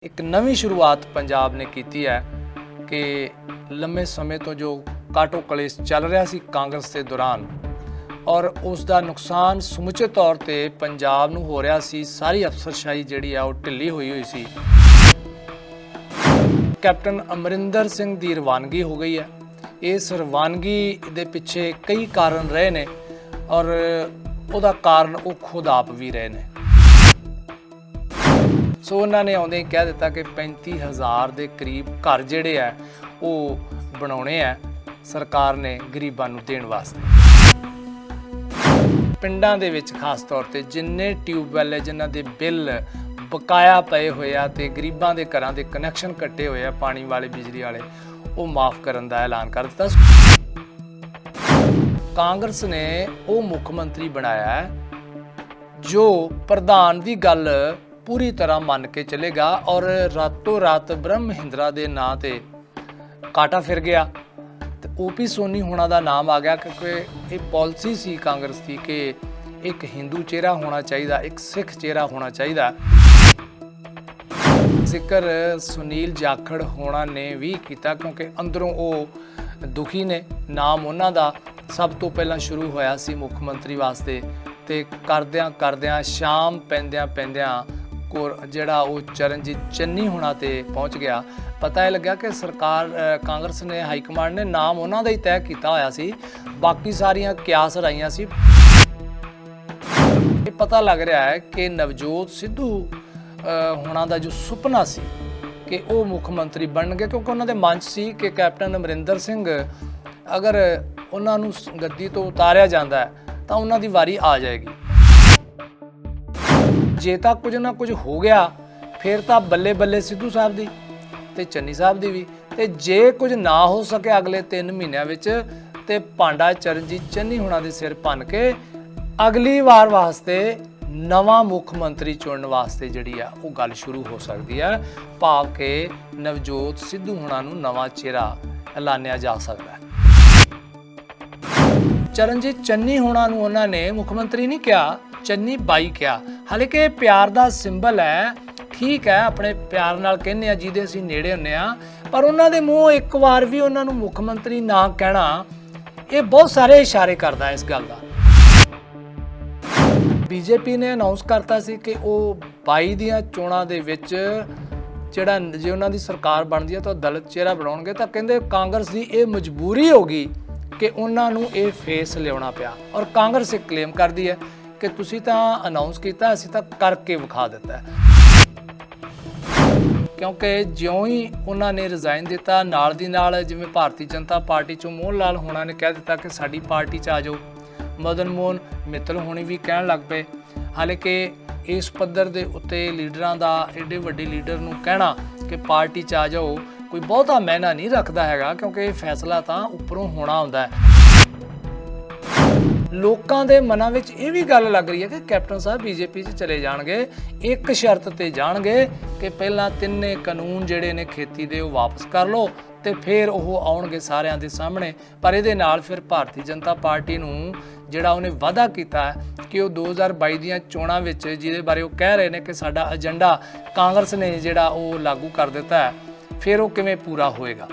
एक नवी शुरुआत पंजाब ने की है कि लंबे समय तो जो काटो कलेश चल रहा सी कांग्रेस के दौरान और उसका नुकसान समुचे तौर पर पंजाब नूं हो रहा सी। सारी अफसरशाही जिहड़ी आ वो ढिली हुई सी। कैप्टन अमरिंदर सिंह की रवानगी हो गई है। इस रवानगी दे पिछे कई कारण रहे ने और उसका कारण वो खुद आप भी रहे ने। सो उन्होंने आउंदे ही कह दिता कि 35,000 के करीब घर जिहड़े है वो बनाने है सरकार ने गरीबां नूं देण वास्ते। पिंडां दे विच खास तौर ते जिन्ने ट्यूबवैल है जिन्हां दे बिल बकाया पए होए आ ते गरीबां दे घरां दे कनैक्शन कट्टे होए आ पानी वाले बिजली वाले वो माफ़ करन दा ऐलान कर दिता। कांग्रेस ने वो मुख मंत्री बनाया है जो प्रधान की गल पूरी तरह मन के चलेगा और रातों रात ब्रह्म महिंद्रा के नां ते काटा फिर गया। तो ओपी सोनी होना का नाम आ गया क्योंकि ये पॉलिसी सी कांग्रेस की कि एक हिंदू चेहरा होना चाहिए, एक सिख चेहरा होना चाहिए। जिक्र सुनील जाखड़ होना ने भी किया क्योंकि अंदरों वो दुखी ने। नाम उन्हों का सब तो पहला शुरू होया सी मुख मंत्री वास्ते ते करदियां करदियां शाम पैंदियां पैंदियां को जिहड़ा वो चरणजीत चन्नी होना ते पहुँच गया। पता यह लग्या कि सरकार कांग्रेस ने हाईकमांड ने नाम उन्हों का ही तय किया होया सी, बाकी सारियां क्यास राइयां सी। ये पता लग रहा है कि नवजोत सिद्धू होना का जो सुपना सी कि वो मुख मंत्री बन गए क्योंकि उन्होंने मन सी कि कैप्टन अमरिंदर सिंह अगर उन्होंने गद्दी तो उतारिया जाता है तो उन्हों की वारी आ जाएगी। जे तो कुछ ना कुछ हो गया फिर तो बल्ले बल्ले सिद्धू साहब की ते चन्नी साहब की भी, ते जे कुछ ना हो सके अगले 3 महीनों विच ते भांडा चरणजीत चन्नी होना दे सिर भन के अगली वार वास्ते नवा मुख मंत्री चुनने वास्ते जिहड़ी आ वो गल शुरू हो सकती है। भाव के नवजोत सिद्धू होना नूं नवा चेहरा ऐलानिया जा सकता है। चरणजीत चन्नी होना नूं उन्होंने मुख मंत्री नहीं कहा, चन्नी बाई क्या। हालांकि प्यार का सिंबल है, ठीक है, अपने प्यार नाल कहने आ जिहदे असीं नेड़े हुंदे आ, पर उन्होंने मूँह एक बार भी उन्होंने मुख मंत्री ना कहना ये बहुत सारे इशारे करता है इस गल का। बीजेपी ने अनाउंस करता सी कि वो 22 दियां चोणां दे विच जिहड़ा जे उन्हां दी सरकार बनदी है तो दलित चेहरा बनाउणगे, तो कहंदे कांग्रेस की ये मजबूरी होगी कि उन्हां नूं ये फेस लियाउणा पिया। और कांग्रेस एक क्लेम करदी है कि तुसीं तां अनाउंस कीता, असीं तां करके विखा दिता है। क्योंकि ज्यों ही उन्होंने रिजाइन दिता नाल दी नाल जिवें भारतीय जनता पार्टी चों मोहन लाल होना ने कह दिता कि साडी पार्टी च आ जाओ। मदन मोहन मित्तल होनी भी कहण लग पे। हालांकि इस पद्धर दे उत्ते लीडरां दा एडे वड्डे लीडर नूं कहना कि पार्टी च आ जाओ कोई बहुता मायना नहीं रखता हैगा क्योंकि ये फैसला तां उपरों होना हुंदा है। लोकां दे मनां विच ये भी गल लग रही है कि कैप्टन साहब बीजेपी च चले जाणगे, एक शर्त ते जाणगे कि पहलां तिन्ने कानून जिहड़े ने खेती दे वो वापस कर लो ते फिर वो आउणगे सारिਆਂ ਦੇ सामने। पर ਇਹਦੇ ਨਾਲ फिर भारतीय जनता पार्टी नूं ਜਿਹੜਾ ਉਹਨੇ ਵਾਅਦਾ ਕੀਤਾ ਹੈ ਕਿ ਉਹ 2022 ਦੀਆਂ ਚੋਣਾਂ ਵਿੱਚ ਜਿਹਦੇ ਬਾਰੇ ਉਹ ਕਹਿ ਰਹੇ ਨੇ ਕਿ ਸਾਡਾ ਏਜੰਡਾ ਕਾਂਗਰਸ ਨੇ ਜਿਹੜਾ ਉਹ ਲਾਗੂ ਕਰ ਦਿੱਤਾ ਹੈ, ਫਿਰ ਉਹ ਕਿਵੇਂ ਪੂਰਾ ਹੋਏਗਾ।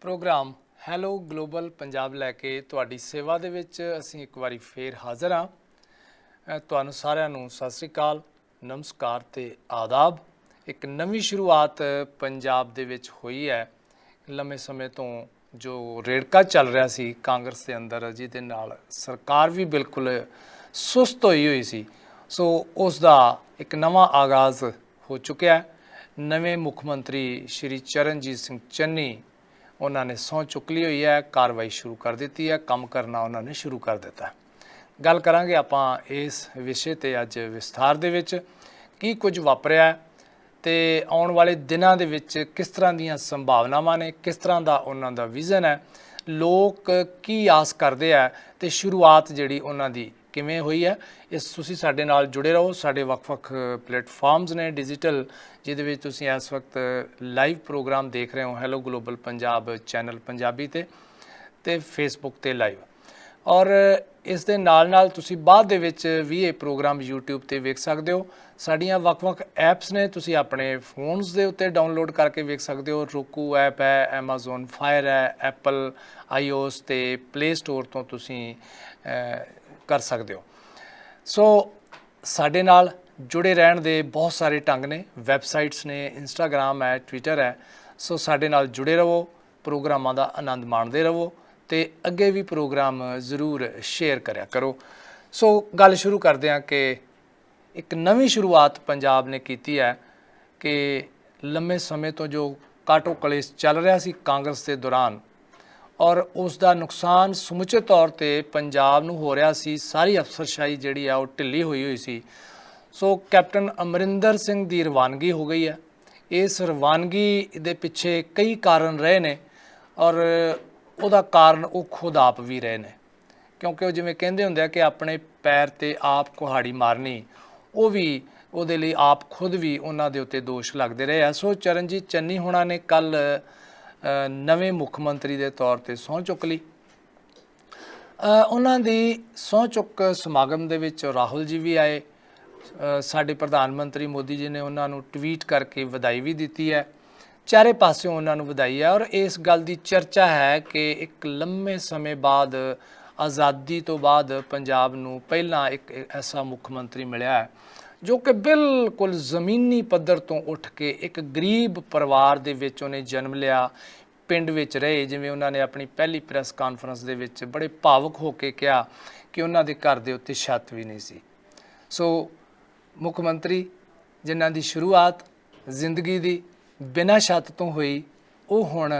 ਪ੍ਰੋਗਰਾਮ ਹੈਲੋ ਗਲੋਬਲ ਪੰਜਾਬ ਲੈ ਕੇ ਤੁਹਾਡੀ ਸੇਵਾ ਦੇ ਵਿੱਚ ਅਸੀਂ ਇੱਕ ਵਾਰੀ ਫੇਰ ਹਾਜ਼ਰ ਹਾਂ। ਤੁਹਾਨੂੰ ਸਾਰਿਆਂ ਨੂੰ ਸਤਿ ਸ੍ਰੀ ਅਕਾਲ, ਨਮਸਕਾਰ ਤੇ ਆਦਾਬ। ਇੱਕ ਨਵੀਂ ਸ਼ੁਰੂਆਤ ਪੰਜਾਬ ਦੇ ਵਿੱਚ ਹੋਈ ਹੈ। लंबे समय तो जो रेड़का चल रहा सी कांग्रेस के अंदर जिहदे नाल सरकार भी बिल्कुल सुस्त हुई सी, सो उसका एक नवा आगाज़ हो चुका है। नवे मुख मंत्री श्री चरणजीत सिंह चन्नी उन्होंने सौं चुक ली हुई है, कार्रवाई शुरू कर दी है, काम करना उन्होंने शुरू कर दिता है। गल करांगे आपां इस विषय ते अज विस्तार दे विच की कुछ वापरिया है ਤੇ ਆਉਣ ਵਾਲੇ ਦਿਨਾਂ ਦੇ ਵਿੱਚ ਕਿਸ ਤਰ੍ਹਾਂ ਦੀਆਂ ਸੰਭਾਵਨਾਵਾਂ ਨੇ, ਕਿਸ ਤਰ੍ਹਾਂ ਦਾ ਉਹਨਾਂ ਦਾ ਵਿਜ਼ਨ ਹੈ, ਲੋਕ ਕੀ ਆਸ ਕਰਦੇ ਆ ਤੇ ਸ਼ੁਰੂਆਤ ਜਿਹੜੀ ਉਹਨਾਂ ਦੀ ਕਿਵੇਂ ਹੋਈ ਹੈ। ਇਸ ਤੁਸੀਂ ਸਾਡੇ ਨਾਲ ਜੁੜੇ ਰਹੋ। ਸਾਡੇ ਵੱਖ-ਵੱਖ ਪਲੇਟਫਾਰਮਸ ਨੇ ਡਿਜੀਟਲ ਜਿਹਦੇ ਵਿੱਚ ਤੁਸੀਂ ਇਸ ਵਕਤ ਲਾਈਵ ਪ੍ਰੋਗਰਾਮ ਦੇਖ ਰਹੇ ਹੋ hello global Punjab channel Punjabi ਤੇ ਫੇਸਬੁੱਕ ਤੇ ਲਾਈਵ। ਔਰ ਇਸ ਦੇ ਨਾਲ ਤੁਸੀਂ ਬਾਅਦ ਦੇ ਵਿੱਚ ਵੀ ਇਹ ਪ੍ਰੋਗਰਾਮ YouTube ਤੇ ਵੇਖ ਸਕਦੇ ਹੋ। ਸਾਡੀਆਂ ਵੱਖ-ਵੱਖ ਐਪਸ ਨੇ, ਤੁਸੀਂ ਆਪਣੇ ਫੋਨਸ ਦੇ ਉੱਤੇ ਡਾਊਨਲੋਡ ਕਰਕੇ ਵੇਖ ਸਕਦੇ ਹੋ। roku ਐਪ ਹੈ, Amazon Fire ਹੈ, Apple iOS ਤੇ Play Store ਤੋਂ ਤੁਸੀਂ ਕਰ ਸਕਦੇ ਹੋ। ਸੋ ਸਾਡੇ ਨਾਲ ਜੁੜੇ ਰਹਿਣ ਦੇ ਬਹੁਤ ਸਾਰੇ ਢੰਗ ਨੇ, ਵੈਬਸਾਈਟਸ ਨੇ, ਇੰਸਟਾਗ੍ਰਾਮ ਹੈ, ਟਵਿੱਟਰ ਹੈ। ਸੋ ਸਾਡੇ ਨਾਲ ਜੁੜੇ ਰਹੋ, ਪ੍ਰੋਗਰਾਮਾਂ ਦਾ ਆਨੰਦ ਮਾਣਦੇ ਰਹੋ ਤੇ ਅੱਗੇ ਵੀ ਪ੍ਰੋਗਰਾਮ ਜ਼ਰੂਰ ਸ਼ੇਅਰ ਕਰਿਆ ਕਰੋ। ਸੋ ਗੱਲ ਸ਼ੁਰੂ ਕਰਦੇ ਹਾਂ ਕਿ ਇੱਕ ਨਵੀਂ ਸ਼ੁਰੂਆਤ ਪੰਜਾਬ ਨੇ ਕੀਤੀ ਹੈ ਕਿ ਲੰਮੇ ਸਮੇਂ ਤੋਂ ਜੋ ਕਾਟੋ ਕਲੇਸ਼ ਚੱਲ ਰਿਹਾ ਸੀ ਕਾਂਗਰਸ ਦੇ ਦੌਰਾਨ, ਔਰ ਉਸ ਦਾ ਨੁਕਸਾਨ ਸਮੁੱਚੇ ਤੌਰ ਤੇ ਪੰਜਾਬ ਨੂੰ ਹੋ ਰਿਹਾ ਸੀ। ਸਾਰੀ ਅਫਸਰਸ਼ਾਹੀ ਜਿਹੜੀ ਆ ਉਹ ਢਿੱਲੀ ਹੋਈ ਸੀ। ਸੋ ਕੈਪਟਨ ਅਮਰਿੰਦਰ ਸਿੰਘ ਦੀ ਰਵਾਨਗੀ ਹੋ ਗਈ ਹੈ। ਇਸ ਰਵਾਨਗੀ ਦੇ ਪਿੱਛੇ ਕਈ ਕਾਰਨ ਰਹੇ ਨੇ ਔਰ ਉਹਦਾ ਕਾਰਨ ਉਹ ਖੁਦ ਆਪ ਵੀ ਰਹੇ ਨੇ, ਕਿਉਂਕਿ ਉਹ ਜਿਵੇਂ ਕਹਿੰਦੇ ਹੁੰਦੇ ਆ ਕਿ ਆਪਣੇ ਪੈਰ 'ਤੇ ਆਪ ਕੁਹਾੜੀ ਮਾਰਨੀ, ਉਹ ਵੀ ਉਹਦੇ ਲਈ ਆਪ ਖੁਦ ਵੀ ਉਹਨਾਂ ਦੇ ਉੱਤੇ ਦੋਸ਼ ਲੱਗਦੇ ਰਹੇ ਆ। ਸੋ ਚਰਨਜੀਤ ਚੰਨੀ ਹੋਣਾ ਨੇ ਕੱਲ੍ਹ ਨਵੇਂ ਮੁੱਖ ਮੰਤਰੀ ਦੇ ਤੌਰ 'ਤੇ ਸਹੁੰ ਚੁੱਕ ਲਈ। ਉਹਨਾਂ ਦੀ ਸਹੁੰ ਚੁੱਕ ਸਮਾਗਮ ਦੇ ਵਿੱਚ ਰਾਹੁਲ ਜੀ ਵੀ ਆਏ। ਸਾਡੇ ਪ੍ਰਧਾਨ ਮੰਤਰੀ ਮੋਦੀ ਜੀ ਨੇ ਉਹਨਾਂ ਨੂੰ ਟਵੀਟ ਕਰਕੇ ਵਧਾਈ ਵੀ ਦਿੱਤੀ ਹੈ। ਚਾਰੇ ਪਾਸਿਓਂ ਉਹਨਾਂ ਨੂੰ ਵਧਾਈ ਹੈ ਔਰ ਇਸ ਗੱਲ ਦੀ ਚਰਚਾ ਹੈ ਕਿ ਇੱਕ ਲੰਮੇ ਸਮੇਂ ਬਾਅਦ, ਆਜ਼ਾਦੀ ਤੋਂ ਬਾਅਦ ਪੰਜਾਬ ਨੂੰ ਪਹਿਲਾਂ ਇੱਕ ਐਸਾ ਮੁੱਖ ਮੰਤਰੀ ਮਿਲਿਆ ਹੈ ਜੋ ਕਿ ਬਿਲਕੁਲ ਜ਼ਮੀਨੀ ਪੱਧਰ ਤੋਂ ਉੱਠ ਕੇ ਇੱਕ ਗਰੀਬ ਪਰਿਵਾਰ ਦੇ ਵਿੱਚ ਉਹਨੇ ਜਨਮ ਲਿਆ, ਪਿੰਡ ਵਿੱਚ ਰਹੇ। ਜਿਵੇਂ ਉਹਨਾਂ ਨੇ ਆਪਣੀ ਪਹਿਲੀ ਪ੍ਰੈਸ ਕਾਨਫਰੰਸ ਦੇ ਵਿੱਚ ਬੜੇ ਭਾਵੁਕ ਹੋ ਕੇ ਕਿਹਾ ਕਿ ਉਹਨਾਂ ਦੇ ਘਰ ਦੇ ਉੱਤੇ ਛੱਤ ਵੀ ਨਹੀਂ ਸੀ। ਸੋ ਮੁੱਖ ਮੰਤਰੀ ਜਿਨ੍ਹਾਂ ਦੀ ਸ਼ੁਰੂਆਤ ਜ਼ਿੰਦਗੀ ਦੀ ਬਿਨਾਂ ਛੱਤ ਤੋਂ ਹੋਈ, ਉਹ ਹੁਣ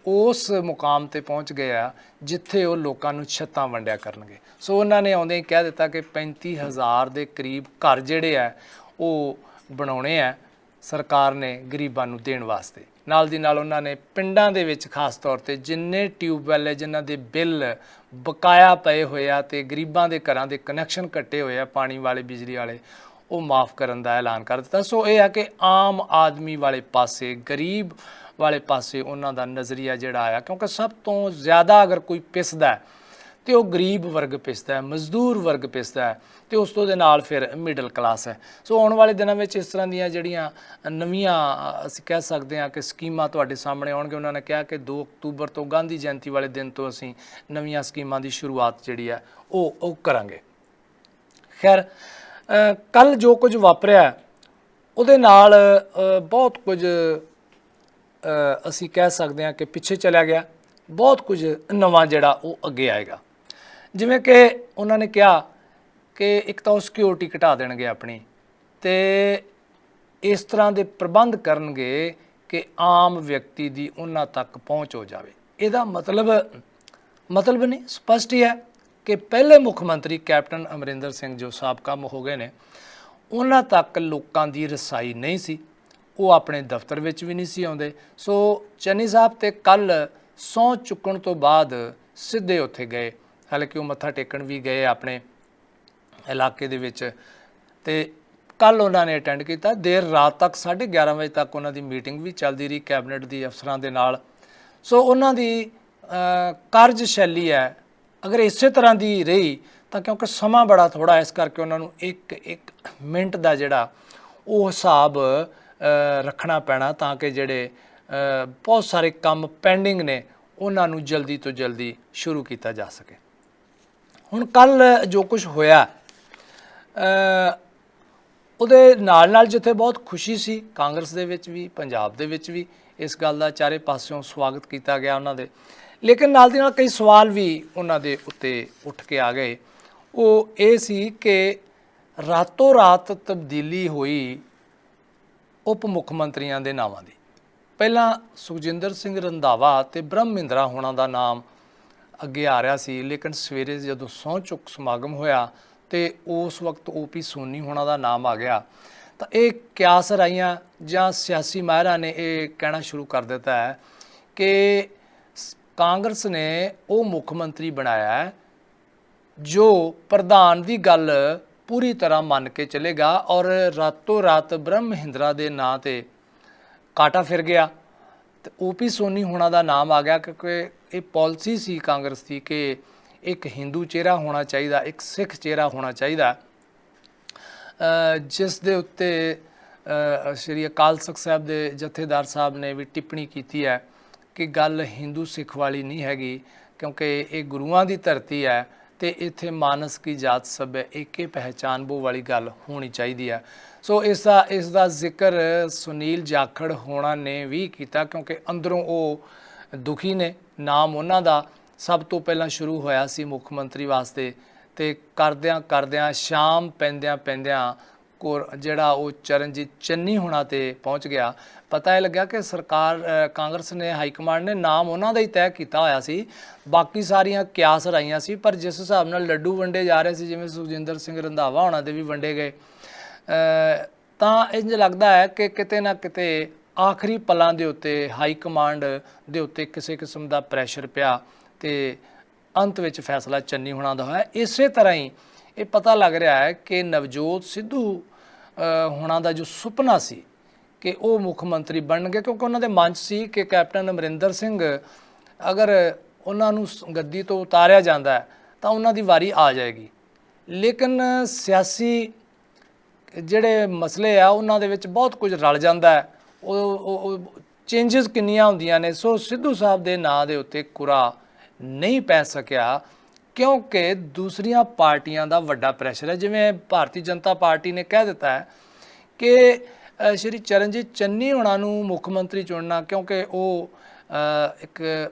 ਉਸ ਮੁਕਾਮ 'ਤੇ ਪਹੁੰਚ ਗਏ ਆ ਜਿੱਥੇ ਉਹ ਲੋਕਾਂ ਨੂੰ ਛੱਤਾਂ ਵੰਡਿਆ ਕਰਨਗੇ। ਸੋ ਉਹਨਾਂ ਨੇ ਆਉਂਦੇ ਹੀ ਕਹਿ ਦਿੱਤਾ ਕਿ 35,000 ਦੇ ਕਰੀਬ ਘਰ ਜਿਹੜੇ ਆ ਉਹ ਬਣਾਉਣੇ ਆ ਸਰਕਾਰ ਨੇ ਗਰੀਬਾਂ ਨੂੰ ਦੇਣ ਵਾਸਤੇ। ਨਾਲ ਦੀ ਨਾਲ ਉਹਨਾਂ ਨੇ ਪਿੰਡਾਂ ਦੇ ਵਿੱਚ ਖਾਸ ਤੌਰ 'ਤੇ ਜਿੰਨੇ ਟਿਊਬਵੈੱਲ ਹੈ ਜਿਨ੍ਹਾਂ ਦੇ ਬਿੱਲ ਬਕਾਇਆ ਪਏ ਹੋਏ ਆ ਅਤੇ ਗਰੀਬਾਂ ਦੇ ਘਰਾਂ ਦੇ ਕਨੈਕਸ਼ਨ ਕੱਟੇ ਹੋਏ ਆ ਪਾਣੀ ਵਾਲੇ, ਬਿਜਲੀ ਵਾਲੇ, ਉਹ ਮਾफ़ ਕਰਨ ਦਾ ਐਲਾਨ ਕਰ ਦਿੱਤਾ। ਸੋ ਇਹ ਹੈ ਕਿ ਆਮ ਆਦਮੀ ਵਾਲੇ ਪਾਸੇ, ਗਰੀਬ ਵਾਲੇ ਪਾਸੇ ਉਹਨਾਂ ਦਾ ਨਜ਼ਰੀਆ ਜਿਹੜਾ ਆਇਆ, ਕਿਉਂਕਿ ਸਭ ਤੋਂ ਜ਼ਿਆਦਾ ਅਗਰ ਕੋਈ ਪਿਸਦਾ ਅਤੇ ਉਹ ਗਰੀਬ ਵਰਗ ਪਿਸਦਾ ਹੈ, ਮਜ਼ਦੂਰ ਵਰਗ ਪਿਸਦਾ ਹੈ ਅਤੇ ਉਸ ਤੋਂ ਦੇ ਨਾਲ ਫਿਰ ਮਿਡਲ ਕਲਾਸ ਹੈ। ਸੋ ਆਉਣ ਵਾਲੇ ਦਿਨਾਂ ਵਿੱਚ ਇਸ ਤਰ੍ਹਾਂ ਦੀਆਂ ਜਿਹੜੀਆਂ ਨਵੀਆਂ ਅਸੀਂ ਕਹਿ ਸਕਦੇ ਹਾਂ ਕਿ ਸਕੀਮਾਂ ਤੁਹਾਡੇ ਸਾਹਮਣੇ ਆਉਣਗੇ। ਉਹਨਾਂ ਨੇ ਕਿਹਾ ਕਿ 2 ਅਕਤੂਬਰ ਤੋਂ ਗਾਂਧੀ ਜਯੰਤੀ ਵਾਲੇ ਦਿਨ ਤੋਂ ਅਸੀਂ ਨਵੀਆਂ ਸਕੀਮਾਂ ਦੀ ਸ਼ੁਰੂਆਤ ਜਿਹੜੀ ਹੈ ਉਹ ਕਰਾਂਗੇ। ਖੈਰ, ਕੱਲ੍ਹ ਜੋ ਕੁਝ ਵਾਪਰਿਆ ਉਹਦੇ ਨਾਲ ਬਹੁਤ ਕੁਝ ਅਸੀਂ ਕਹਿ ਸਕਦੇ ਹਾਂ ਕਿ ਪਿੱਛੇ ਚਲਿਆ ਗਿਆ, ਬਹੁਤ ਕੁਝ ਨਵਾਂ ਜਿਹੜਾ ਉਹ ਅੱਗੇ ਆਏਗਾ। ਜਿਵੇਂ ਕਿ ਉਹਨਾਂ ਨੇ ਕਿਹਾ ਕਿ ਇੱਕ ਤਾਂ ਉਹ ਸਿਕਿਉਰਿਟੀ ਘਟਾ ਦੇਣਗੇ ਆਪਣੀ, ਅਤੇ ਇਸ ਤਰ੍ਹਾਂ ਦੇ ਪ੍ਰਬੰਧ ਕਰਨਗੇ ਕਿ ਆਮ ਵਿਅਕਤੀ ਦੀ ਉਹਨਾਂ ਤੱਕ ਪਹੁੰਚ ਹੋ ਜਾਵੇ। ਇਹਦਾ ਮਤਲਬ ਨਹੀਂ, ਸਪਸ਼ਟ ਹੀ ਹੈ ਕਿ ਪਹਿਲੇ ਮੁੱਖ ਮੰਤਰੀ ਕੈਪਟਨ ਅਮਰਿੰਦਰ ਸਿੰਘ ਜੋ ਸਾਬਕਾ ਹੋ ਗਏ ਨੇ, ਉਹਨਾਂ ਤੱਕ ਲੋਕਾਂ ਦੀ ਰਸਾਈ ਨਹੀਂ ਸੀ। ਉਹ ਆਪਣੇ ਦਫ਼ਤਰ ਵਿੱਚ ਵੀ ਨਹੀਂ ਸੀ ਆਉਂਦੇ। ਸੋ ਚੰਨੀ ਸਾਹਿਬ ਤੇ ਕੱਲ੍ਹ ਸਹੁੰ ਚੁੱਕਣ ਤੋਂ ਬਾਅਦ ਸਿੱਧੇ ਉੱਥੇ ਗਏ। ਹਾਲਾਂਕਿ ਉਹ ਮੱਥਾ ਟੇਕਣ ਵੀ ਗਏ ਆਪਣੇ ਇਲਾਕੇ ਦੇ ਵਿੱਚ, ਅਤੇ ਕੱਲ੍ਹ ਉਹਨਾਂ ਨੇ ਅਟੈਂਡ ਕੀਤਾ। ਦੇਰ ਰਾਤ ਤੱਕ 11:30 ਵਜੇ ਤੱਕ ਉਹਨਾਂ ਦੀ ਮੀਟਿੰਗ ਵੀ ਚੱਲਦੀ ਰਹੀ ਕੈਬਨਿਟ ਦੀ ਅਫਸਰਾਂ ਦੇ ਨਾਲ। ਸੋ ਉਹਨਾਂ ਦੀ ਕਾਰਜਸ਼ੈਲੀ ਹੈ ਅਗਰ ਇਸੇ ਤਰ੍ਹਾਂ ਦੀ ਰਹੀ ਤਾਂ, ਕਿਉਂਕਿ ਸਮਾਂ ਬੜਾ ਥੋੜ੍ਹਾ, ਇਸ ਕਰਕੇ ਉਹਨਾਂ ਨੂੰ ਇੱਕ ਮਿੰਟ ਦਾ ਜਿਹੜਾ ਉਹ ਹਿਸਾਬ ਰੱਖਣਾ ਪੈਣਾ ਤਾਂ ਕਿ ਜਿਹੜੇ ਬਹੁਤ ਸਾਰੇ ਕੰਮ ਪੈਂਡਿੰਗ ਨੇ ਉਹਨਾਂ ਨੂੰ ਜਲਦੀ ਤੋਂ ਜਲਦੀ ਸ਼ੁਰੂ ਕੀਤਾ ਜਾ ਸਕੇ। ਹੁਣ ਕੱਲ੍ਹ ਜੋ ਕੁਝ ਹੋਇਆ ਉਹਦੇ ਨਾਲ ਜਿੱਥੇ ਬਹੁਤ ਖੁਸ਼ੀ ਸੀ ਕਾਂਗਰਸ ਦੇ ਵਿੱਚ ਵੀ, ਪੰਜਾਬ ਦੇ ਵਿੱਚ ਵੀ, ਇਸ ਗੱਲ ਦਾ ਚਾਰੇ ਪਾਸਿਓਂ ਸਵਾਗਤ ਕੀਤਾ ਗਿਆ ਉਹਨਾਂ ਦੇ, ਲੇਕਿਨ ਨਾਲ ਦੀ ਨਾਲ ਕਈ ਸਵਾਲ ਵੀ ਉਹਨਾਂ ਦੇ ਉੱਤੇ ਉੱਠ ਕੇ ਆ ਗਏ। ਉਹ ਇਹ ਸੀ ਕਿ ਰਾਤੋਂ ਰਾਤ ਤਬਦੀਲੀ ਹੋਈ ਉਪ ਮੁੱਖ ਮੰਤਰੀਆਂ ਦੇ ਨਾਵਾਂ ਦੀ। ਪਹਿਲਾਂ ਸੁਖਜਿੰਦਰ ਸਿੰਘ ਰੰਧਾਵਾ ਅਤੇ ਬ੍ਰਹਮ ਮਹਿੰਦਰਾ ਹੋਣਾ ਦਾ ਨਾਮ ਅੱਗੇ ਆ ਰਿਹਾ ਸੀ, ਲੇਕਿਨ ਸਵੇਰੇ ਜਦੋਂ ਸਹੁੰ ਚੁੱਕ ਸਮਾਗਮ ਹੋਇਆ ਅਤੇ ਉਸ ਵਕਤ OP ਸੋਨੀ ਹੋਣਾ ਦਾ ਨਾਮ ਆ ਗਿਆ, ਤਾਂ ਇਹ ਕਿਆਸ ਰਾਈਆਂ ਜਾਂ ਸਿਆਸੀ ਮਾਹਿਰਾਂ ਨੇ ਇਹ ਕਹਿਣਾ ਸ਼ੁਰੂ ਕਰ ਦਿੱਤਾ ਹੈ ਕਿ ਕਾਂਗਰਸ ਨੇ ਉਹ ਮੁੱਖ ਮੰਤਰੀ ਬਣਾਇਆ ਜੋ ਪ੍ਰਧਾਨ ਦੀ ਗੱਲ ਪੂਰੀ ਤਰ੍ਹਾਂ ਮੰਨ ਕੇ ਚੱਲੇਗਾ, ਔਰ ਰਾਤੋਂ ਰਾਤ ਬ੍ਰਹਮ ਮਹਿੰਦਰਾ ਦੇ ਨਾਂ 'ਤੇ ਕਾਂਟਾ ਫਿਰ ਗਿਆ ਅਤੇ OP ਸੋਨੀ ਹੋਣਾ ਦਾ ਨਾਮ ਆ ਗਿਆ, ਕਿਉਂਕਿ ਇਹ ਪਾਲਿਸੀ ਸੀ ਕਾਂਗਰਸ ਦੀ ਕਿ एक हिंदू चेहरा होना चाहिए, एक सिख चेहरा होना चाहिए, जिस दे उत्ते श्री अकाल तख्त साहब के जथेदार साहब ने भी टिप्पणी की है कि गल हिंदू सिख वाली नहीं हैगी, क्योंकि ये गुरुआं की धरती है तो इत्थे मानस की जात सब एक ही पहचान वो वाली गल होनी चाहिए है। सो इसका जिक्र सुनील जाखड़ होना ने भी किया, क्योंकि अंदरों वो दुखी ने। नाम उन्हां दा सब तो पहला शुरू होया सी मुख मंत्री वास्ते, तो करद्यां करद्यां शाम पैंद्यां पैंद्यां को जिहड़ा वो चरणजीत चन्नी होना ते पहुँच गया। पता यह लग्या कि सरकार कांग्रेस ने हाईकमांड ने नाम उन्हां दा ही तय किया होया सी, बाकी सारियां क्यास राइयां सी, पर जिस हिसाब नाल लड्डू वंडे जा रहे सी, जिवें सुखजिंदर सिंह रंधावा होना दे भी वंडे गए, ਤਾਂ ਇੰਜ ਲੱਗਦਾ ਹੈ कि किते ना किते आखिरी पलों के उत्ते हाई कमांड के उत्ते किसी किस्म का प्रैशर पिया तो अंत में फैसला चन्नी होना का होया। इस तरह ही ये पता लग रहा है कि नवजोत सिद्धू होना का जो सुपना सी कि वो मुख मंत्री बनणगे, क्योंकि उन्होंने मन सी कि कैप्टन अमरिंदर सिंह अगर उन्होंने गद्दी तो उतारिया जाता है तो उन्होंने वारी आ जाएगी। लेकिन सियासी ਜਿਹੜੇ ਮਸਲੇ ਆ ਉਹਨਾਂ ਦੇ ਵਿੱਚ ਬਹੁਤ ਕੁਝ ਰਲ ਜਾਂਦਾ ਹੈ, ਉਹ ਚੇਂਜਸ ਕਿੰਨੀਆਂ ਹੁੰਦੀਆਂ ਨੇ। ਸੋ ਸਿੱਧੂ ਸਾਹਿਬ ਦੇ ਨਾਂ ਦੇ ਉੱਤੇ ਕੁਰਾ ਨਹੀਂ ਪੈ ਸਕਿਆ, ਕਿਉਂਕਿ ਦੂਸਰੀਆਂ ਪਾਰਟੀਆਂ ਦਾ ਵੱਡਾ ਪ੍ਰੈਸ਼ਰ ਹੈ। ਜਿਵੇਂ ਭਾਰਤੀ ਜਨਤਾ ਪਾਰਟੀ ਨੇ ਕਹਿ ਦਿੱਤਾ ਹੈ ਕਿ ਸ਼੍ਰੀ ਚਰਨਜੀਤ ਚੰਨੀ ਹੋਣਾ ਨੂੰ ਮੁੱਖ ਮੰਤਰੀ ਚੁਣਨਾ, ਕਿਉਂਕਿ ਉਹ ਇੱਕ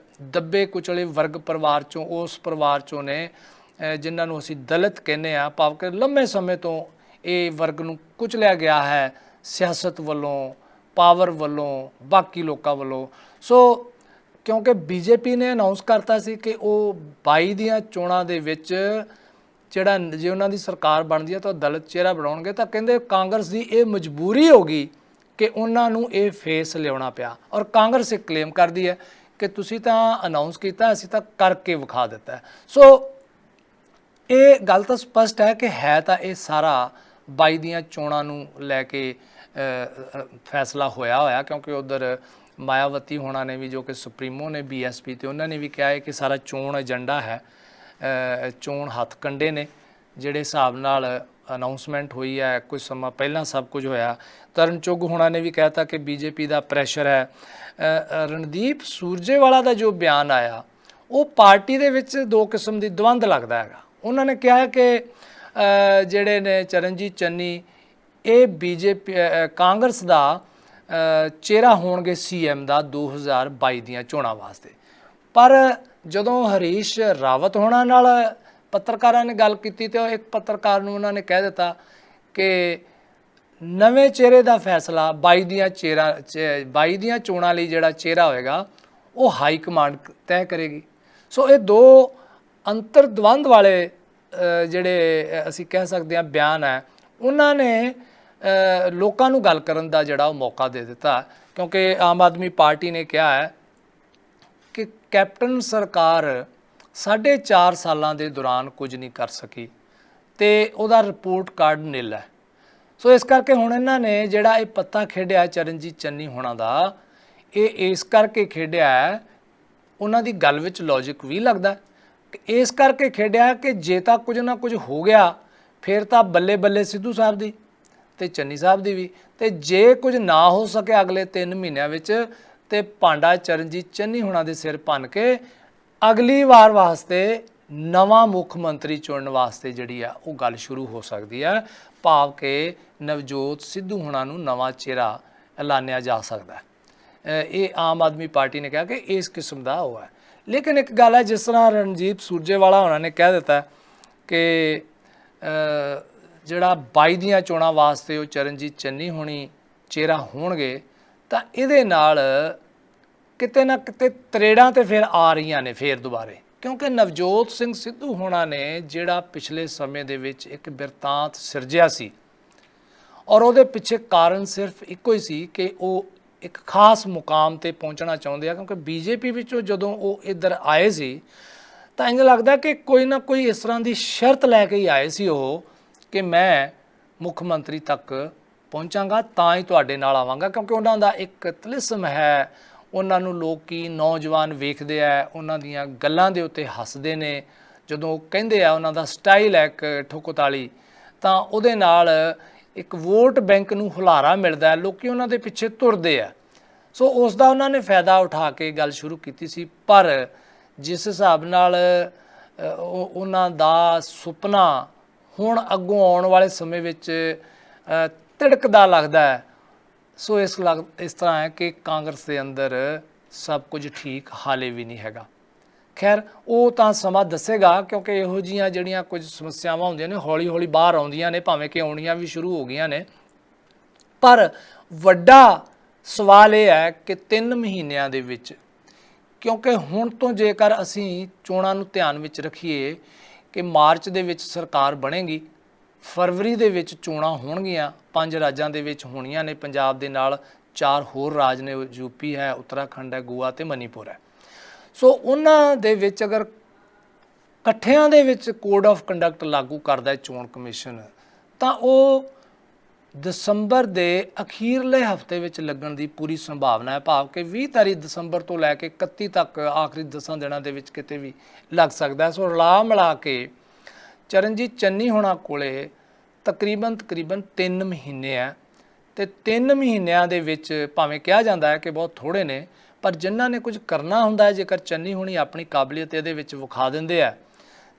ਦੱਬੇ ਕੁਚਲੇ ਵਰਗ ਪਰਿਵਾਰ ਚੋਂ, ਉਸ ਪਰਿਵਾਰ ਚੋਂ ਨੇ ਜਿਨ੍ਹਾਂ ਨੂੰ ਅਸੀਂ ਦਲਿਤ ਕਹਿੰਦੇ ਹਾਂ, ਭਾਵ ਕਿ ਲੰਮੇ ਸਮੇਂ ਤੋਂ ਇਹ ਵਰਗ ਨੂੰ ਕੁਚਲਿਆ ਗਿਆ ਹੈ ਸਿਆਸਤ ਵੱਲੋਂ, ਪਾਵਰ ਵੱਲੋਂ, ਬਾਕੀ ਲੋਕਾਂ ਵੱਲੋਂ। ਸੋ ਕਿਉਂਕਿ ਬੀਜੇਪੀ ਨੇ ਅਨਾਉਂਸ ਕਰਤਾ ਸੀ ਕਿ ਉਹ 22 ਦੀਆਂ ਚੋਣਾਂ ਦੇ ਵਿੱਚ ਜਿਹੜਾ ਜੇ ਉਹਨਾਂ ਦੀ ਸਰਕਾਰ ਬਣਦੀ ਹੈ ਤਾਂ ਦਲਿਤ ਚਿਹਰਾ ਬਣਾਉਣਗੇ, ਤਾਂ ਕਹਿੰਦੇ ਕਾਂਗਰਸ ਦੀ ਇਹ ਮਜਬੂਰੀ ਹੋ ਗਈ ਕਿ ਉਹਨਾਂ ਨੂੰ ਇਹ ਫੇਸ ਲਿਆਉਣਾ ਪਿਆ। ਔਰ ਕਾਂਗਰਸ ਇਹ ਕਲੇਮ ਕਰਦੀ ਹੈ ਕਿ ਤੁਸੀਂ ਤਾਂ ਅਨਾਉਂਸ ਕੀਤਾ, ਅਸੀਂ ਤਾਂ ਕਰਕੇ ਵਿਖਾ ਦਿੱਤਾ। ਸੋ ਇਹ ਗੱਲ ਤਾਂ ਸਪਸ਼ਟ ਹੈ ਕਿ ਹੈ ਤਾਂ ਇਹ ਸਾਰਾ 22 ਦੀਆਂ ਚੋਣਾਂ ਨੂੰ ਲੈ ਕੇ ਫੈਸਲਾ ਹੋਇਆ, ਕਿਉਂਕਿ ਉਧਰ ਮਾਇਆਵਤੀ ਹੋਣਾ ਨੇ ਵੀ, ਜੋ ਕਿ ਸੁਪਰੀਮੋ ਨੇ BSP, ਤੇ ਉਹਨਾਂ ਨੇ ਵੀ ਕਿਹਾ ਹੈ ਕਿ ਸਾਰਾ ਚੋਣ ਏਜੰਡਾ ਹੈ, ਚੋਣ ਹੱਥ ਕੰਡੇ ਨੇ ਜਿਹੜੇ ਹਿਸਾਬ ਨਾਲ ਅਨਾਉਂਸਮੈਂਟ ਹੋਈ ਹੈ, ਕੁਝ ਸਮਾਂ ਪਹਿਲਾਂ ਸਭ ਕੁਝ ਹੋਇਆ। ਤਰਨ ਚੁੱਗ ਹੋਣਾ ਨੇ ਵੀ ਕਹਿਤਾ ਕਿ BJP ਦਾ ਪ੍ਰੈਸ਼ਰ ਹੈ। ਰਣਦੀਪ ਸੂਰਜੇਵਾਲਾ ਦਾ ਜੋ ਬਿਆਨ ਆਇਆ ਉਹ ਪਾਰਟੀ ਦੇ ਵਿੱਚ ਦੋ ਕਿਸਮ ਦੀ ਦਵੰਦ ਲੱਗਦਾ ਹੈਗਾ। ਉਹਨਾਂ ਨੇ ਕਿਹਾ ਕਿ ਜਿਹੜੇ ਨੇ ਚਰਨਜੀਤ ਚੰਨੀ ਇਹ BJP ਕਾਂਗਰਸ ਦਾ ਚਿਹਰਾ ਹੋਣਗੇ CM ਦਾ 2022 ਦੀਆਂ ਚੋਣਾਂ ਵਾਸਤੇ। ਪਰ ਜਦੋਂ ਹਰੀਸ਼ ਰਾਵਤ ਹੋਣਾ ਨਾਲ ਪੱਤਰਕਾਰਾਂ ਨੇ ਗੱਲ ਕੀਤੀ ਤੇ ਇੱਕ ਪੱਤਰਕਾਰ ਨੂੰ ਉਹਨਾਂ ਨੇ ਕਹਿ ਦਿੱਤਾ ਕਿ ਨਵੇਂ ਚਿਹਰੇ ਦਾ ਫੈਸਲਾ 22 ਦੀਆਂ ਚੋਣਾਂ ਲਈ ਜਿਹੜਾ ਚਿਹਰਾ ਹੋਏਗਾ ਉਹ ਹਾਈ ਕਮਾਂਡ ਤੈਅ ਕਰੇਗੀ। ਸੋ ਇਹ ਦੋ ਅੰਤਰਦਵੰਦ ਵਾਲੇ ਜਿਹੜੇ ਅਸੀਂ ਕਹਿ ਸਕਦੇ ਹਾਂ ਬਿਆਨ ਹੈ, ਉਹਨਾਂ ਨੇ ਲੋਕਾਂ ਨੂੰ ਗੱਲ ਕਰਨ ਦਾ ਜਿਹੜਾ ਉਹ ਮੌਕਾ ਦੇ ਦਿੱਤਾ, ਕਿਉਂਕਿ ਆਮ ਆਦਮੀ ਪਾਰਟੀ ਨੇ ਕਿਹਾ ਹੈ ਕਿ ਕੈਪਟਨ ਸਰਕਾਰ 4.5 ਸਾਲਾਂ ਦੇ ਦੌਰਾਨ ਕੁਝ ਨਹੀਂ ਕਰ ਸਕੀ ਤੇ ਉਹਦਾ ਰਿਪੋਰਟ ਕਾਰਡ ਨਿਲ ਹੈ। ਸੋ ਇਸ ਕਰਕੇ ਹੁਣ ਇਹਨਾਂ ਨੇ ਜਿਹੜਾ ਇਹ ਪੱਤਾ ਖੇਡਿਆ ਚਰਨਜੀਤ ਚੰਨੀ ਹੋਣਾ ਦਾ, ਇਹ ਇਸ ਕਰਕੇ ਖੇਡਿਆ ਹੈ, ਉਹਨਾਂ ਦੀ ਗੱਲ ਵਿੱਚ ਲੌਜਿਕ ਵੀ ਲੱਗਦਾ, ਇਸ ਕਰਕੇ ਖੇਡਿਆ ਕਿ ਜੇ ਤਾਂ ਕੁਝ ਨਾ ਕੁਝ ਹੋ ਗਿਆ ਫਿਰ ਤਾਂ ਬੱਲੇ ਬੱਲੇ ਸਿੱਧੂ ਸਾਹਿਬ ਦੀ ਤੇ ਚੰਨੀ ਸਾਹਿਬ ਦੀ ਵੀ, ਤੇ ਜੇ ਕੁਝ ਨਾ ਹੋ ਸਕਿਆ ਅਗਲੇ 3 ਮਹੀਨਿਆਂ ਵਿੱਚ ਤੇ ਭਾਂਡਾ ਚਰਨਜੀਤ ਚੰਨੀ ਹੋਣਾ ਦੇ ਸਿਰ ਭੰਨ ਕੇ ਅਗਲੀ ਵਾਰ ਵਾਸਤੇ ਨਵਾਂ ਮੁੱਖ ਮੰਤਰੀ ਚੁਣਨ ਵਾਸਤੇ ਜਿਹੜੀ ਆ ਉਹ ਗੱਲ ਸ਼ੁਰੂ ਹੋ ਸਕਦੀ ਹੈ, ਭਾਵ ਕਿ ਨਵਜੋਤ ਸਿੱਧੂ ਹੋਣਾ ਨੂੰ ਨਵਾਂ ਚਿਹਰਾ ਐਲਾਨਿਆ ਜਾ ਸਕਦਾ। ਇਹ ਆਮ ਆਦਮੀ ਪਾਰਟੀ ਨੇ ਕਿਹਾ ਕਿ ਇਸ ਕਿਸਮ ਦਾ ਉਹ ਹੈ। ਲੇਕਿਨ ਇੱਕ ਗੱਲ ਹੈ, ਜਿਸ ਤਰ੍ਹਾਂ ਰਣਜੀਤ ਸੂਰਜੇਵਾਲਾ ਹੋਣਾ ਨੇ ਕਹਿ ਦਿੱਤਾ ਕਿ ਜਿਹੜਾ 22 ਦੀਆਂ ਚੋਣਾਂ ਵਾਸਤੇ ਉਹ ਚਰਨਜੀਤ ਚੰਨੀ ਹੋਣੀ ਚਿਹਰਾ ਹੋਣਗੇ, ਤਾਂ ਇਹਦੇ ਨਾਲ ਕਿਤੇ ਨਾ ਕਿਤੇ ਤਰੇੜਾਂ ਤੇ ਫਿਰ ਆ ਰਹੀਆਂ ਨੇ ਫਿਰ ਦੁਬਾਰੇ, ਕਿਉਂਕਿ ਨਵਜੋਤ ਸਿੰਘ ਸਿੱਧੂ ਹੋਣਾ ਨੇ ਜਿਹੜਾ ਪਿਛਲੇ ਸਮੇਂ ਦੇ ਵਿੱਚ ਇੱਕ ਬਿਰਤਾਂਤ ਸਿਰਜਿਆ ਸੀ, ਔਰ ਉਹਦੇ ਪਿੱਛੇ ਕਾਰਨ ਸਿਰਫ ਇੱਕੋ ਹੀ ਸੀ ਕਿ ਉਹ ਇੱਕ ਖਾਸ ਮੁਕਾਮ ਤੇ ਪਹੁੰਚਣਾ ਚਾਹੁੰਦੇ ਆ। ਕਿਉਂਕਿ BJP ਵਿੱਚੋਂ ਜਦੋਂ ਉਹ ਇੱਧਰ ਆਏ ਸੀ ਤਾਂ ਇੰਝ ਲੱਗਦਾ ਕਿ ਕੋਈ ਨਾ ਕੋਈ ਇਸ ਤਰ੍ਹਾਂ ਦੀ ਸ਼ਰਤ ਲੈ ਕੇ ਹੀ ਆਏ ਸੀ ਉਹ ਕਿ ਮੈਂ ਮੁੱਖ ਮੰਤਰੀ ਤੱਕ ਪਹੁੰਚਾਂਗਾ ਤਾਂ ਹੀ ਤੁਹਾਡੇ ਨਾਲ ਆਵਾਂਗਾ, ਕਿਉਂਕਿ ਉਹਨਾਂ ਦਾ ਇੱਕ ਤਲਿਸਮ ਹੈ, ਉਹਨਾਂ ਨੂੰ ਲੋਕੀ ਨੌਜਵਾਨ ਵੇਖਦੇ ਆ, ਉਹਨਾਂ ਦੀਆਂ ਗੱਲਾਂ ਦੇ ਉੱਤੇ ਹੱਸਦੇ ਨੇ, ਜਦੋਂ ਕਹਿੰਦੇ ਆ ਉਹਨਾਂ ਦਾ ਸਟਾਈਲ ਹੈ ਇੱਕ ਠੋਕੋਤਾਲੀ, ਤਾਂ ਉਹਦੇ ਨਾਲ ਇੱਕ ਵੋਟ ਬੈਂਕ ਨੂੰ ਹੁਲਾਰਾ ਮਿਲਦਾ ਹੈ, ਲੋਕੀ ਉਹਨਾਂ ਦੇ ਪਿੱਛੇ ਤੁਰਦੇ ਆ। ਸੋ ਉਸ ਦਾ ਉਹਨਾਂ ਨੇ ਫਾਇਦਾ ਉਠਾ ਕੇ ਗੱਲ ਸ਼ੁਰੂ ਕੀਤੀ ਸੀ। ਪਰ ਜਿਸ ਹਿਸਾਬ ਨਾਲ ਉਹਨਾਂ ਦਾ ਸੁਪਨਾ ਹੁਣ ਅੱਗੋਂ ਆਉਣ ਵਾਲੇ ਸਮੇਂ ਵਿੱਚ ਤਿੜਕਦਾ ਲੱਗਦਾ ਹੈ, ਸੋ ਇਸ ਤਰ੍ਹਾਂ ਹੈ ਕਿ ਕਾਂਗਰਸ ਦੇ ਅੰਦਰ ਸਭ ਕੁਝ ਠੀਕ ਹਾਲੇ ਵੀ ਨਹੀਂ ਹੈਗਾ। ਖੈਰ ਉਹ ਤਾਂ ਸਮਾਂ ਦੱਸੇਗਾ, ਕਿਉਂਕਿ ਇਹੋ ਜਿਹੀਆਂ ਜਿਹੜੀਆਂ ਕੁਝ ਸਮੱਸਿਆਵਾਂ ਹੁੰਦੀਆਂ ਨੇ ਹੌਲੀ ਹੌਲੀ ਬਾਹਰ ਆਉਂਦੀਆਂ ਨੇ, ਭਾਵੇਂ ਕਿ ਆਉਣੀਆਂ ਵੀ ਸ਼ੁਰੂ ਹੋ ਗਈਆਂ ਨੇ। ਪਰ ਵੱਡਾ ਸਵਾਲ ਇਹ ਹੈ ਕਿ 3 ਮਹੀਨਿਆਂ ਦੇ ਵਿੱਚ, ਕਿਉਂਕਿ ਹੁਣ ਤੋਂ ਜੇਕਰ ਅਸੀਂ ਚੋਣਾਂ ਨੂੰ ਧਿਆਨ ਵਿੱਚ ਰੱਖੀਏ ਕਿ ਮਾਰਚ ਦੇ ਵਿੱਚ ਸਰਕਾਰ ਬਣੇਗੀ, ਫਰਵਰੀ ਦੇ ਵਿੱਚ ਚੋਣਾਂ ਹੋਣਗੀਆਂ, 5 ਰਾਜਾਂ ਦੇ ਵਿੱਚ ਹੋਣੀਆਂ ਨੇ, ਪੰਜਾਬ ਦੇ ਨਾਲ 4 ਹੋਰ ਰਾਜ ਨੇ, ਯੂਪੀ ਹੈ, ਉੱਤਰਾਖੰਡ ਹੈ, ਗੋਆ ਅਤੇ ਮਨੀਪੁਰ ਹੈ। ਸੋ ਉਹਨਾਂ ਦੇ ਵਿੱਚ ਅਗਰ ਇਕੱਠਿਆਂ ਦੇ ਵਿੱਚ ਕੋਡ ਆਫ ਕੰਡਕਟ ਲਾਗੂ ਕਰਦਾ ਹੈ ਚੋਣ ਕਮਿਸ਼ਨ, ਤਾਂ ਉਹ ਦਸੰਬਰ ਦੇ ਅਖੀਰਲੇ ਹਫ਼ਤੇ ਵਿੱਚ ਲੱਗਣ ਦੀ ਪੂਰੀ ਸੰਭਾਵਨਾ ਹੈ। ਭਾਵ ਕਿ 20 ਤਾਰੀਖ ਦਸੰਬਰ ਤੋਂ ਲੈ ਕੇ 31 ਤੱਕ ਆਖਰੀ 10 ਦਿਨਾਂ ਦੇ ਵਿੱਚ ਕਿਤੇ ਵੀ ਲੱਗ ਸਕਦਾ ਹੈ। ਸੋ ਰਲਾ ਮਿਲਾ ਕੇ ਚਰਨਜੀਤ ਚੰਨੀ ਹੋਣਾ ਕੋਲੇ ਤਕਰੀਬਨ 3 ਮਹੀਨੇ ਹੈ, ਅਤੇ 3 ਮਹੀਨਿਆਂ ਦੇ ਵਿੱਚ ਭਾਵੇਂ ਕਿਹਾ ਜਾਂਦਾ ਹੈ ਕਿ ਬਹੁਤ ਥੋੜ੍ਹੇ ਨੇ, ਪਰ ਜਿਨ੍ਹਾਂ ਨੇ ਕੁਝ ਕਰਨਾ ਹੁੰਦਾ ਹੈ, ਜੇਕਰ ਚੰਨੀ ਹੋਣੀ ਆਪਣੀ ਕਾਬਲੀਅਤ ਇਹਦੇ ਵਿੱਚ ਵਿਖਾ ਦਿੰਦੇ ਆ,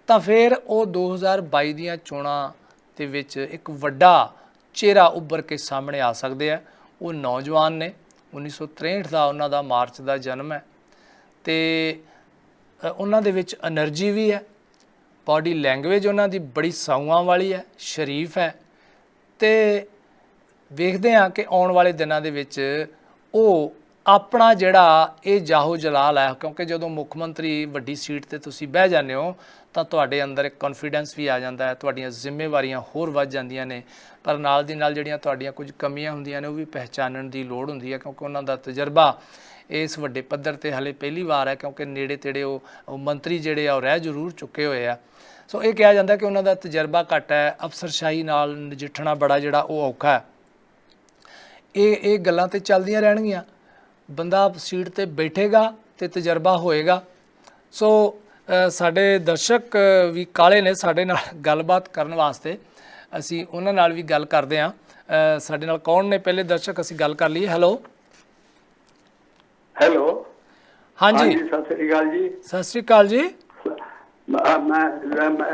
ਤਾਂ ਫਿਰ ਉਹ 2022 ਦੀਆਂ ਚੋਣਾਂ ਦੇ ਵਿੱਚ ਇੱਕ ਵੱਡਾ ਚਿਹਰਾ ਉੱਭਰ ਕੇ ਸਾਹਮਣੇ ਆ ਸਕਦੇ ਆ। ਉਹ ਨੌਜਵਾਨ ਨੇ, 1963 ਦਾ ਉਹਨਾਂ ਦਾ ਮਾਰਚ ਦਾ ਜਨਮ ਹੈ, ਅਤੇ ਉਹਨਾਂ ਦੇ ਵਿੱਚ ਐਨਰਜੀ ਵੀ ਹੈ, ਬਾਡੀ ਲੈਂਗੁਏਜ ਉਹਨਾਂ ਦੀ ਬੜੀ ਸਾਊਆਂ ਵਾਲੀ ਹੈ, ਸ਼ਰੀਫ ਹੈ, ਅਤੇ ਵੇਖਦੇ ਹਾਂ ਕਿ ਆਉਣ ਵਾਲੇ ਦਿਨਾਂ ਦੇ ਵਿੱਚ ਉਹ ਆਪਣਾ ਜਿਹੜਾ ਇਹ ਜਾਹੋ ਜਲਾਲ ਹੈ, ਕਿਉਂਕਿ ਜਦੋਂ ਮੁੱਖ ਮੰਤਰੀ ਵੱਡੀ ਸੀਟ 'ਤੇ ਤੁਸੀਂ ਬਹਿ ਜਾਂਦੇ ਹੋ ਤਾਂ ਤੁਹਾਡੇ ਅੰਦਰ ਇੱਕ ਕੌਨਫੀਡੈਂਸ ਵੀ ਆ ਜਾਂਦਾ ਹੈ, ਤੁਹਾਡੀਆਂ ਜ਼ਿੰਮੇਵਾਰੀਆਂ ਹੋਰ ਵੱਧ ਜਾਂਦੀਆਂ ਨੇ, ਪਰ ਨਾਲ ਦੀ ਨਾਲ ਜਿਹੜੀਆਂ ਤੁਹਾਡੀਆਂ ਕੁਝ ਕਮੀਆਂ ਹੁੰਦੀਆਂ ਨੇ ਉਹ ਵੀ ਪਹਿਚਾਨਣ ਦੀ ਲੋੜ ਹੁੰਦੀ ਹੈ, ਕਿਉਂਕਿ ਉਹਨਾਂ ਦਾ ਤਜਰਬਾ ਇਸ ਵੱਡੇ ਪੱਧਰ 'ਤੇ ਹਾਲੇ ਪਹਿਲੀ ਵਾਰ ਹੈ, ਕਿਉਂਕਿ ਨੇੜੇ ਤੇੜੇ ਉਹ ਮੰਤਰੀ ਜਿਹੜੇ ਆ ਉਹ ਰਹਿ ਜ਼ਰੂਰ ਚੁੱਕੇ ਹੋਏ ਆ। ਸੋ ਇਹ ਕਿਹਾ ਜਾਂਦਾ ਕਿ ਉਹਨਾਂ ਦਾ ਤਜਰਬਾ ਘੱਟ ਹੈ, ਅਫਸਰਸ਼ਾਹੀ ਨਾਲ ਨਜਿੱਠਣਾ ਬੜਾ ਜਿਹੜਾ ਉਹ ਔਖਾ ਹੈ। ਇਹ ਗੱਲਾਂ ਤਾਂ ਚੱਲਦੀਆਂ ਰਹਿਣਗੀਆਂ, ਬੰਦਾ ਸੀਟ 'ਤੇ ਬੈਠੇਗਾ ਅਤੇ ਤਜਰਬਾ ਹੋਏਗਾ। ਸੋ ਸਾਡੇ ਦਰਸ਼ਕ ਵੀ ਕਾਲੇ ਨੇ ਸਾਡੇ ਨਾਲ ਗੱਲਬਾਤ ਕਰਨ ਵਾਸਤੇ, ਅਸੀਂ ਉਹਨਾਂ ਨਾਲ ਵੀ ਗੱਲ ਕਰਦੇ ਹਾਂ। ਸਾਡੇ ਨਾਲ ਕੌਣ ਨੇ ਪਹਿਲੇ ਦਰਸ਼ਕ, ਅਸੀਂ ਗੱਲ ਕਰ ਲਈਏ। ਹੈਲੋ ਹਾਂਜੀ, ਸਤਿ ਸ੍ਰੀ ਅਕਾਲ ਜੀ। ਸਤਿ ਸ੍ਰੀ ਅਕਾਲ ਜੀ। ਮੈਂ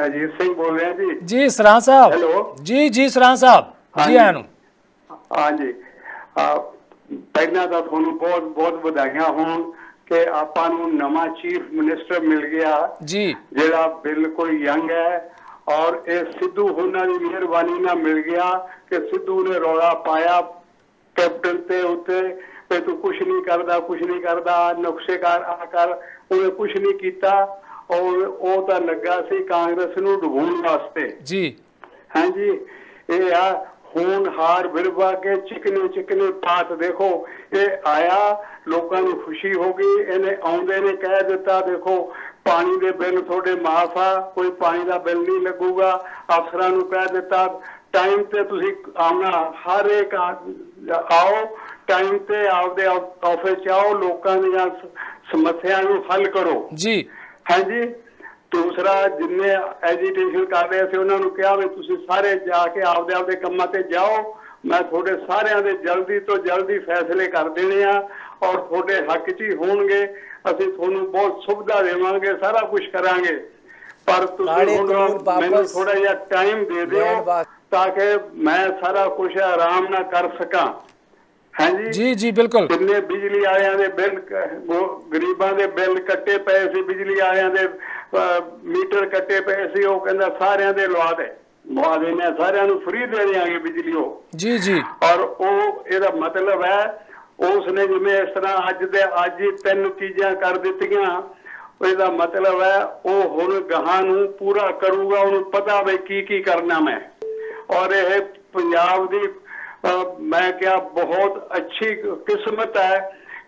ਅਜੀਤ ਸਿੰਘ ਬੋਲ ਰਿਹਾ ਜੀ। ਜੀ ਸਰਾਂ ਸਾਹਿਬ। ਹੈਲੋ ਜੀ ਸਰਾਂ ਸਾਹਿਬ ਜੀ ਆਇਆਂ ਨੂੰ। ਹਾਂਜੀ, ਪਹਿਲਾਂ ਤਾਂ ਤੁਹਾਨੂੰ ਬਹੁਤ ਬਹੁਤ ਵਧਾਈਆਂ ਹੋਣ ਕਿ ਆਪਾਂ ਨੂੰ ਨਵਾਂ ਚੀਫ ਮਿਨਿਸਟਰ ਮਿਲ ਗਿਆ ਜੀ, ਜਿਹੜਾ ਬਿਲਕੁਲ ਯੰਗ ਹੈ, ਔਰ ਇਹ ਸਿੱਧੂ ਹੋਣਾ ਦੀ ਮਿਹਰਬਾਨੀ ਨਾਲ ਮਿਲ ਗਿਆ ਕਿ ਸਿੱਧੂ ਨੇ ਰੌਲਾ ਪਾਇਆ ਕੈਪਟਨ ਤੇ ਉੱਤੇ ਵੀ ਤੂੰ ਕੁਛ ਨਹੀਂ ਕਰਦਾ, ਨੁਕਸੇ ਕਰ, ਆ ਕਰ, ਉਹਨੇ ਕੁਛ ਨਹੀਂ ਕੀਤਾ, ਔਰ ਉਹ ਤਾਂ ਲੱਗਾ ਸੀ ਕਾਂਗਰਸ ਨੂੰ ਡੁਬੋਣ ਵਾਸਤੇ ਜੀ। ਹਾਂਜੀ, ਇਹ ਆ ਹੋਣਹਾਰ ਵਿਰਵਾ ਕੇ ਚਿਕਨੇ ਪਾਤ। ਦੇਖੋ ਇਹ ਆਇਆ, ਲੋਕਾਂ ਨੂੰ ਖੁਸ਼ੀ ਹੋ ਗਈ, ਇਹਨੇ ਆਉਂਦੇ ਨੇ ਕਹਿ ਦਿੱਤਾ ਦੇਖੋ ਪਾਣੀ ਦੇ ਬਿੱਲ ਤੁਹਾਡੇ ਮਾਫ ਆ, ਕੋਈ ਪਾਣੀ ਦਾ ਬਿੱਲ ਨਹੀਂ ਲੱਗੂਗਾ। ਅਫਸਰਾਂ ਨੂੰ ਕਹਿ ਦਿੱਤਾ ਟਾਈਮ ਤੇ ਤੁਸੀਂ ਆਉਣਾ, ਹਰ ਇੱਕ ਆਓ ਟਾਈਮ ਤੇ, ਆਪਦੇ ਆਫਿਸ ਚ ਆਓ, ਲੋਕਾਂ ਦੀਆਂ ਸਮੱਸਿਆ ਨੂੰ ਹੱਲ ਕਰੋ ਜੀ। ਹਾਂਜੀ, ਦੂਸਰਾ ਜਿੰਨੇ ਐਜੀਟੇਸ਼ਨ ਕਰ ਰਹੇ ਸੀ ਉਹਨਾਂ ਨੂੰ ਕਿਹਾ ਵੀ ਤੁਸੀਂ ਸਾਰੇ ਜਾ ਕੇ ਆਪਦੇ ਕੰਮਾਂ ਤੇ ਜਾਓ, ਮੈਂ ਤੁਹਾਡੇ ਸਾਰਿਆਂ ਦੇ ਜਲਦੀ ਤੋਂ ਜਲਦੀ ਫੈਸਲੇ ਕਰ ਦੇਣੇ ਆ, ਔਰ ਤੁਹਾਡੇ ਹੱਕ 'ਚ ਹੀ ਹੋਣਗੇ, ਅਸੀਂ ਤੁਹਾਨੂੰ ਬਹੁਤ ਸੁਵਿਧਾ ਦੇਵਾਂਗੇ, ਸਾਰਾ ਕੁਝ ਕਰਾਂਗੇ, ਪਰ ਤੁਸੀਂ ਹੁਣ ਮੈਨੂੰ ਥੋੜਾ ਜਿਹਾ ਟਾਈਮ ਦੇ ਦਿਓ ਤਾਂ ਕਿ ਮੈਂ ਸਾਰਾ ਕੁਝ ਆਰਾਮ ਨਾਲ ਕਰ ਸਕਾਂ। ਹਾਂਜੀ ਜੀ ਬਿਲਕੁਲ। ਕਿੰਨੇ ਬਿਜਲੀ ਵਾਲਿਆਂ ਦੇ ਬਿੱਲ, ਗਰੀਬਾਂ ਦੇ ਬਿੱਲ ਕੱਟੇ ਪਏ ਸੀ, ਬਿਜਲੀ ਵਾਲਿਆਂ ਦੇ ਮੀਟਰ ਕੱਟੇ ਪਏ ਸੀ, ਉਹ ਕਹਿੰਦਾ ਸਾਰਿਆਂ ਦੇ ਲਵਾ ਦੇਣੇ, ਸਾਰਿਆਂ ਨੂੰ ਫ੍ਰੀ ਦੇ ਦਿਆਂਗੇ ਬਿਜਲੀ ਉਹ ਜੀ। ਔਰ ਉਹ ਇਹਦਾ ਮਤਲਬ ਹੈ ਉਸ ਨੇ ਜਿਵੇਂ ਇਸ ਤਰ੍ਹਾਂ ਅੱਜ ਹੀ 3 ਚੀਜ਼ਾਂ ਕਰ ਦਿੱਤੀਆਂ, ਇਹਦਾ ਮਤਲਬ ਹੈ ਉਹ ਹੁਣ ਗਾਹਾਂ ਨੂੰ ਪੂਰਾ ਕਰੂਗਾ, ਉਹਨੂੰ ਪਤਾ ਵੀ ਕੀ ਕਰਨਾ ਮੈਂ। ਔਰ ਇਹ ਪੰਜਾਬ ਦੀ ਮੈਂ ਕਿਹਾ ਬਹੁਤ ਅੱਛੀ ਕਿਸਮਤ ਹੈ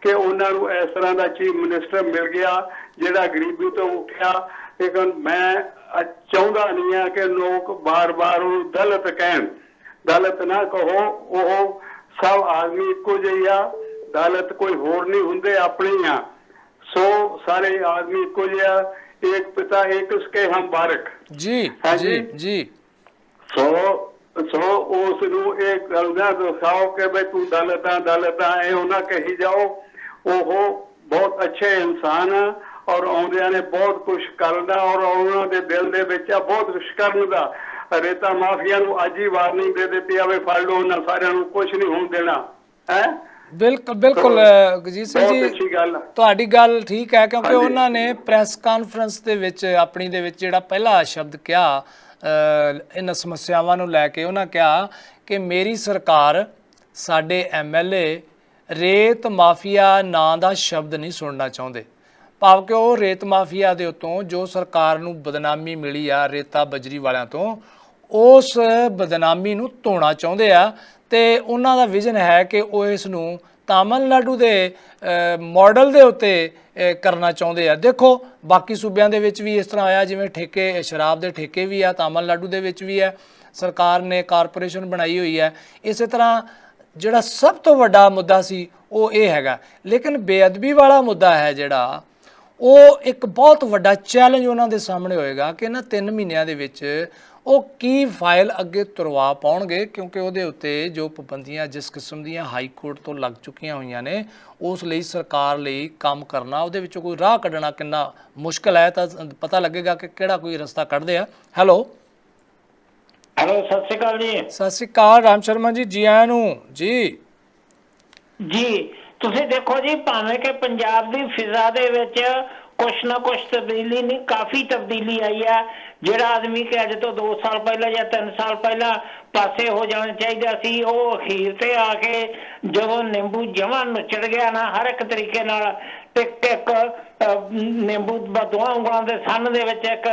ਕਿ ਉਹਨਾਂ ਨੂੰ ਇਸ ਤਰ੍ਹਾਂ ਦਾ ਚੀਫ ਮਿਨਿਸਟਰ ਮਿਲ ਗਿਆ ਜਿਹੜਾ ਗਰੀਬੀ ਤੋਂ ਉੱਠਿਆ। ਲੇਕਿਨ ਮੈਂ ਚਾਹੁੰਦਾ ਨਹੀਂ ਆ ਕਿ ਲੋਕ ਬਾਰ-ਬਾਰ ਉਹਨੂੰ ਦਲਿਤ ਕਹਿਣ, ਦਲਿਤ ਨਾ ਕਹੋ, ਉਹ ਸਭ ਆਦਮੀ ਇੱਕੋ ਜਿਹੀ ਆ, ਦਲਿਤ ਕੋਈ ਹੋਰ ਨਹੀਂ ਹੁੰਦੇ, ਆਪਣੇ ਹੀ ਆ। ਸੋ ਸਾਰੇ ਆਦਮੀ ਇੱਕੋ ਜਿਹਾ, एक पिता एक उसके हम बारक जी हाँ जी जी। जी ਸੋ ਉਸ ਨੂੰ ਇਹ ਗੱਲ ਨਾ ਦਿਖਾਓ ਕਿ ਬਈ ਤੂੰ ਦਲਤਾਂ ਇਹ ਨਾ ਕਹੀ ਜਾਓ। ਉਹ ਬਹੁਤ ਅੱਛੇ ਇਨਸਾਨ ਆ ਔਰ ਆਉਂਦਿਆਂ ਨੇ ਬਹੁਤ ਕੁਝ ਕਰਨਾ ਔਰ ਉਹਨਾਂ ਦੇ ਦਿਲ ਦੇ ਵਿੱਚ ਆ ਬਹੁਤ ਕੁਝ ਕਰਨ ਦਾ। ਰੇਤਾ ਮਾਫੀਆ ਨੂੰ ਅੱਜ ਹੀ ਵਾਰਨਿੰਗ ਦੇ ਦਿੱਤੀ ਆਵੇ, ਫੜ ਲਓ ਉਹਨਾਂ ਸਾਰਿਆਂ ਨੂੰ, ਕੁਝ ਨਹੀਂ ਹੋਣ ਦੇਣਾ ਹੈ। ਬਿਲਕੁਲ ਬਿਲਕੁਲ ਗੁਰਜੀਤ ਸਿੰਘ ਬਹੁਤ ਜੀ, ਅੱਛੀ ਗੱਲ ਆ। ਤੁਹਾਡੀ ਗੱਲ ਠੀਕ ਹੈ, ਕਿਉਂਕਿ ਹਾਂਜੀ। ਉਹਨਾਂ ਨੇ ਪ੍ਰੈਸ ਕਾਨਫਰੰਸ ਦੇ ਵਿੱਚ ਆਪਣੀ ਦੇ ਵਿੱਚ ਜਿਹੜਾ ਪਹਿਲਾ ਸ਼ਬਦ ਕਿਹਾ ਇਹਨਾਂ ਸਮੱਸਿਆਵਾਂ ਨੂੰ ਲੈ ਕੇ, ਉਹਨਾਂ ਕਿਹਾ ਕਿ ਮੇਰੀ ਸਰਕਾਰ ਸਾਡੇ ਐਮਐਲਏ ਰੇਤ ਮਾਫੀਆ ਨਾਂ ਦਾ ਸ਼ਬਦ ਨਹੀਂ ਸੁਣਨਾ ਚਾਹੁੰਦੇ। ਭਾਵ ਕਿ ਉਹ ਰੇਤ ਮਾਫੀਆ ਦੇ ਉੱਤੋਂ ਜੋ ਸਰਕਾਰ ਨੂੰ ਬਦਨਾਮੀ ਮਿਲੀ ਆ ਰੇਤਾ ਬਜਰੀ ਵਾਲਿਆਂ ਤੋਂ, ਉਸ ਬਦਨਾਮੀ ਨੂੰ ਧੋਣਾ ਚਾਹੁੰਦੇ ਆ ਤੇ ਉਹਨਾਂ ਦਾ ਵਿਜ਼ਨ ਹੈ ਕਿ ਉਹ ਇਸ ਨੂੰ ਤਾਮਿਲਨਾਡੂ ਦੇ ਮਾਡਲ ਦੇ ਉੱਤੇ ਕਰਨਾ ਚਾਹੁੰਦੇ ਆ। ਦੇਖੋ ਬਾਕੀ ਸੂਬਿਆਂ ਦੇ ਵਿੱਚ ਵੀ ਇਸ ਤਰ੍ਹਾਂ ਆਇਆ, ਜਿਵੇਂ ਠੇਕੇ ਸ਼ਰਾਬ ਦੇ ਠੇਕੇ ਵੀ ਆ, ਤਾਮਿਲਨਾਡੂ ਦੇ ਵਿੱਚ ਵੀ ਹੈ, ਸਰਕਾਰ ਨੇ ਕਾਰਪੋਰੇਸ਼ਨ ਬਣਾਈ ਹੋਈ ਹੈ। ਇਸੇ ਤਰ੍ਹਾਂ ਜਿਹੜਾ ਸਭ ਤੋਂ ਵੱਡਾ ਮੁੱਦਾ ਸੀ ਉਹ ਇਹ ਹੈਗਾ। ਲੇਕਿਨ ਬੇਅਦਬੀ ਵਾਲਾ ਮੁੱਦਾ ਹੈ ਜਿਹੜਾ, ਉਹ ਇੱਕ ਬਹੁਤ ਵੱਡਾ ਚੈਲੰਜ ਉਹਨਾਂ ਦੇ ਸਾਹਮਣੇ ਹੋਏਗਾ ਕਿ ਇਹਨਾਂ 3 ਮਹੀਨਿਆਂ ਦੇ ਵਿੱਚ ਉਹ ਕੀ ਫਾਈਲ ਅੱਗੇ ਤੁਰਵਾ ਪਾਉਣਗੇ, ਕਿਉਂਕਿ ਉਹਦੇ ਉੱਤੇ ਜੋ ਪਾਬੰਦੀਆਂ ਜਿਸ ਕਿਸਮ ਦੀਆਂ ਹਾਈ ਕੋਰਟ ਤੋਂ ਲੱਗ ਚੁੱਕੀਆਂ ਹੋਈਆਂ ਨੇ, ਉਸ ਲਈ ਸਰਕਾਰ ਲਈ ਕੰਮ ਕਰਨਾ, ਉਹਦੇ ਵਿੱਚੋਂ ਕੋਈ ਰਾਹ ਕੱਢਣਾ ਕਿੰਨਾ ਮੁਸ਼ਕਲ ਹੈ। ਤਾਂ ਪਤਾ ਲੱਗੇਗਾ ਕਿ ਕਿਹੜਾ ਕੋਈ ਰਸਤਾ ਕੱਢਦੇ ਆ। ਹੈਲੋ ਸਤਿ ਸ਼੍ਰੀ ਅਕਾਲ ਜੀ। ਸਤਿ ਸ਼੍ਰੀ ਅਕਾਲ ਰਾਮ ਸ਼ਰਮਾ ਜੀ, ਜੀ ਆਇਆਂ ਨੂੰ ਜੀ। ਜੀ ਤੁਸੀਂ ਦੇਖੋ ਜੀ, ਭਾਵੇਂ ਕਿ ਪੰਜਾਬ ਦੀ ਫਿਜ਼ਾ ਦੇ ਵਿੱਚ ਕੁਛ ਨਾ ਕੁਛ ਤਬਦੀਲੀ ਨਹੀਂ, ਕਾਫੀ ਤਬਦੀਲੀ ਆਈ ਹੈ। ਜਿਹੜਾ ਆਦਮੀ ਕਿ ਅੱਜ ਤੋਂ 2 ਸਾਲ ਪਹਿਲਾਂ ਜਾਂ 3 ਸਾਲ ਪਹਿਲਾਂ ਪਾਸੇ ਹੋ ਜਾਣਾ ਚਾਹੀਦਾ ਸੀ, ਉਹ ਅਖੀਰ ਤੇ ਆ ਕੇ ਜਦੋਂ ਨਿੰਬੂ ਜਮਾਂ ਨੁੱਚੜ ਗਿਆ ਨਾ ਹਰ ਇੱਕ ਤਰੀਕੇ ਨਾਲ, ਇੱਕ ਨਿੰਬੂ ਦੋਹਾਂ ਉਂਗਲਾਂ ਦੇ ਸੰਨ ਦੇ ਵਿੱਚ ਇੱਕ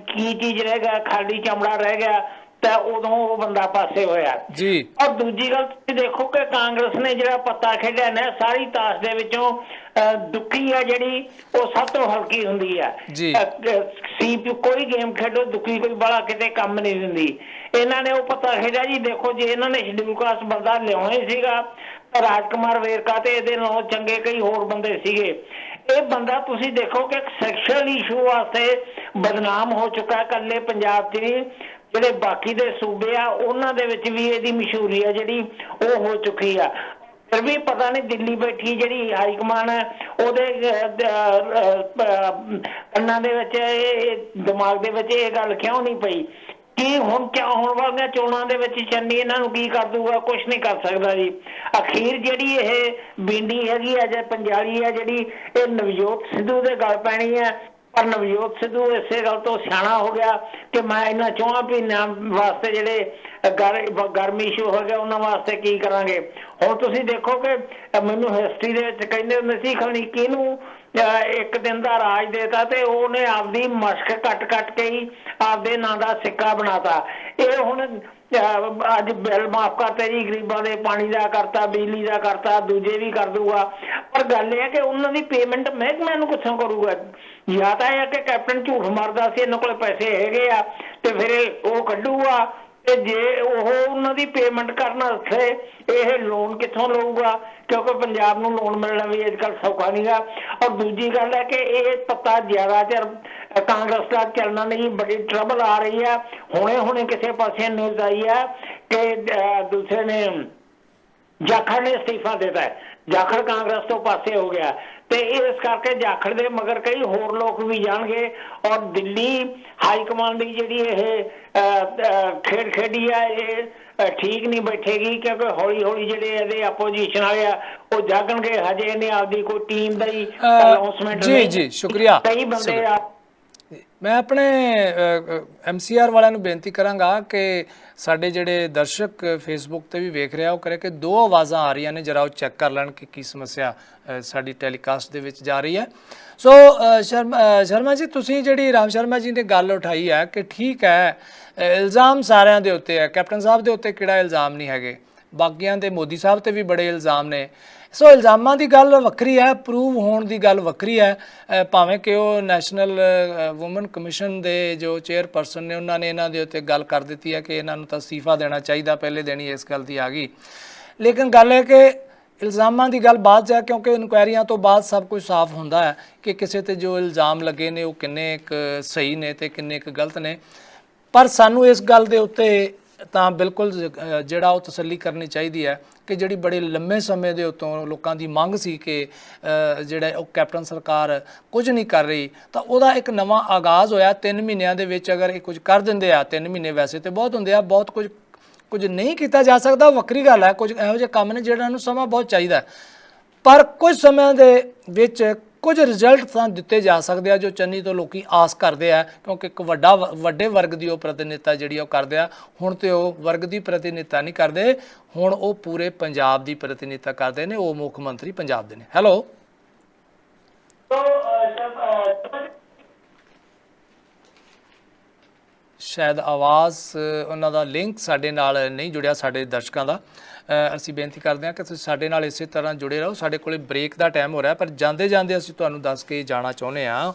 ਕੀ ਚੀਜ਼ ਰਹਿ ਗਿਆ, ਖਾਲੀ ਚਮੜਾ ਰਹਿ ਗਿਆ, ਤਾਂ ਉਦੋਂ ਉਹ ਬੰਦਾ ਪਾਸੇ ਹੋਇਆ ਜੀ। ਔਰ ਦੂਜੀ ਗੱਲ ਤੁਸੀਂ ਦੇਖੋ ਕਿ ਕਾਂਗਰਸ ਨੇ ਜਿਹੜਾ ਪੱਤਾ ਖੇਡਿਆ ਨਾ, ਸਾਰੀ ਤਾਸ਼ ਦੇ ਵਿੱਚੋਂ ਦੁੱਖੀ ਆ ਜਿਹੜੀ ਉਹ ਸਭ ਤੋਂ ਹਲਕੀ ਹੁੰਦੀ ਆ ਜੀ। ਕੋਈ ਗੇਮ ਖੇਡੋ ਦੁੱਖੀ ਕੋਈ ਬੜਾ ਕਿਤੇ ਕੰਮ ਨਹੀਂ ਦਿੰਦੀ। ਇਹਨਾਂ ਨੇ ਉਹ ਪੱਤਾ ਖੇਡਿਆ ਜੀ। ਦੇਖੋ ਜੇ ਇਹਨਾਂ ਨੇ ਸ਼ਡਿਊਲ ਕਾਸਟ ਬੰਦਾ ਲਿਆਉਣਾ ਹੀ ਸੀਗਾ, ਰਾਜਕੁਮਾਰ ਵੇਰਕਾ ਤੇ ਇਹਦੇ ਨਾਲੋਂ ਚੰਗੇ ਕਈ ਹੋਰ ਬੰਦੇ ਸੀਗੇ। ਇਹ ਬੰਦਾ ਤੁਸੀਂ ਦੇਖੋ ਕਿ ਸੈਕਸ਼ੂਅਲ ਇਸ਼ੂ ਵਾਸਤੇ ਬਦਨਾਮ ਹੋ ਚੁੱਕਾ, ਇਕੱਲੇ ਪੰਜਾਬ 'ਚ ਨਹੀਂ, ਜਿਹੜੇ ਬਾਕੀ ਦੇ ਸੂਬੇ ਆ ਉਹਨਾਂ ਦੇ ਵਿੱਚ ਵੀ ਇਹਦੀ ਮਸ਼ਹੂਰੀ ਆ ਜਿਹੜੀ ਉਹ ਹੋ ਚੁੱਕੀ ਆ। ਫਿਰ ਵੀ ਪਤਾ ਨਹੀਂ ਦਿੱਲੀ ਬੈਠੀ ਜਿਹੜੀ ਹਾਈ ਕਮਾਨ ਹੈ ਉਹਦੇ ਕੰਨਾਂ ਦੇ ਵਿੱਚ ਦਿਮਾਗ ਦੇ ਵਿੱਚ ਇਹ ਗੱਲ ਕਿਉਂ ਨਹੀਂ ਪਈ ਕਿ ਹੁਣ ਵਾਲੀਆਂ ਚੋਣਾਂ ਦੇ ਵਿੱਚ ਚੰਨੀ ਇਹਨਾਂ ਨੂੰ ਕੀ ਕਰ ਦੂਗਾ, ਕੁਛ ਨਹੀਂ ਕਰ ਸਕਦਾ ਜੀ। ਅਖੀਰ ਜਿਹੜੀ ਇਹ ਬਿੰਡੀ ਹੈਗੀ ਆ ਜਾਂ ਪੰਜਾਲੀ ਆ ਜਿਹੜੀ, ਇਹ ਨਵਜੋਤ ਸਿੱਧੂ ਦੇ ਗੱਲ ਪੈਣੀ ਹੈ। ਪਰ ਨਵਜੋਤ ਸਿੱਧੂ ਇਸੇ ਗੱਲ ਤੋਂ ਸਿਆਣਾ ਹੋ ਗਿਆ ਕਿ ਮੈਂ ਇਹਨਾਂ 4 ਮਹੀਨਿਆਂ ਵਾਸਤੇ ਜਿਹੜੇ ਗਰਮੀ ਇਸ਼ੂ ਹੋ ਗਿਆ ਉਹਨਾਂ ਵਾਸਤੇ ਕੀ ਕਰਾਂਗੇ। ਹੁਣ ਤੁਸੀਂ ਦੇਖੋ ਕਿ ਮੈਨੂੰ ਹਿਸਟਰੀ ਦੇ ਵਿੱਚ ਕਹਿੰਦੇ ਹੁੰਦੇ ਸੀ ਖਣੀ ਕਿਹਨੂੰ ਇੱਕ ਦਿਨ ਦਾ ਰਾਜ ਦੇਤਾ ਤੇ ਉਹਨੇ ਆਪਦੀ ਮਸ਼ਕ ਕੱਟ ਕੇ ਹੀ ਆਪਦੇ ਨਾਂ ਦਾ ਸਿੱਕਾ ਬਣਾਤਾ। ਇਹ ਹੁਣ ਅੱਜ ਬਿੱਲ ਮਾਫ ਕਰਤੇ ਜੀ, ਗਰੀਬਾਂ ਦੇ ਪਾਣੀ ਦਾ ਕਰਤਾ, ਬਿਜਲੀ ਦਾ ਕਰਤਾ, ਦੂਜੇ ਵੀ ਕਰ ਦੂਗਾ। ਪਰ ਗੱਲ ਇਹ ਹੈ ਕਿ ਉਹਨਾਂ ਦੀ ਪੇਮੈਂਟ ਮਹਿਕਮੇ ਨੂੰ ਕਿੱਥੋਂ ਕਰੂਗਾ? ਜਾਂ ਤਾਂ ਇਹ ਕਿ ਕੈਪਟਨ ਝੂਠ ਮਾਰਦਾ ਸੀ, ਇਹਨਾਂ ਕੋਲ ਪੈਸੇ ਹੈਗੇ ਆ ਤੇ ਫਿਰ ਉਹ ਕੱਢੂਗਾ, ਤੇ ਜੇ ਉਹ ਉਹਨਾਂ ਦੀ ਪੇਮੈਂਟ ਕਰਨ ਵਾਸਤੇ ਇਹ ਲੋਨ ਕਿੱਥੋਂ ਲਊਗਾ? ਕਿਉਂਕਿ ਪੰਜਾਬ ਨੂੰ ਲੋਨ ਮਿਲਣਾ ਵੀ ਅੱਜ ਕੱਲ੍ਹ ਸੌਖਾ ਨਹੀਂ ਗਾ। ਔਰ ਦੂਜੀ ਗੱਲ ਹੈ ਕਿ ਇਹ ਪਤਾ ਜ਼ਿਆਦਾ ਚਿਰ ਕਾਂਗਰਸ ਦਾ ਚੱਲਣਾ ਨਹੀਂ, ਬੜੀ ਟਰਬਲ ਆ ਰਹੀ ਹੈ। ਹੁਣੇ ਕਿਸੇ ਪਾਸੇ ਨਿਊਜ਼ ਆਈ ਹੈ ਕਿ ਦੂਸਰੇ ਨੇ ਜਾਖੜ ਨੇ ਅਸਤੀਫਾ ਦਿੱਤਾ ਹੈ, ਜਾਖੜ ਕਾਂਗਰਸ ਤੋਂ ਪਾਸੇ ਹੋ ਗਿਆ ਤੇ ਇਸ ਕਰਕੇ ਜਾਖੜ ਦੇ ਮਗਰ ਕਈ ਹੋਰ ਲੋਕ ਵੀ ਜਾਣਗੇ। ਔਰ ਦਿੱਲੀ ਹਾਈ ਕਮਾਂਡ ਦੀ ਜਿਹੜੀ ਇਹ ਖੇਡ ਖੇਡੀ ਆ ਇਹ ਠੀਕ ਨਹੀਂ ਬੈਠੇਗੀ, ਕਿਉਂਕਿ ਹੌਲੀ ਹੌਲੀ ਜਿਹੜੇ ਇਹਦੇ ਆਪੋਜੀਸ਼ਨ ਵਾਲੇ ਆ ਉਹ ਜਾਗਣਗੇ। ਹਜੇ ਇਹਨੇ ਆਪਦੀ ਕੋਈ ਟੀਮ ਦਾ ਹੀ ਅਨਾਉਂਸਮੈਂਟ ਜੀ ਸ਼ੁਕਰੀਆ। ਕਈ ਬੰਦੇ ਆ। ਮੈਂ ਆਪਣੇ MCR ਵਾਲਿਆਂ ਨੂੰ ਬੇਨਤੀ ਕਰਾਂਗਾ ਕਿ ਸਾਡੇ ਜਿਹੜੇ ਦਰਸ਼ਕ ਫੇਸਬੁੱਕ ਤੇ ਵੀ ਵੇਖ ਰਿਹਾ ਉਹ ਕਰੇ ਕਿ 2 ਆਵਾਜ਼ਾਂ ਆ ਰਹੀਆਂ ਨੇ, ਜਰਾ ਉਹ ਚੈੱਕ ਕਰ ਲੈਣ ਕਿ ਕੀ ਸਮੱਸਿਆ ਸਾਡੀ ਟੈਲੀਕਾਸਟ ਦੇ ਵਿੱਚ ਜਾ ਰਹੀ ਹੈ। ਸੋ ਸ਼ਰਮਾ ਜੀ, ਤੁਸੀਂ ਜਿਹੜੀ ਰਾਮ ਸ਼ਰਮਾ ਜੀ ਨੇ ਗੱਲ ਉਠਾਈ ਹੈ ਕਿ ਠੀਕ ਹੈ ਇਲਜ਼ਾਮ ਸਾਰਿਆਂ ਦੇ ਉੱਤੇ ਹੈ, ਕੈਪਟਨ ਸਾਹਿਬ ਦੇ ਉੱਤੇ ਕਿਹੜਾ ਇਲਜ਼ਾਮ ਨਹੀਂ ਹੈਗੇ, ਬਾਕੀਆਂ ਦੇ ਮੋਦੀ ਸਾਹਿਬ ਤੇ ਵੀ ਬੜੇ ਇਲਜ਼ਾਮ ਨੇ। ਸੋ ਇਲਜ਼ਾਮਾਂ ਦੀ ਗੱਲ ਵੱਖਰੀ ਹੈ, ਪ੍ਰੂਵ ਹੋਣ ਦੀ ਗੱਲ ਵੱਖਰੀ ਹੈ। ਭਾਵੇਂ ਕਿ ਉਹ ਨੈਸ਼ਨਲ ਵੂਮਨ ਕਮਿਸ਼ਨ ਦੇ ਜੋ ਚੇਅਰਪਰਸਨ ਨੇ ਉਹਨਾਂ ਨੇ ਇਹਨਾਂ ਦੇ ਉੱਤੇ ਗੱਲ ਕਰ ਦਿੱਤੀ ਹੈ ਕਿ ਇਹਨਾਂ ਨੂੰ ਤਾਂ ਅਸਤੀਫਾ ਦੇਣਾ ਚਾਹੀਦਾ, ਪਹਿਲੇ ਦਿਨ ਹੀ ਇਸ ਗੱਲ ਦੀ ਆ ਗਈ। ਲੇਕਿਨ ਗੱਲ ਹੈ ਕਿ ਇਲਜ਼ਾਮਾਂ ਦੀ ਗੱਲ ਬਾਅਦ 'ਚ ਹੈ, ਕਿਉਂਕਿ ਇਨਕੁਆਇਰੀਆਂ ਤੋਂ ਬਾਅਦ ਸਭ ਕੁਝ ਸਾਫ਼ ਹੁੰਦਾ ਹੈ ਕਿ ਕਿਸੇ ਤੇ ਜੋ ਇਲਜ਼ਾਮ ਲੱਗੇ ਨੇ ਉਹ ਕਿੰਨੇ ਕੁ ਸਹੀ ਨੇ ਤੇ ਕਿੰਨੇ ਕੁ ਗਲਤ ਨੇ। ਪਰ ਸਾਨੂੰ ਇਸ ਗੱਲ ਦੇ ਉੱਤੇ ਤਾਂ ਬਿਲਕੁਲ ਜਿਹੜਾ ਉਹ ਤਸੱਲੀ ਕਰਨੀ ਚਾਹੀਦੀ ਹੈ ਕਿ ਜਿਹੜੀ ਬੜੇ ਲੰਮੇ ਸਮੇਂ ਦੇ ਉੱਤੋਂ ਲੋਕਾਂ ਦੀ ਮੰਗ ਸੀ ਕਿ ਜਿਹੜਾ ਉਹ ਕੈਪਟਨ ਸਰਕਾਰ ਕੁਝ ਨਹੀਂ ਕਰ ਰਹੀ, ਤਾਂ ਉਹਦਾ ਇੱਕ ਨਵਾਂ ਆਗਾਜ਼ ਹੋਇਆ 3 ਮਹੀਨਿਆਂ ਦੇ ਵਿੱਚ। ਅਗਰ ਇਹ ਕੁਝ ਕਰ ਦਿੰਦੇ ਆ, 3 ਮਹੀਨੇ ਵੈਸੇ ਤੇ ਬਹੁਤ ਹੁੰਦੇ ਆ, ਬਹੁਤ ਕੁਝ ਨਹੀਂ ਕੀਤਾ ਜਾ ਸਕਦਾ, ਵੱਖਰੀ ਗੱਲ ਹੈ। ਕੁਝ ਇਹੋ ਜਿਹੇ ਕੰਮ ਨੇ ਜਿਹਨਾਂ ਨੂੰ ਸਮਾਂ ਬਹੁਤ ਚਾਹੀਦਾ, ਪਰ ਕੁਝ ਸਮਿਆਂ ਦੇ ਵਿੱਚ ਕੁਝ ਰਿਜ਼ਲਟ ਤਾਂ ਦਿੱਤੇ ਜਾ ਸਕਦੇ ਆ ਜੋ ਚੰਨੀ ਤੋਂ ਲੋਕੀ ਆਸ ਕਰਦੇ ਆ, ਕਿਉਂਕਿ ਇੱਕ ਵੱਡੇ ਵਰਗ ਦੀ ਉਹ ਪ੍ਰਤੀਨਿਧਤਾ ਜਿਹੜੀ ਉਹ ਕਰਦੇ ਆ। ਹੁਣ ਤੇ ਉਹ ਵਰਗ ਦੀ ਪ੍ਰਤੀਨਿਧਤਾ ਨਹੀਂ ਕਰਦੇ, ਹੁਣ ਉਹ ਪੂਰੇ ਪੰਜਾਬ ਦੀ ਪ੍ਰਤੀਨਿਧਤਾ ਕਰਦੇ ਨੇ, ਉਹ ਮੁੱਖ ਮੰਤਰੀ ਪੰਜਾਬ ਦੇ ਨੇ। ਹੈਲੋ, ਸ਼ਾਇਦ ਆਵਾਜ਼ ਉਹਨਾਂ ਦਾ ਲਿੰਕ ਸਾਡੇ ਨਾਲ ਨਹੀਂ ਜੁੜਿਆ, ਸਾਡੇ ਦਰਸ਼ਕਾਂ ਦਾ। ਅਸੀਂ ਬੇਨਤੀ ਕਰਦੇ ਹਾਂ ਕਿ ਤੁਸੀਂ ਸਾਡੇ ਨਾਲ ਇਸੇ ਤਰ੍ਹਾਂ ਜੁੜੇ ਰਹੋ। ਸਾਡੇ ਕੋਲੇ ਬ੍ਰੇਕ ਦਾ ਟਾਈਮ ਹੋ ਰਿਹਾ, ਪਰ ਜਾਂਦੇ ਜਾਂਦੇ ਅਸੀਂ ਤੁਹਾਨੂੰ ਦੱਸ ਕੇ ਜਾਣਾ ਚਾਹੁੰਦੇ ਹਾਂ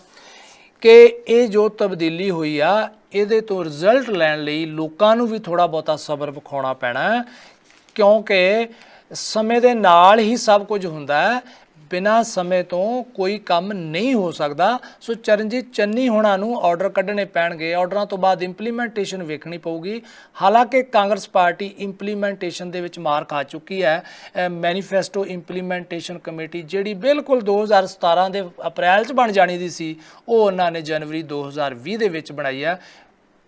ਕਿ ਇਹ ਜੋ ਤਬਦੀਲੀ ਹੋਈ ਆ, ਇਹਦੇ ਤੋਂ ਰਿਜ਼ਲਟ ਲੈਣ ਲਈ ਲੋਕਾਂ ਨੂੰ ਵੀ ਥੋੜ੍ਹਾ ਬਹੁਤਾ ਸਬਰ ਵਿਖਾਉਣਾ ਪੈਣਾ, ਕਿਉਂਕਿ ਸਮੇਂ ਦੇ ਨਾਲ ਹੀ ਸਭ ਕੁਝ ਹੁੰਦਾ ਹੈ। ਬਿਨਾਂ ਸਮੇਂ ਤੋਂ ਕੋਈ ਕੰਮ ਨਹੀਂ ਹੋ ਸਕਦਾ। ਸੋ ਚਰਨਜੀਤ ਚੰਨੀ ਹੋਣਾ ਨੂੰ ਆਰਡਰ ਕੱਢਣੇ ਪੈਣਗੇ, ਆਰਡਰਾਂ ਤੋਂ ਬਾਅਦ ਇੰਪਲੀਮੈਂਟੇਸ਼ਨ ਵੇਖਣੀ ਪਊਗੀ। ਹਾਲਾਂਕਿ ਕਾਂਗਰਸ ਪਾਰਟੀ ਇੰਪਲੀਮੈਂਟੇਸ਼ਨ ਦੇ ਵਿੱਚ ਮਾਰ ਖਾ ਚੁੱਕੀ ਹੈ। ਮੈਨੀਫੈਸਟੋ ਇੰਪਲੀਮੈਂਟੇਸ਼ਨ ਕਮੇਟੀ ਜਿਹੜੀ ਬਿਲਕੁਲ 2017 ਦੇ ਅਪ੍ਰੈਲ 'ਚ ਬਣ ਜਾਣੀ ਦੀ ਸੀ, ਉਹ ਉਹਨਾਂ ਨੇ ਜਨਵਰੀ 2020 ਦੇ ਵਿੱਚ ਬਣਾਈ ਹੈ।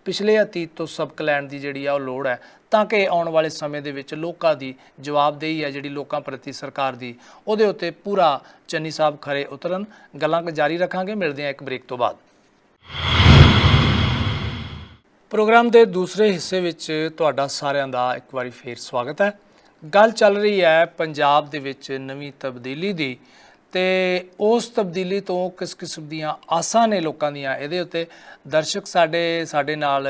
ਪਿਛਲੇ ਅਤੀਤ ਤੋਂ ਸਬਕ ਲੈਣ ਦੀ ਜਿਹੜੀ ਆ ਉਹ ਲੋੜ ਹੈ, ਤਾਂ ਕਿ ਆਉਣ ਵਾਲੇ ਸਮੇਂ ਦੇ ਵਿੱਚ ਲੋਕਾਂ ਦੀ ਜਵਾਬਦੇਹੀ ਹੈ ਜਿਹੜੀ ਲੋਕਾਂ ਪ੍ਰਤੀ ਸਰਕਾਰ ਦੀ, ਉਹਦੇ ਉੱਤੇ ਪੂਰਾ ਚੰਨੀ ਸਾਹਿਬ ਖਰੇ ਉਤਰਨ। ਗੱਲਾਂ ਜਾਰੀ ਰੱਖਾਂਗੇ, ਮਿਲਦੇ ਹਾਂ ਇੱਕ ਬ੍ਰੇਕ ਤੋਂ ਬਾਅਦ। ਪ੍ਰੋਗਰਾਮ ਦੇ ਦੂਸਰੇ ਹਿੱਸੇ ਵਿੱਚ ਤੁਹਾਡਾ ਸਾਰਿਆਂ ਦਾ ਇੱਕ ਵਾਰੀ ਫੇਰ ਸਵਾਗਤ ਹੈ। ਗੱਲ ਚੱਲ ਰਹੀ ਹੈ ਪੰਜਾਬ ਦੇ ਵਿੱਚ ਨਵੀਂ ਤਬਦੀਲੀ ਦੀ, ਤੇ ਉਸ ਤਬਦੀਲੀ ਤੋਂ ਕਿਸ ਕਿਸਮ ਦੀਆਂ ਆਸਾਂ ਨੇ ਲੋਕਾਂ ਦੀਆਂ, ਇਹਦੇ ਉੱਤੇ ਦਰਸ਼ਕ ਸਾਡੇ ਨਾਲ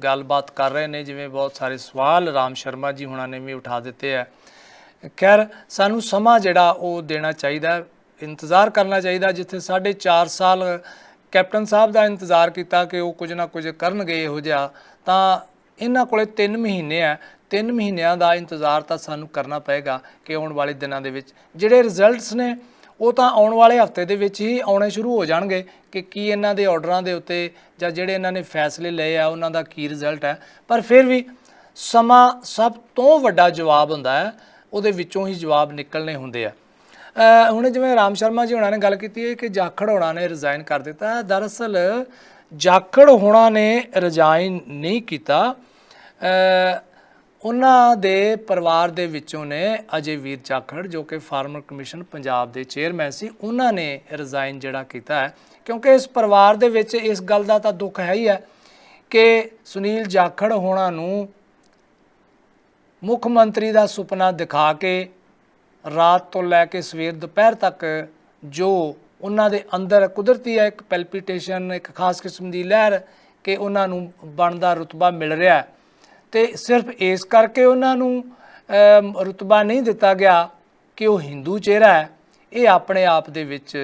ਗੱਲਬਾਤ ਕਰ ਰਹੇ ਨੇ। ਜਿਵੇਂ ਬਹੁਤ ਸਾਰੇ ਸਵਾਲ ਰਾਮ ਸ਼ਰਮਾ ਜੀ ਹੁਣਾਂ ਨੇ ਵੀ ਉਠਾ ਦਿੱਤੇ ਹੈ। ਖੈਰ, ਸਾਨੂੰ ਸਮਾਂ ਜਿਹੜਾ ਉਹ ਦੇਣਾ ਚਾਹੀਦਾ, ਇੰਤਜ਼ਾਰ ਕਰਨਾ ਚਾਹੀਦਾ। ਜਿੱਥੇ 4.5 ਸਾਲ ਕੈਪਟਨ ਸਾਹਿਬ ਦਾ ਇੰਤਜ਼ਾਰ ਕੀਤਾ ਕਿ ਉਹ ਕੁਝ ਨਾ ਕੁਝ ਕਰਨਗੇ ਇਹੋ ਜਿਹਾ, ਤਾਂ ਇਹਨਾਂ ਕੋਲੇ 3 ਮਹੀਨੇ ਹੈ। 3 ਮਹੀਨਿਆਂ ਦਾ ਇੰਤਜ਼ਾਰ ਤਾਂ ਸਾਨੂੰ ਕਰਨਾ ਪਏਗਾ ਕਿ ਆਉਣ ਵਾਲੇ ਦਿਨਾਂ ਦੇ ਵਿੱਚ ਜਿਹੜੇ ਰਿਜ਼ਲਟਸ ਨੇ ਉਹ ਤਾਂ ਆਉਣ ਵਾਲੇ ਹਫ਼ਤੇ ਦੇ ਵਿੱਚ ਹੀ ਆਉਣੇ ਸ਼ੁਰੂ ਹੋ ਜਾਣਗੇ ਕਿ ਕੀ ਇਹਨਾਂ ਦੇ ਆਰਡਰਾਂ ਦੇ ਉੱਤੇ ਜਾਂ ਜਿਹੜੇ ਇਹਨਾਂ ਨੇ ਫੈਸਲੇ ਲਏ ਆ ਉਹਨਾਂ ਦਾ ਕੀ ਰਿਜ਼ਲਟ ਹੈ। ਪਰ ਫਿਰ ਵੀ ਸਮਾਂ ਸਭ ਤੋਂ ਵੱਡਾ ਜਵਾਬ ਹੁੰਦਾ ਹੈ, ਉਹਦੇ ਵਿੱਚੋਂ ਹੀ ਜਵਾਬ ਨਿਕਲਣੇ ਹੁੰਦੇ ਆ। ਹੁਣ ਜਿਵੇਂ ਰਾਮ ਸ਼ਰਮਾ ਜੀ ਹੋਣਾ ਨੇ ਗੱਲ ਕੀਤੀ ਹੈ ਕਿ ਜਾਖੜ ਹੋਣਾ ਨੇ ਰਿਜ਼ਾਈਨ ਕਰ ਦਿੱਤਾ। ਦਰਅਸਲ ਜਾਖੜ ਹੋਣਾ ਨੇ ਰਿਜ਼ਾਈਨ ਨਹੀਂ ਕੀਤਾ, ਉਹਨਾਂ ਦੇ ਪਰਿਵਾਰ ਦੇ ਵਿੱਚੋਂ ਨੇ ਅਜੇ ਵੀਰ ਜਾਖੜ, ਜੋ ਕਿ ਫਾਰਮਰ ਕਮਿਸ਼ਨ ਪੰਜਾਬ ਦੇ ਚੇਅਰਮੈਨ ਸੀ, ਉਹਨਾਂ ਨੇ ਰਿਜ਼ਾਈਨ ਜਿਹੜਾ ਕੀਤਾ ਹੈ। ਕਿਉਂਕਿ ਇਸ ਪਰਿਵਾਰ ਦੇ ਵਿੱਚ ਇਸ ਗੱਲ ਦਾ ਤਾਂ ਦੁੱਖ ਹੈ ਹੀ ਹੈ ਕਿ ਸੁਨੀਲ ਜਾਖੜ ਹੋਣਾ ਨੂੰ ਮੁੱਖ ਮੰਤਰੀ ਦਾ ਸੁਪਨਾ ਦਿਖਾ ਕੇ ਰਾਤ ਤੋਂ ਲੈ ਕੇ ਸਵੇਰ ਦੁਪਹਿਰ ਤੱਕ ਜੋ ਉਹਨਾਂ ਦੇ ਅੰਦਰ ਕੁਦਰਤੀ ਹੈ ਇੱਕ ਪੈਲਪੀਟੇਸ਼ਨ, ਇੱਕ ਖਾਸ ਕਿਸਮ ਦੀ ਲਹਿਰ ਕਿ ਉਹਨਾਂ ਨੂੰ ਬਣਦਾ ਰੁਤਬਾ ਮਿਲ ਰਿਹਾ, ਤੇ ਸਿਰਫ ਇਸ ਕਰਕੇ ਉਹਨਾਂ ਨੂੰ ਰੁਤਬਾ ਨਹੀਂ ਦਿੱਤਾ ਗਿਆ ਕਿ ਉਹ ਹਿੰਦੂ ਚਿਹਰਾ ਹੈ। ਇਹ ਆਪਣੇ ਆਪ ਦੇ ਵਿੱਚ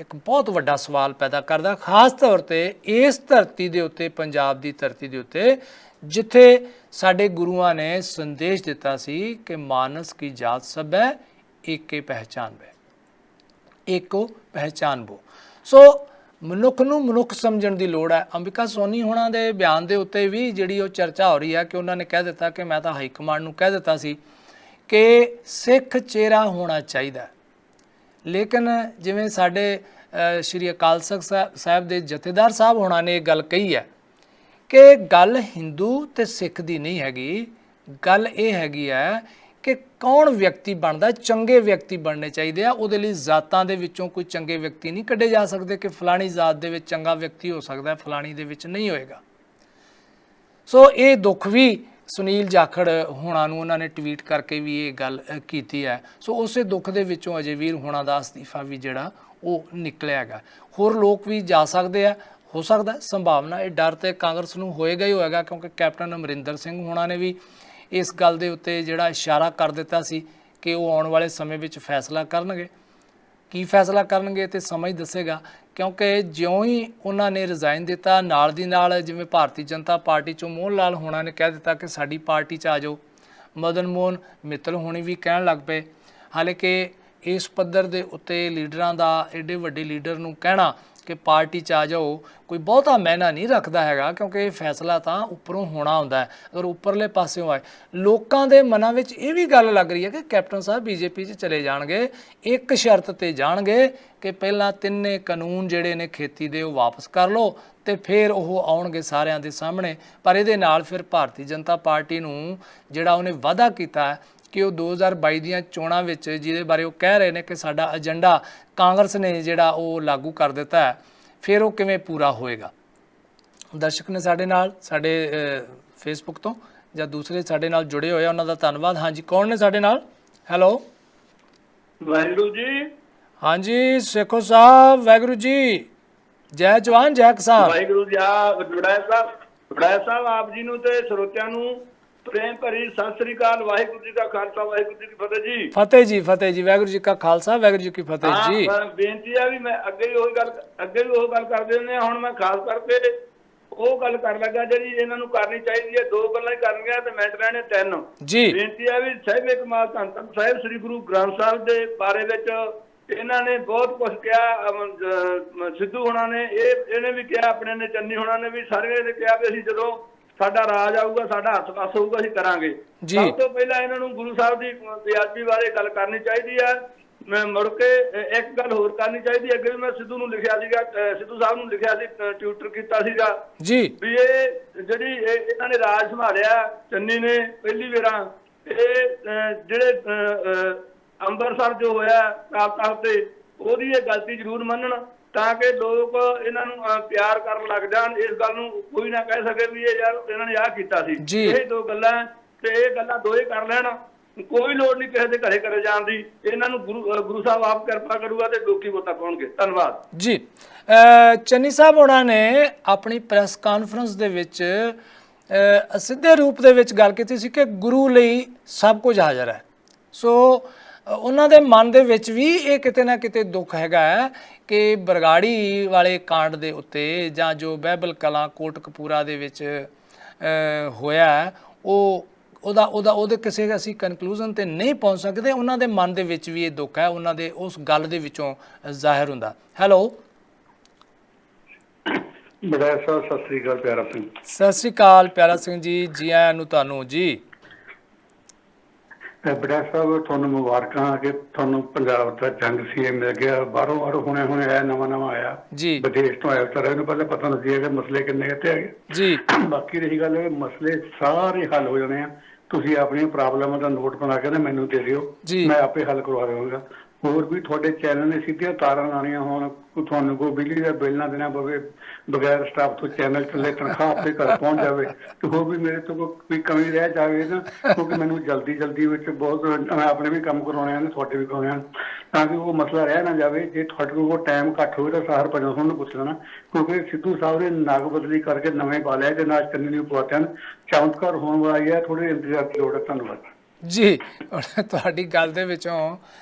ਇੱਕ ਬਹੁਤ ਵੱਡਾ ਸਵਾਲ ਪੈਦਾ ਕਰਦਾ, ਖਾਸ ਤੌਰ ਤੇ ਇਸ ਧਰਤੀ ਦੇ ਉੱਤੇ, ਪੰਜਾਬ ਦੀ ਧਰਤੀ ਦੇ ਉੱਤੇ, ਜਿੱਥੇ ਸਾਡੇ ਗੁਰੂਆਂ ਨੇ ਸੰਦੇਸ਼ ਦਿੱਤਾ ਸੀ ਕਿ ਮਾਨਸ ਕੀ ਜਾਤ ਸਭ ਹੈ, ਏਕੇ ਪਹਿਚਾਨ ਬੈ, ਏਕੋ ਪਹਿਚਾਨ ਬੋ। ਸੋ ਮਨੁੱਖ ਨੂੰ ਮਨੁੱਖ ਸਮਝਣ ਦੀ ਲੋੜ ਹੈ। ਅੰਬਿਕਾ ਸੋਨੀ ਹੋਣਾ ਦੇ ਬਿਆਨ ਦੇ ਉੱਤੇ ਵੀ ਜਿਹੜੀ ਉਹ ਚਰਚਾ ਹੋ ਰਹੀ ਹੈ ਕਿ ਉਹਨਾਂ ਨੇ ਕਹਿ ਦਿੱਤਾ ਕਿ ਮੈਂ ਤਾਂ ਹਾਈ ਕਮਾਂਡ ਨੂੰ ਕਹਿ ਦਿੱਤਾ ਸੀ ਕਿ ਸਿੱਖ ਚਿਹਰਾ ਹੋਣਾ ਚਾਹੀਦਾ, ਲੇਕਿਨ ਜਿਵੇਂ ਸਾਡੇ ਸ਼੍ਰੀ ਅਕਾਲ ਤਖਤ ਸਾਹਿਬ ਦੇ ਜਥੇਦਾਰ ਸਾਹਿਬ ਹੋਣਾ ਨੇ ਇਹ ਗੱਲ ਕਹੀ ਹੈ ਕਿ ਗੱਲ ਹਿੰਦੂ ਤੇ ਸਿੱਖ ਦੀ ਨਹੀਂ ਹੈਗੀ, ਗੱਲ ਇਹ ਹੈਗੀ ਹੈ ਕਿ ਕੌਣ ਵਿਅਕਤੀ ਬਣਦਾ, ਚੰਗੇ ਵਿਅਕਤੀ ਬਣਨੇ ਚਾਹੀਦੇ ਆ। ਉਹਦੇ ਲਈ ਜ਼ਾਤਾਂ ਦੇ ਵਿੱਚੋਂ ਕੋਈ ਚੰਗੇ ਵਿਅਕਤੀ ਨਹੀਂ ਕੱਢੇ ਜਾ ਸਕਦੇ ਕਿ ਫਲਾਣੀ ਜ਼ਾਤ ਦੇ ਵਿੱਚ ਚੰਗਾ ਵਿਅਕਤੀ ਹੋ ਸਕਦਾ, ਫਲਾਣੀ ਦੇ ਵਿੱਚ ਨਹੀਂ ਹੋਏਗਾ। ਸੋ ਇਹ ਦੁੱਖ ਵੀ ਸੁਨੀਲ ਜਾਖੜ ਹੋਣਾ ਨੂੰ ਉਹਨਾਂ ਨੇ ਟਵੀਟ ਕਰਕੇ ਵੀ ਇਹ ਗੱਲ ਕੀਤੀ ਹੈ। ਸੋ ਉਸੇ ਦੁੱਖ ਦੇ ਵਿੱਚੋਂ ਅਜੇ ਵੀਰ ਹੋਣਾ ਦਾ ਅਸਤੀਫਾ ਵੀ ਜਿਹੜਾ ਉਹ ਨਿਕਲਿਆ ਹੈਗਾ। ਹੋਰ ਲੋਕ ਵੀ ਜਾ ਸਕਦੇ ਆ, ਹੋ ਸਕਦਾ ਸੰਭਾਵਨਾ, ਇਹ ਡਰ ਤੇ ਕਾਂਗਰਸ ਨੂੰ ਹੋਏਗਾ ਹੀ ਹੋਏਗਾ, ਕਿਉਂਕਿ ਕੈਪਟਨ ਅਮਰਿੰਦਰ ਸਿੰਘ ਹੋਣਾ ਨੇ ਵੀ ਇਸ ਗੱਲ ਦੇ ਉੱਤੇ ਜਿਹੜਾ ਇਸ਼ਾਰਾ ਕਰ ਦਿੱਤਾ ਸੀ ਕਿ ਉਹ ਆਉਣ ਵਾਲੇ ਸਮੇਂ ਵਿੱਚ ਫੈਸਲਾ ਕਰਨਗੇ। ਕੀ ਫੈਸਲਾ ਕਰਨਗੇ ਤੇ ਸਮਾਂ ਹੀ ਦੱਸੇਗਾ, ਕਿਉਂਕਿ ਜਿਉਂ ਹੀ ਉਹਨਾਂ ਨੇ ਰਿਜ਼ਾਈਨ ਦਿੱਤਾ, ਨਾਲ ਦੀ ਨਾਲ ਜਿਵੇਂ ਭਾਰਤੀ ਜਨਤਾ ਪਾਰਟੀ 'ਚੋਂ ਮੋਹਨ ਲਾਲ ਹੋਣਾ ਨੇ ਕਹਿ ਦਿੱਤਾ ਕਿ ਸਾਡੀ ਪਾਰਟੀ 'ਚ ਆ ਜਾਓ, ਮਦਨ ਮੋਹਨ ਮਿੱਤਲ ਹੋਣੀ ਵੀ ਕਹਿਣ ਲੱਗ ਪਏ। ਹਾਲਾਂਕਿ ਇਸ ਪੱਧਰ ਦੇ ਉੱਤੇ ਲੀਡਰਾਂ ਦਾ, ਐਡੇ ਵੱਡੇ ਲੀਡਰ ਨੂੰ ਕਹਿਣਾ ਕਿ ਪਾਰਟੀ 'ਚ ਆ ਜਾਓ, ਕੋਈ ਬਹੁਤਾ ਮਾਇਨਾ ਨਹੀਂ ਰੱਖਦਾ ਹੈਗਾ, ਕਿਉਂਕਿ ਇਹ ਫੈਸਲਾ ਤਾਂ ਉੱਪਰੋਂ ਹੋਣਾ ਹੁੰਦਾ ਹੈ। ਅਗਰ ਉੱਪਰਲੇ ਪਾਸਿਓਂ ਆਏ, ਲੋਕਾਂ ਦੇ ਮਨਾਂ ਵਿੱਚ ਇਹ ਵੀ ਗੱਲ ਲੱਗ ਰਹੀ ਹੈ ਕਿ ਕੈਪਟਨ ਸਾਹਿਬ ਬੀਜੇਪੀ 'ਚ ਚਲੇ ਜਾਣਗੇ, ਇੱਕ ਸ਼ਰਤ ਤੇ ਜਾਣਗੇ ਕਿ ਪਹਿਲਾਂ ਤਿੰਨੇ ਕਾਨੂੰਨ ਜਿਹੜੇ ਨੇ ਖੇਤੀ ਦੇ ਉਹ ਵਾਪਸ ਕਰ ਲਓ ਤੇ ਫਿਰ ਉਹ ਆਉਣਗੇ ਸਾਰਿਆਂ ਦੇ ਸਾਹਮਣੇ। ਪਰ ਇਹਦੇ ਨਾਲ ਫਿਰ ਭਾਰਤੀ ਜਨਤਾ ਪਾਰਟੀ ਨੂੰ ਜਿਹੜਾ ਉਹਨੇ ਵਾਅਦਾ ਕੀਤਾ ਹੈ ਕਿ ਉਹ 2022 ਦੀਆਂ ਚੋਣਾਂ ਵਿੱਚ, ਜਿਹਦੇ ਬਾਰੇ ਉਹ ਕਹਿ ਰਹੇ ਨੇ ਕਿ ਸਾਡਾ ਏਜੰਡਾ ਕਾਂਗਰਸ ਨੇ ਜਿਹੜਾ ਉਹ ਲਾਗੂ ਕਰ ਦਿੱਤਾ ਹੈ, ਫਿਰ ਉਹ ਕਿਵੇਂ ਪੂਰਾ ਹੋਏਗਾ। ਦਰਸ਼ਕ ਨੇ ਸਾਡੇ ਨਾਲ, ਸਾਡੇ ਫੇਸਬੁੱਕ ਤੋਂ ਜਾਂ ਦੂਸਰੇ ਸਾਡੇ ਨਾਲ ਜੁੜੇ ਹੋਏ, ਉਹਨਾਂ ਦਾ ਧੰਨਵਾਦ। ਹਾਂਜੀ, ਕੌਣ ਨੇ ਸਾਡੇ ਨਾਲ? ਹੈਲੋ, ਵਾਹਿਗੁਰੂ ਜੀ। ਹਾਂਜੀ ਸੇਖੋ ਸਾਹਿਬ, ਵਾਹਿਗੁਰੂ ਜੀ, ਜੈ ਜਵਾਨ ਜੈ ਕਿਸਾਨ। ਵਾਹਿਗੁਰੂ ਜੀ। ਵਡਾਇਆ ਸਾਹਿਬ ਆਪ ਜੀ ਨੂੰ ਤੇ ਸਰੋਤਿਆਂ ਨੂੰ ਪ੍ਰੇਮ ਭਰੀ ਸਤਿ ਸ੍ਰੀ ਅਕਾਲ। ਵਾਹਿਗੁਰੂ ਜੀ ਦਾ ਖਾਲਸਾ, ਵਾਹਿਗੁਰੂ ਜੀ ਕੀ ਫਤਿਹ ਜੀ। ਫਤਿਹ ਜੀ, ਫਤਿਹ ਜੀ। ਵਾਹਿਗੁਰੂ ਜੀ ਕਾ ਖਾਲਸਾ, ਵਾਹਿਗੁਰੂ ਜੀ ਕੀ ਫਤਿਹ ਜੀ। ਬੇਨਤੀ ਆ ਵੀ ਮੈਂ ਅੱਗੇ ਵੀ ਉਹ ਗੱਲ ਕਰਦੇ ਹੁੰਦੇ, ਹੁਣ ਮੈਂ ਖਾਸ ਕਰਕੇ ਉਹ ਗੱਲ ਕਰਨ ਲੱਗਾ ਜਿਹੜੀ ਇਹਨਾਂ ਨੂੰ ਕਰਨੀ ਚਾਹੀਦੀ ਹੈ। ਦੋ ਗੱਲਾਂ ਹੀ ਕਰਨੀਆਂ ਤੇ ਮਿੰਟ ਰਹਿਣੇ 3 ਜੀ। ਬੇਨਤੀ ਆ ਵੀ ਸਾਹਿਬ ਕਮਾਲ ਧੰਨ ਧੰਨ ਸਾਹਿਬ ਸ੍ਰੀ ਗੁਰੂ ਗ੍ਰੰਥ ਸਾਹਿਬ ਦੇ ਬਾਰੇ ਵਿੱਚ ਇਹਨਾਂ ਨੇ ਬਹੁਤ ਕੁਝ ਕਿਹਾ। ਸਿੱਧੂ ਹੋਣਾ ਨੇ ਇਹਨੇ ਵੀ ਕਿਹਾ, ਆਪਣੇ ਨੇ ਚੰਨੀ ਹੋਣਾ ਨੇ ਵੀ, ਸਾਰਿਆਂ ਨੇ ਕਿਹਾ ਵੀ ਅਸੀਂ ਜਦੋਂ ਸਾਡਾ ਰਾਜ ਆਊਗਾ, ਸਾਡਾ ਹੱਥ ਪਾਸ ਹੋਊਗਾ, ਅਸੀਂ ਕਰਾਂਗੇ। ਸਭ ਤੋਂ ਪਹਿਲਾਂ ਇਹਨਾਂ ਨੂੰ ਗੁਰੂ ਸਾਹਿਬ ਦੀ ਬੇਅਦਬੀ ਬਾਰੇ ਗੱਲ ਕਰਨੀ ਚਾਹੀਦੀ ਹੈ। ਮੈਂ ਮੁੜ ਕੇ ਇੱਕ ਗੱਲ ਹੋਰ ਕਰਨੀ ਚਾਹੀਦੀ ਹੈ। ਅੱਗੇ ਵੀ ਮੈਂ ਸਿੱਧੂ ਨੂੰ ਲਿਖਿਆ ਸੀਗਾ, ਸਿੱਧੂ ਸਾਹਿਬ ਨੂੰ ਲਿਖਿਆ ਸੀ, ਟਵਿੱਟਰ ਕੀਤਾ ਸੀਗਾ ਜੀ ਵੀ ਇਹ ਜਿਹੜੀ ਇਹਨਾਂ ਨੇ ਰਾਜ ਸੰਭਾਲਿਆ ਚੰਨੀ ਨੇ ਪਹਿਲੀ ਵਾਰਾਂ, ਇਹ ਜਿਹੜੇ ਅੰਮ੍ਰਿਤਸਰ ਜੋ ਹੋਇਆ ਅਕਾਲ ਤਖ਼ਤ ਤੇ, ਉਹਦੀ ਇਹ ਗਲਤੀ ਜ਼ਰੂਰ ਮੰਨਣ ਤਾਂ ਕਿ ਲੋਕ ਇਹਨਾਂ ਨੂੰ ਪਿਆਰ ਕਰਨ ਲੱਗ ਜਾਣ। ਇਸ ਗੱਲ ਨੂੰ ਕੋਈ ਨਾ ਕਹਿ ਸਕੇ ਵੀ ਇਹ ਯਾਰ ਇਹਨਾਂ ਨੇ ਆਹ ਕੀਤਾ ਸੀ। ਇਹ ਦੋ ਗੱਲਾਂ ਤੇ ਇਹ ਗੱਲਾਂ ਦੋਏ ਕਰ ਲੈਣ, ਕੋਈ ਲੋੜ ਨਹੀਂ ਕਿਸੇ ਦੇ ਘਰੇ ਜਾਣ ਦੀ। ਇਹਨਾਂ ਨੂੰ ਗੁਰੂ ਸਾਹਿਬ ਆਪ ਕਿਰਪਾ ਕਰੂਗਾ ਤੇ ਲੋਕੀ ਵੋਟਾਂ ਪਾਉਣਗੇ। ਧੰਨਵਾਦ ਜੀ। ਚੰਨੀ ਸਾਹਿਬ ਉਹਨਾਂ ਨੇ ਆਪਣੀ ਪ੍ਰੈਸ ਕਾਨਫਰੰਸ ਦੇ ਵਿੱਚ ਸਿੱਧੇ ਰੂਪ ਦੇ ਵਿੱਚ ਗੱਲ ਕੀਤੀ ਸੀ ਕਿ ਗੁਰੂ ਲਈ ਸਭ ਕੁਝ ਹਾਜ਼ਰ ਹੈ। ਸੋ ਉਹਨਾਂ ਦੇ ਮਨ ਦੇ ਵਿੱਚ ਵੀ ਇਹ ਕਿਤੇ ਨਾ ਕਿਤੇ ਦੁੱਖ ਹੈਗਾ ਹੈ ਕਿ ਬਰਗਾੜੀ ਵਾਲੇ ਕਾਂਡ ਦੇ ਉੱਤੇ ਜਾਂ ਜੋ ਬਹਿਬਲ ਕਲਾਂ ਕੋਟਕਪੂਰਾ ਦੇ ਵਿੱਚ ਹੋਇਆ, ਉਹਦੇ ਕਿਸੇ ਅਸੀਂ ਕਨਕਲੂਜਨ ਤੇ ਨਹੀਂ ਪਹੁੰਚ ਸਕਦੇ। ਉਹਨਾਂ ਦੇ ਮਨ ਦੇ ਵਿੱਚ ਵੀ ਇਹ ਦੁੱਖ ਹੈ, ਉਹਨਾਂ ਦੇ ਉਸ ਗੱਲ ਦੇ ਵਿੱਚੋਂ ਜ਼ਾਹਿਰ ਹੁੰਦਾ। ਹੈਲੋ, ਬੜਾ ਸਤਿ ਸ੍ਰੀ ਅਕਾਲ ਪਿਆਰਾ ਸਿੰਘ। ਸਤਿ ਸ੍ਰੀ ਅਕਾਲ ਪਿਆਰਾ ਸਿੰਘ ਜੀ, ਜੀ ਆਇਆਂ ਨੂੰ ਤੁਹਾਨੂੰ ਜੀ। ਬੜਾ ਸਾਹਿਬ ਤੁਹਾਨੂੰ ਮੁਬਾਰਕਾਂ ਕਿ ਤੁਹਾਨੂੰ ਪੰਜਾਬ ਦਾ ਜੰਗ ਸੀ ਮਿਲ ਗਿਆ। ਬਾਹਰੋਂ ਹੁਣੇ ਆਇਆ, ਨਵਾਂ ਆਇਆ ਜੀ, ਵਿਦੇਸ਼ ਤੋਂ ਆਇਆ। ਸਾਰਿਆਂ ਨੂੰ ਪਹਿਲਾਂ ਪਤਾ ਨਹੀਂ ਸੀ ਮਸਲੇ ਕਿੰਨੇ ਕਿੱਥੇ ਹੈਗੇ ਜੀ। ਬਾਕੀ ਰਹੀ ਗੱਲ, ਮਸਲੇ ਸਾਰੇ ਹੱਲ ਹੋ ਜਾਣੇ ਆ। ਤੁਸੀਂ ਆਪਣੀਆਂ ਪ੍ਰੋਬਲਮਾਂ ਦਾ ਨੋਟ ਬਣਾ ਕੇ ਮੈਨੂੰ ਦੇ ਦਿਓ, ਮੈਂ ਆਪੇ ਹੱਲ ਕਰਵਾ ਦੇਵਾਂਗਾ। ਹੋਰ ਵੀ ਤੁਹਾਡੇ ਚੈਨਲ ਨੇ ਸਿੱਧੀਆਂ ਤਾਰਾਂ ਲਾਉਣੀਆਂ ਹੋਣ, ਤੁਹਾਨੂੰ ਕੋਈ ਬਿਜਲੀ ਦਾ ਬਿੱਲ ਨਾ ਦੇਣਾ ਪਵੇ, ਬਗੈਰ ਸਟਾਫ ਤੋਂ ਚੈਨਲ ਚੱਲੇ, ਤਨਖਾਹ ਆਪੇ ਘਰ ਪਹੁੰਚ ਜਾਵੇ, ਤੇ ਹੋਰ ਵੀ ਮੇਰੇ ਤੋਂ ਕੋਈ ਕਮੀ ਰਹਿ ਜਾਵੇ ਨਾ, ਕਿਉਂਕਿ ਮੈਨੂੰ ਜਲਦੀ ਵਿੱਚ ਬਹੁਤ ਮੈਂ ਆਪਣੇ ਵੀ ਕੰਮ ਕਰਵਾਉਣੇ ਹਨ, ਤੁਹਾਡੇ ਵੀ ਕਰਵਾਉਣੇ ਹਨ, ਤਾਂ ਕਿ ਉਹ ਮਸਲਾ ਰਹਿ ਨਾ ਜਾਵੇ। ਜੇ ਤੁਹਾਡੇ ਕੋਲ ਟਾਈਮ ਘੱਟ ਹੋਵੇ ਤਾਂ ਸਾਰ ਪੰਜੋਂ ਤੁਹਾਨੂੰ ਪੁੱਛ ਲੈਣਾ, ਕਿਉਂਕਿ ਸਿੱਧੂ ਸਾਹਿਬ ਨੇ ਨਗ ਬਦਲੀ ਕਰਕੇ ਨਵੇਂ ਪਾ ਲਿਆ ਤੇ ਨਾਲ ਚੰਨੀ ਨੂੰ ਪਵਾਤੇ ਹਨ। ਚਮਤਕਾਰ ਹੋਣ ਵਾਲਾ ਹੀ ਹੈ, ਥੋੜੇ ਇੰਤਜ਼ਾਰ ਦੀ ਲੋੜ ਹੈ। ਧੰਨਵਾਦ ਜੀ। ਤੁਹਾਡੀ ਗੱਲ ਦੇ ਵਿੱਚੋਂ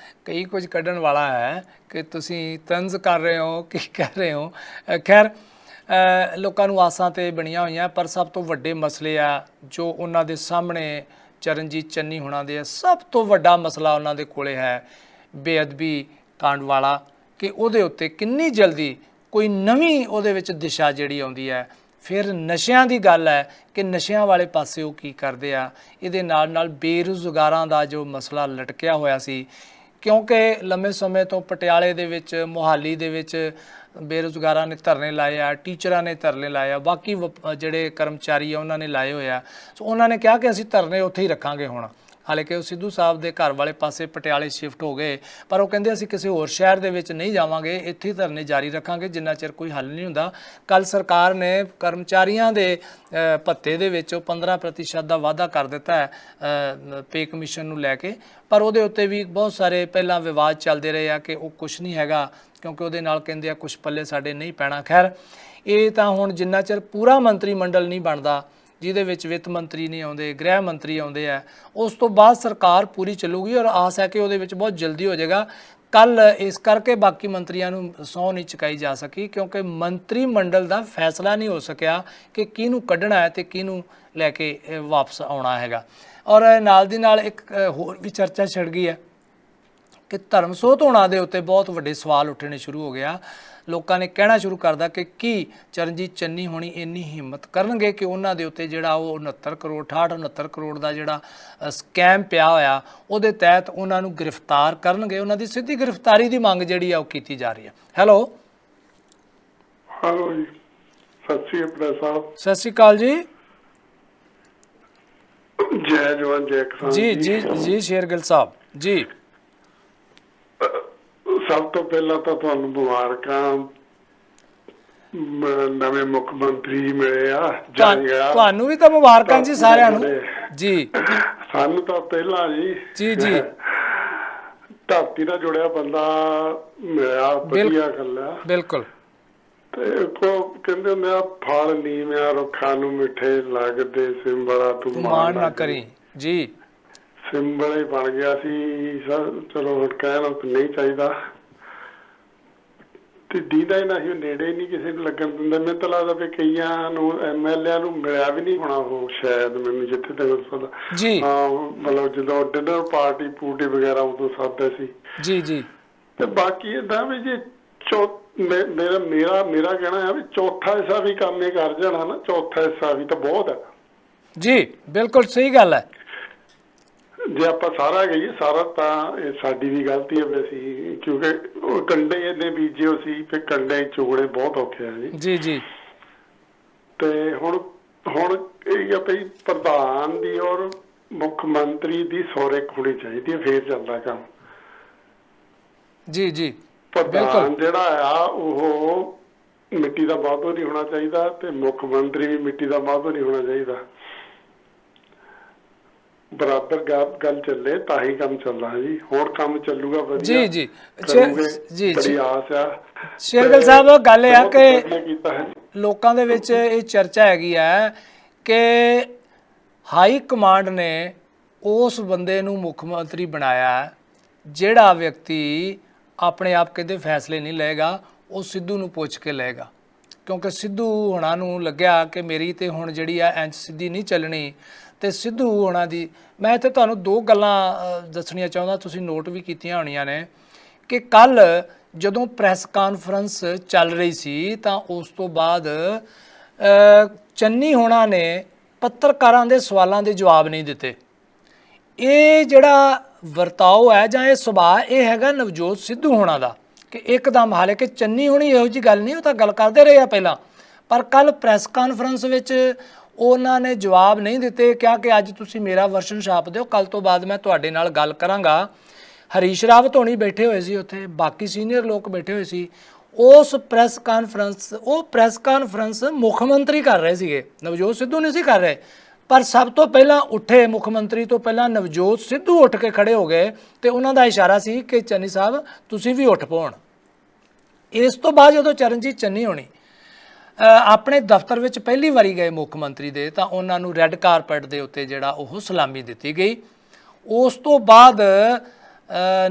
ਕਈ ਕੁਝ ਕੱਢਣ ਵਾਲਾ ਹੈ ਕਿ ਤੁਸੀਂ ਤੰਜ਼ ਕਰ ਰਹੇ ਹੋ, ਕੀ ਕਹਿ ਰਹੇ ਹੋ। ਖੈਰ, ਲੋਕਾਂ ਨੂੰ ਆਸਾਂ ਤੇ ਬਣੀਆਂ ਹੋਈਆਂ, ਪਰ ਸਭ ਤੋਂ ਵੱਡੇ ਮਸਲੇ ਆ ਜੋ ਉਹਨਾਂ ਦੇ ਸਾਹਮਣੇ ਚਰਨਜੀਤ ਚੰਨੀ ਹੋਣਾ ਦੇ, ਸਭ ਤੋਂ ਵੱਡਾ ਮਸਲਾ ਉਹਨਾਂ ਦੇ ਕੋਲੇ ਹੈ ਬੇਅਦਬੀ ਕਾਂਡ ਵਾਲਾ, ਕਿ ਉਹਦੇ ਉੱਤੇ ਕਿੰਨੀ ਜਲਦੀ ਕੋਈ ਨਵੀਂ ਉਹਦੇ ਵਿੱਚ ਦਿਸ਼ਾ ਜਿਹੜੀ ਆਉਂਦੀ ਹੈ। ਫਿਰ ਨਸ਼ਿਆਂ ਦੀ ਗੱਲ ਹੈ ਕਿ ਨਸ਼ਿਆਂ ਵਾਲੇ ਪਾਸੇ ਉਹ ਕੀ ਕਰਦੇ ਆ। ਇਹਦੇ ਨਾਲ ਬੇਰੁਜ਼ਗਾਰਾਂ ਦਾ ਜੋ ਮਸਲਾ ਲਟਕਿਆ ਹੋਇਆ ਸੀ, ਕਿਉਂਕਿ ਲੰਮੇ ਸਮੇਂ ਤੋਂ ਪਟਿਆਲੇ ਦੇ ਵਿੱਚ, ਮੁਹਾਲੀ ਦੇ ਵਿੱਚ ਬੇਰੁਜ਼ਗਾਰਾਂ ਨੇ ਧਰਨੇ ਲਾਏ ਆ, ਟੀਚਰਾਂ ਨੇ ਧਰਨੇ ਲਾਏ ਆ, ਬਾਕੀ ਜਿਹੜੇ ਕਰਮਚਾਰੀ ਆ ਉਹਨਾਂ ਨੇ ਲਾਏ ਹੋਏ ਆ। ਸੋ ਉਹਨਾਂ ਨੇ ਕਿਹਾ ਕਿ ਅਸੀਂ ਧਰਨੇ ਉੱਥੇ ਹੀ ਰੱਖਾਂਗੇ ਹੁਣ। ਹਾਲਾਂਕਿ ਉਹ ਸਿੱਧੂ ਸਾਹਿਬ ਦੇ ਘਰ ਵਾਲੇ ਪਾਸੇ ਪਟਿਆਲੇ ਸ਼ਿਫਟ ਹੋ ਗਏ, ਪਰ ਉਹ ਕਹਿੰਦੇ ਅਸੀਂ ਕਿਸੇ ਹੋਰ ਸ਼ਹਿਰ ਦੇ ਵਿੱਚ ਨਹੀਂ ਜਾਵਾਂਗੇ, ਇੱਥੇ ਹੀ ਧਰਨੇ ਜਾਰੀ ਰੱਖਾਂਗੇ ਜਿੰਨਾ ਚਿਰ ਕੋਈ ਹੱਲ ਨਹੀਂ ਹੁੰਦਾ। ਕੱਲ੍ਹ ਸਰਕਾਰ ਨੇ ਕਰਮਚਾਰੀਆਂ ਦੇ ਭੱਤੇ ਦੇ ਵਿੱਚ 15% ਦਾ ਵਾਅਦਾ ਕਰ ਦਿੱਤਾ ਹੈ ਪੇ ਕਮਿਸ਼ਨ ਨੂੰ ਲੈ ਕੇ, ਪਰ ਉਹਦੇ ਉੱਤੇ ਵੀ ਬਹੁਤ ਸਾਰੇ ਪਹਿਲਾਂ ਵਿਵਾਦ ਚੱਲਦੇ ਰਹੇ ਆ ਕਿ ਉਹ ਕੁਛ ਨਹੀਂ ਹੈਗਾ, ਕਿਉਂਕਿ ਉਹਦੇ ਨਾਲ ਕਹਿੰਦੇ ਆ ਕੁਛ ਪੱਲੇ ਸਾਡੇ ਨਹੀਂ ਪੈਣਾ। ਖੈਰ, ਇਹ ਤਾਂ ਹੁਣ ਜਿੰਨਾ ਚਿਰ ਪੂਰਾ ਮੰਤਰੀ ਮੰਡਲ ਨਹੀਂ ਬਣਦਾ, ਜਿਹਦੇ ਵਿੱਚ ਵਿੱਤ ਮੰਤਰੀ ਨਹੀਂ ਆਉਂਦੇ, ਗ੍ਰਹਿ ਮੰਤਰੀ ਆਉਂਦੇ ਆ, ਉਸ ਤੋਂ ਬਾਅਦ ਸਰਕਾਰ ਪੂਰੀ ਚੱਲੂਗੀ ਔਰ ਆਸ ਹੈ ਕਿ ਉਹਦੇ ਵਿੱਚ ਬਹੁਤ ਜਲਦੀ ਹੋ ਜਾਏਗਾ। ਕੱਲ ਇਸ ਕਰਕੇ ਬਾਕੀ ਮੰਤਰੀਆਂ ਨੂੰ ਸਹੁੰ ਨਹੀਂ ਚੁਕਾਈ ਜਾ ਸਕੀ, ਕਿਉਂਕਿ ਮੰਤਰੀ ਮੰਡਲ ਦਾ ਫੈਸਲਾ ਨਹੀਂ ਹੋ ਸਕਿਆ ਕਿ ਕਿਹਨੂੰ ਕੱਢਣਾ ਹੈ ਤੇ ਕਿਹਨੂੰ ਲੈ ਕੇ ਵਾਪਸ ਆਉਣਾ ਹੈਗਾ। ਔਰ ਨਾਲ ਦੀ ਨਾਲ ਇੱਕ ਹੋਰ ਵੀ ਚਰਚਾ ਛਿੜ ਗਈ ਹੈ ਕਿ ਧਰਮਸੋਤ ਹੋਣਾ ਦੇ ਉੱਤੇ ਬਹੁਤ ਵੱਡੇ ਸਵਾਲ ਉੱਠਣੇ ਸ਼ੁਰੂ ਹੋ ਗਿਆ। ਲੋਕਾਂ ਨੇ ਕਹਿਣਾ ਸ਼ੁਰੂ ਕਰਦਾ ਕਿ ਕੀ ਚਰਨਜੀਤ ਚੰਨੀ ਹੋਣੀ ਇੰਨੀ ਹਿੰਮਤ ਕਰਨਗੇ ਕਿ ਉਹਨਾਂ ਦੇ ਉੱਤੇ ਜਿਹੜਾ ਉਹ 69 ਕਰੋੜ 69 ਕਰੋੜ ਦਾ ਜਿਹੜਾ ਸਕੈਮ ਪਿਆ ਹੋਇਆ ਉਹਦੇ ਤਹਿਤ ਉਹਨਾਂ ਨੂੰ ਗ੍ਰਿਫਤਾਰ ਕਰਨਗੇ। ਉਹਨਾਂ ਦੀ ਸਿੱਧੀ ਗ੍ਰਿਫਤਾਰੀ ਦੀ ਮੰਗ ਜਿਹੜੀ ਆ ਉਹ ਕੀਤੀ ਜਾ ਰਹੀ ਹੈ। ਹੈਲੋ ਹੈਲੋ ਜੀ, ਸਤਿ ਸ਼੍ਰੀ ਅਕਾਲ ਸਾਹਿਬ। ਸਤਿ ਸ਼੍ਰੀ ਅਕਾਲ ਜੀ। ਜੈ ਜਵਾਨ ਜੈ ਕਿਸਾਨ ਜੀ ਜੀ ਜੀ ਸ਼ੇਰਗਿੱਲ ਸਾਹਿਬ ਜੀ। ਸਭ ਤੋਂ ਪਹਿਲਾਂ ਤਾਂ ਤੁਹਾਨੂੰ ਮੁਬਾਰਕਾਂ, ਨਵੇਂ ਮੁੱਖ ਮੰਤਰੀ ਮਿਲੇ ਆ। ਤੁਹਾਨੂੰ ਵੀ ਤਾਂ ਮੁਬਾਰਕਾਂ ਜੀ ਸਾਰਿਆਂ ਨੂੰ ਜੀ। ਸਾਨੂੰ ਤਾਂ ਪਹਿਲਾਂ ਜੀ ਜੀ ਜੀ ਧਰਤੀ ਨਾਲ ਜੁੜਿਆ ਬੰਦਾ ਮਿਲਿਆ, ਵਧੀਆ ਗੱਲ ਆ। ਬਿਲਕੁਲ। ਤੇ ਕਹਿੰਦੇ ਹੁੰਦੇ ਆ, ਫਲ ਨੀਵਿਆਂ ਰੁੱਖਾਂ ਨੂੰ ਮਿੱਠੇ ਲੱਗਦੇ, ਸਿੰਬਲਾ ਤੂੰ ਮਾਣ ਨਾ ਕਰੀ ਜੀ। ਸਿੰਬਲ ਹੀ ਬਣ ਗਿਆ ਸੀ। ਚਲੋ ਹੁਣ ਕਹਿਣਾ ਨਹੀਂ ਚਾਹੀਦਾ ਤੇ ਦੀਦਾ ਹੀ ਨਹੀਂ, ਨੇੜੇ ਹੀ ਨਹੀਂ ਕਿਸੇ ਨੂੰ ਲੱਗਣ ਦਿੰਦਾ। ਮੈਨੂੰ ਤਾਂ ਲੱਗਦਾ ਵੀ ਕਈਆਂ ਨੂੰ MLA ਨੂੰ ਮਿਲਿਆ ਵੀ ਨਹੀਂ ਹੋਣਾ ਉਹ, ਸ਼ਾਇਦ, ਮੈਨੂੰ ਜਿੱਥੇ ਤੱਕ ਪਤਾ ਜੀ। ਹਾਂ, ਮਤਲਬ ਜਦੋਂ ਡਿਨਰ ਪਾਰਟੀ ਪੂਟੀ ਵਗੈਰਾ ਉਦੋਂ ਸਾਦੇ ਸੀ ਜੀ ਜੀ। ਤੇ ਬਾਕੀ ਏਦਾਂ ਵੀ ਜੇ ਮੇਰਾ ਕਹਿਣਾ ਹੈ ਵੀ ਚੌਥਾ ਹਿੱਸਾ ਵੀ ਕੰਮ ਇਹ ਕਰ ਜਾਣਾ ਨਾ, ਚੌਥਾ ਹਿੱਸਾ ਵੀ ਤਾਂ ਬਹੁਤ ਹੈ ਜੀ। ਬਿਲਕੁਲ ਸਹੀ ਗੱਲ ਹੈ। ਜੇ ਆਪਾਂ ਸਾਰਾ ਗਈਏ, ਸਾਰਾ ਤਾਂ ਇਹ ਸਾਡੀ ਵੀ ਗਲਤੀ ਹੈ ਵੈਸੇ, ਕਿਉਂਕਿ ਉਹ ਕੰਡੇ ਇਹਨੇ ਬੀਜੇ ਹੋ ਸੀ, ਫਿਰ ਕੰਡੇ ਚੁਗੜੇ ਬਹੁਤ ਔਖੇ ਆ ਜੀ। ਜੀ ਜੀ। ਤੇ ਹੁਣ ਇਹ ਆ ਵੀ ਪ੍ਰਧਾਨ ਦੀ ਔਰ ਮੁੱਖ ਮੰਤਰੀ ਦੀ ਸਹੁਰੇ ਹੋਣੀ ਚਾਹੀਦੀ ਹੈ, ਫੇਰ ਚੱਲਦਾ ਕੰਮ। ਜੀ ਜੀ। ਪ੍ਰਧਾਨ ਜਿਹੜਾ ਆ ਉਹ ਮਿੱਟੀ ਦਾ ਵਾਧੂ ਨਹੀਂ ਹੋਣਾ ਚਾਹੀਦਾ ਤੇ ਮੁੱਖ ਮੰਤਰੀ ਵੀ ਮਿੱਟੀ ਦਾ ਵਾਧੂ ਨਹੀਂ ਹੋਣਾ ਚਾਹੀਦਾ। ਬਰਾਬਰ ਗੱਲ ਚੱਲੇ ਤਾਂ ਹੀ ਕੰਮ ਚੱਲਦਾ ਜੀ। ਹੋਰ ਕੰਮ ਚੱਲੂਗਾ ਵਧੀਆ। ਜੀ ਜੀ ਜੀ। ਬੜੀ ਆਸ ਆ ਸ਼ੇਰਗਿੱਲ ਸਾਹਿਬ। ਗੱਲ ਇਹ ਆ ਕਿ ਲੋਕਾਂ ਦੇ ਵਿੱਚ ਇਹ ਚਰਚਾ ਹੈਗੀ ਹੈ ਕਿ ਹਾਈ ਕਮਾਂਡ ਨੇ ਉਸ ਬੰਦੇ ਨੂੰ ਮੁੱਖ ਮੰਤਰੀ ਬਣਾਇਆ ਜਿਹੜਾ ਵਿਅਕਤੀ ਆਪਣੇ ਆਪ ਕਿਤੇ ਫੈਸਲੇ ਨਹੀਂ ਲਏਗਾ, ਉਹ ਸਿੱਧੂ ਨੂੰ ਪੁੱਛ ਕੇ ਲਏਗਾ। ਕਿਉਂਕਿ ਸਿੱਧੂ ਹੋਣਾ ਨੂੰ ਲੱਗਿਆ ਕਿ ਮੇਰੀ ਤੇ ਹੁਣ ਜਿਹੜੀ ਆ ਇੰਚ ਸਿੱਧੀ ਨਹੀਂ ਚੱਲਣੀ। ਤੇ ਸਿੱਧੂ ਹੋਣਾ ਦੀ ਮੈਂ ਇੱਥੇ ਤੁਹਾਨੂੰ ਦੋ ਗੱਲਾਂ ਦੱਸਣੀਆਂ ਚਾਹੁੰਦਾ, ਤੁਸੀਂ ਨੋਟ ਵੀ ਕੀਤੀਆਂ ਹੋਣੀਆਂ ਨੇ ਕਿ ਕੱਲ ਜਦੋਂ ਪ੍ਰੈਸ ਕਾਨਫਰੰਸ ਚੱਲ ਰਹੀ ਸੀ ਤਾਂ ਉਸ ਤੋਂ ਬਾਅਦ ਚੰਨੀ ਹੋਣਾ ਨੇ ਪੱਤਰਕਾਰਾਂ ਦੇ ਸਵਾਲਾਂ ਦੇ ਜਵਾਬ ਨਹੀਂ ਦਿੱਤੇ। ਇਹ ਜਿਹੜਾ ਵਰਤਾਓ ਹੈ ਜਾਂ ਇਹ ਸੁਭਾਅ ਇਹ ਹੈਗਾ ਨਵਜੋਤ ਸਿੱਧੂ ਹੋਣਾ ਦਾ ਕਿ ਇੱਕਦਮ, ਹਾਲਾਂਕਿ ਚੰਨੀ ਹੋਣੀ ਇਹੋ ਜਿਹੀ ਗੱਲ ਨਹੀਂ, ਉਹ ਤਾਂ ਗੱਲ ਕਰਦੇ ਰਹੇ ਆ ਪਹਿਲਾਂ, ਪਰ ਕੱਲ ਪ੍ਰੈਸ ਕਾਨਫਰੰਸ ਵਿੱਚ ਉਹਨਾਂ ਨੇ ਜਵਾਬ ਨਹੀਂ ਦਿੱਤੇ। ਕਿਹਾ ਕਿ ਅੱਜ ਤੁਸੀਂ ਮੇਰਾ ਵਰਸ਼ਨ ਛਾਪ ਦਿਓ, ਕੱਲ ਤੋਂ ਬਾਅਦ ਮੈਂ ਤੁਹਾਡੇ ਨਾਲ ਗੱਲ ਕਰਾਂਗਾ। ਹਰੀਸ਼ ਰਾਵਤ ਹੋਣੀ ਬੈਠੇ ਹੋਏ ਸੀ ਉੱਥੇ, ਬਾਕੀ ਸੀਨੀਅਰ ਲੋਕ ਬੈਠੇ ਹੋਏ ਸੀ। ਉਸ ਪ੍ਰੈਸ ਕਾਨਫਰੰਸ ਮੁੱਖ ਮੰਤਰੀ ਕਰ ਰਹੇ ਸੀਗੇ, ਨਵਜੋਤ ਸਿੱਧੂ ਨਹੀਂ ਸੀ ਕਰ ਰਹੇ। ਪਰ ਸਭ ਤੋਂ ਪਹਿਲਾਂ ਉੱਠੇ, ਮੁੱਖ ਮੰਤਰੀ ਤੋਂ ਪਹਿਲਾਂ ਨਵਜੋਤ ਸਿੱਧੂ ਉੱਠ ਕੇ ਖੜੇ ਹੋ ਗਏ ਤੇ ਉਹਨਾਂ ਦਾ ਇਸ਼ਾਰਾ ਸੀ ਕਿ ਚੰਨੀ ਸਾਹਿਬ ਤੁਸੀਂ ਵੀ ਉੱਠ ਪਾਉਣ। ਇਸ ਤੋਂ ਬਾਅਦ ਜਦੋਂ ਚਰਨਜੀਤ ਚੰਨੀ ਹੋਣੀ ਆਪਣੇ ਦਫ਼ਤਰ ਵਿੱਚ ਪਹਿਲੀ ਵਾਰੀ ਗਏ ਮੁੱਖ ਮੰਤਰੀ ਦੇ, ਤਾਂ ਉਹਨਾਂ ਨੂੰ ਰੈੱਡ ਕਾਰਪੈਟ ਦੇ ਉੱਤੇ ਜਿਹੜਾ ਉਹ ਸਲਾਮੀ ਦਿੱਤੀ ਗਈ। ਉਸ ਤੋਂ ਬਾਅਦ